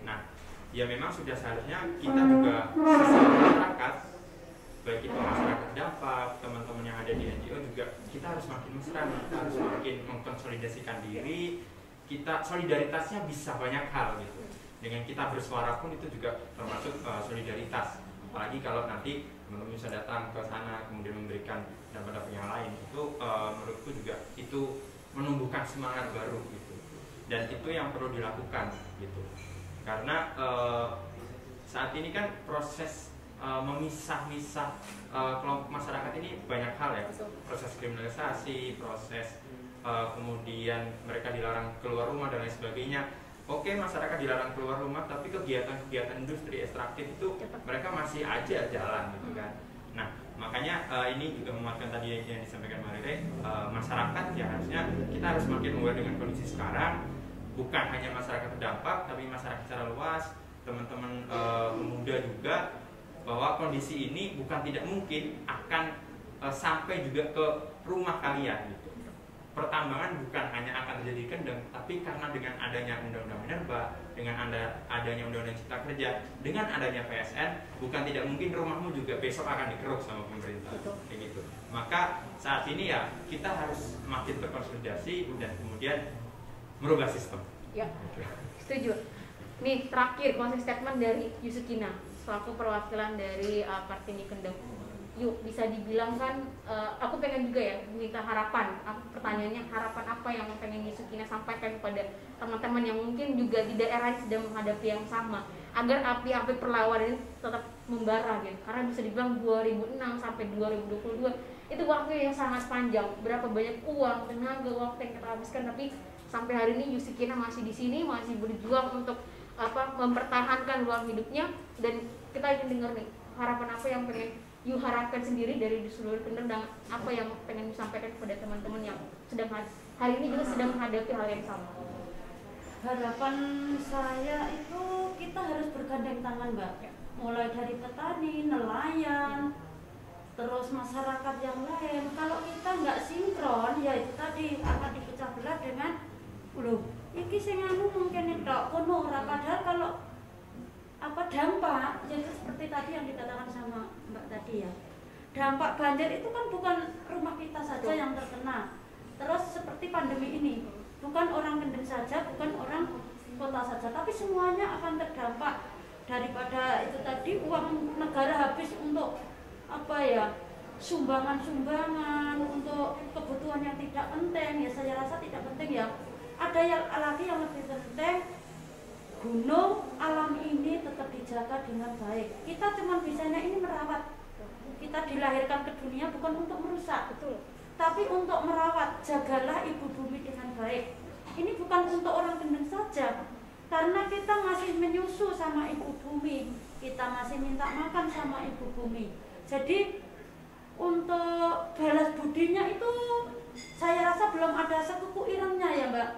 Speaker 4: Nah, ya memang sudah seharusnya kita juga sesama masyarakat, baik itu masyarakat terdampak, teman-teman yang ada di NGO juga, kita harus makin mesra, kita harus makin mengkonsolidasikan diri. Kita solidaritasnya bisa banyak hal gitu. Dengan kita bersuara pun itu juga termasuk solidaritas. Apalagi kalau nanti teman-teman bisa datang ke sana kemudian memberikan dampak-dampak yang lain, itu menurutku juga itu menumbuhkan semangat baru gitu. Dan itu yang perlu dilakukan gitu. Karena saat ini kan proses memisah-misah kelompok masyarakat ini banyak hal ya. Proses kriminalisasi, proses kemudian mereka dilarang keluar rumah dan lain sebagainya. Oke, masyarakat dilarang keluar rumah, tapi kegiatan-kegiatan industri ekstraktif itu mereka masih aja jalan gitu kan. Nah, makanya ini juga menguatkan tadi yang disampaikan Mbak Rere, masyarakat ya harusnya kita harus makin aware dengan kondisi sekarang. Bukan hanya masyarakat terdampak, tapi masyarakat secara luas, teman-teman pemuda juga, bahwa kondisi ini bukan tidak mungkin akan sampai juga ke rumah kalian gitu. Pertambangan bukan hanya akan terjadi di Kendeng, tapi karena dengan adanya Undang-Undang Minerba, dengan adanya Undang-Undang Cipta Kerja, dengan adanya PSN, bukan tidak mungkin rumahmu juga besok akan dikeruk sama pemerintah. Kayak gitu. Maka saat ini ya kita harus makin berkonsolidasi dan kemudian merubah sistem.
Speaker 1: Ya, setuju. Nih terakhir closing statement dari Yusukina selaku perwakilan dari Kartini Kendeng. Yuk, bisa dibilang kan, aku pengen juga ya minta harapan. Pertanyaannya, harapan apa yang pengen Yusukina sampaikan kepada teman-teman yang mungkin juga di daerah sedang menghadapi yang sama, agar api-api perlawanan ini tetap membara gitu. Karena bisa dibilang 2006 sampai 2022 itu waktu yang sangat panjang. Berapa banyak uang, tenaga, waktu yang kita habiskan, tapi sampai hari ini Yusukina masih di sini, masih berjuang untuk mempertahankan ruang hidupnya. Dan kita ingin dengar nih, harapan apa yang pengen you harapkan sendiri dari seluruh Kendeng, dan apa yang pengen disampaikan kepada teman-teman yang sedang hari ini juga sedang menghadapi hal yang sama.
Speaker 3: Harapan saya itu kita harus bergandeng tangan, Mbak. Mulai dari petani, nelayan, terus masyarakat yang lain. Kalau kita nggak sinkron, ya itu tadi akan dipecah belah dengan iki sing anu mungkin tok kono ora, padahal kalau dampak jadi seperti tadi yang dikatakan sama Mbak tadi ya. Dampak banjir itu kan bukan rumah kita saja yang terkena. Terus seperti pandemi ini, bukan orang Kendeng saja, bukan orang kota saja, tapi semuanya akan terdampak. Daripada itu tadi uang negara habis untuk sumbangan-sumbangan untuk kebutuhan yang tidak penting, ya saya rasa tidak penting ya. Ada yang lagi yang lebih penting, gunung alam ini tetap dijaga dengan baik. Kita cuma bisanya ini merawat. Kita dilahirkan ke dunia bukan untuk merusak, betul, tapi untuk merawat. Jagalah ibu bumi dengan baik. Ini bukan untuk orang Kendeng saja, karena kita masih menyusu sama ibu bumi, kita masih minta makan sama ibu bumi. Jadi untuk balas budinya itu saya rasa belum ada sekuku irengnya ya Mbak.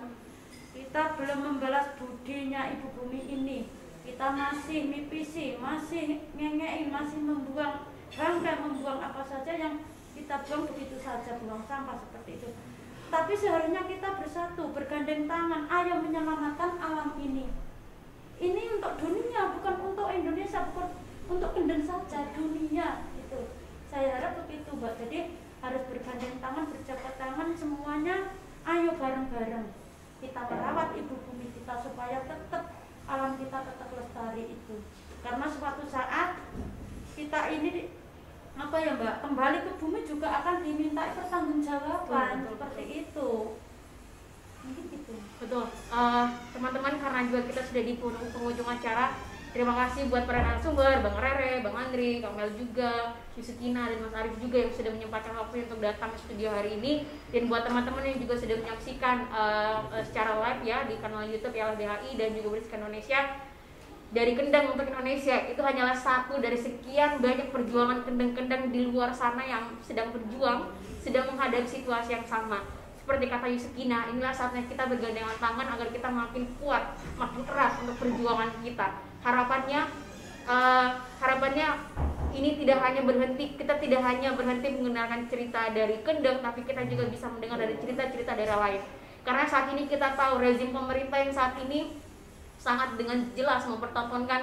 Speaker 3: Kita belum membalas budinya ibu bumi ini. Kita masih mipisi, masih ngengei, masih membuang bangkai, membuang apa saja yang kita buang begitu saja, buang sampah seperti itu. Tapi seharusnya kita bersatu, bergandeng tangan, ayo menyelamatkan alam ini. Ini untuk dunia, bukan untuk Indonesia, bukan untuk Kendeng saja, dunia itu. Saya harap begitu Mbak. Jadi harus bergandeng tangan, berjabat tangan semuanya, ayo bareng-bareng kita merawat ibu bumi kita supaya tetap alam kita tetap lestari itu. Karena suatu saat kita ini Mbak, kembali ke bumi juga akan dimintai pertanggungjawaban seperti itu. Mungkin gitu.
Speaker 1: Betul. Teman-teman, karena juga kita sudah di penghujung acara, terima kasih buat para narasumber, Bang Rere, Bang Andri, Kang Mel juga, Yusukina dan Mas Arif juga yang sudah menyempatkan waktu untuk datang ke studio hari ini. Dan buat teman-teman yang juga sudah menyaksikan secara live ya di kanal YouTube YLBHI dan juga Bersihkan Indonesia. Dari Kendeng untuk Indonesia itu hanyalah satu dari sekian banyak perjuangan Kendeng-Kendeng di luar sana yang sedang berjuang, sedang menghadapi situasi yang sama. Seperti kata Yusukina, inilah saatnya kita bergandengan tangan agar kita makin kuat, makin keras untuk perjuangan kita. Harapannya ini tidak hanya berhenti, kita tidak hanya berhenti mengenalkan cerita dari Kendeng, tapi kita juga bisa mendengar dari cerita-cerita daerah lain. Karena saat ini kita tahu rezim pemerintah yang saat ini sangat dengan jelas mempertontonkan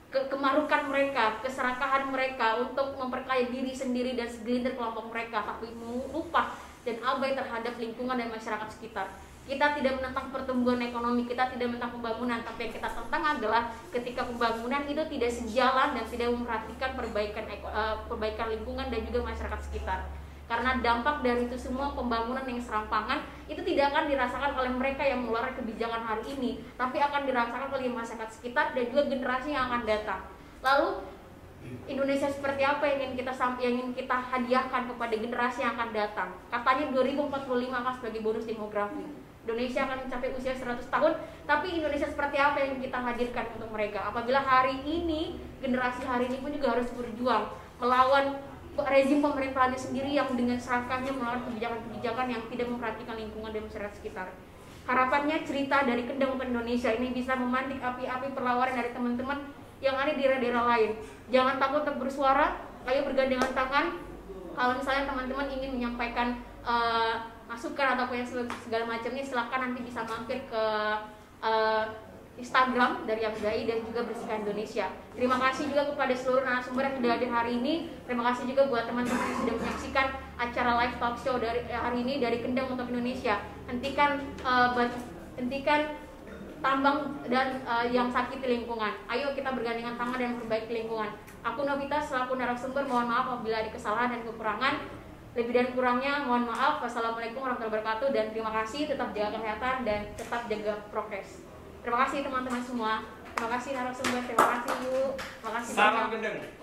Speaker 1: kemarukan mereka, keserakahan mereka untuk memperkaya diri sendiri dan segelintir kelompok mereka, tapi lupa dan abai terhadap lingkungan dan masyarakat sekitar. Kita tidak menentang pertumbuhan ekonomi, kita tidak menentang pembangunan, tapi yang kita tentang adalah ketika pembangunan itu tidak sejalan dan tidak memperhatikan perbaikan lingkungan dan juga masyarakat sekitar. Karena dampak dari itu semua pembangunan yang serampangan itu tidak akan dirasakan oleh mereka yang mengeluarkan kebijakan hari ini, tapi akan dirasakan oleh masyarakat sekitar dan juga generasi yang akan datang. Lalu Indonesia seperti apa yang ingin kita hadiahkan kepada generasi yang akan datang? Katanya 2045 akan sebagai bonus demografi. Indonesia akan mencapai usia 100 tahun, tapi Indonesia seperti apa yang kita hadirkan untuk mereka? Apabila hari ini, generasi hari ini pun juga harus berjuang melawan rezim pemerintahannya sendiri yang dengan serakahnya melawan kebijakan-kebijakan yang tidak memperhatikan lingkungan dan masyarakat sekitar. Harapannya cerita dari Kendeng untuk Indonesia ini bisa memantik api-api perlawanan dari teman-teman yang ada di daerah-daerah lain. Jangan takut untuk bersuara, ayo bergandengan tangan. Kalau misalnya teman-teman ingin menyampaikan masukan ataupun yang segala macamnya, silakan nanti bisa mampir ke Instagram dari YLBHI dan juga Bersihkan Indonesia. Terima kasih juga kepada seluruh narasumber yang sudah hadir hari ini. Terima kasih juga buat teman-teman yang sudah menyaksikan acara live talk show dari hari ini dari Kendeng untuk Indonesia. Hentikan tambang dan yang sakiti lingkungan. Ayo kita bergandengan tangan dan memperbaiki lingkungan. Aku Novita selaku narasumber, mohon maaf apabila ada kesalahan dan kekurangan. Lebih dan kurangnya mohon maaf. Wassalamualaikum warahmatullahi wabarakatuh dan terima kasih. Tetap jaga kesehatan dan tetap jaga prokes. Terima kasih teman-teman semua. Terima kasih narasumber. Terima kasih Yu. Terima kasih.
Speaker 4: Salam Kendeng.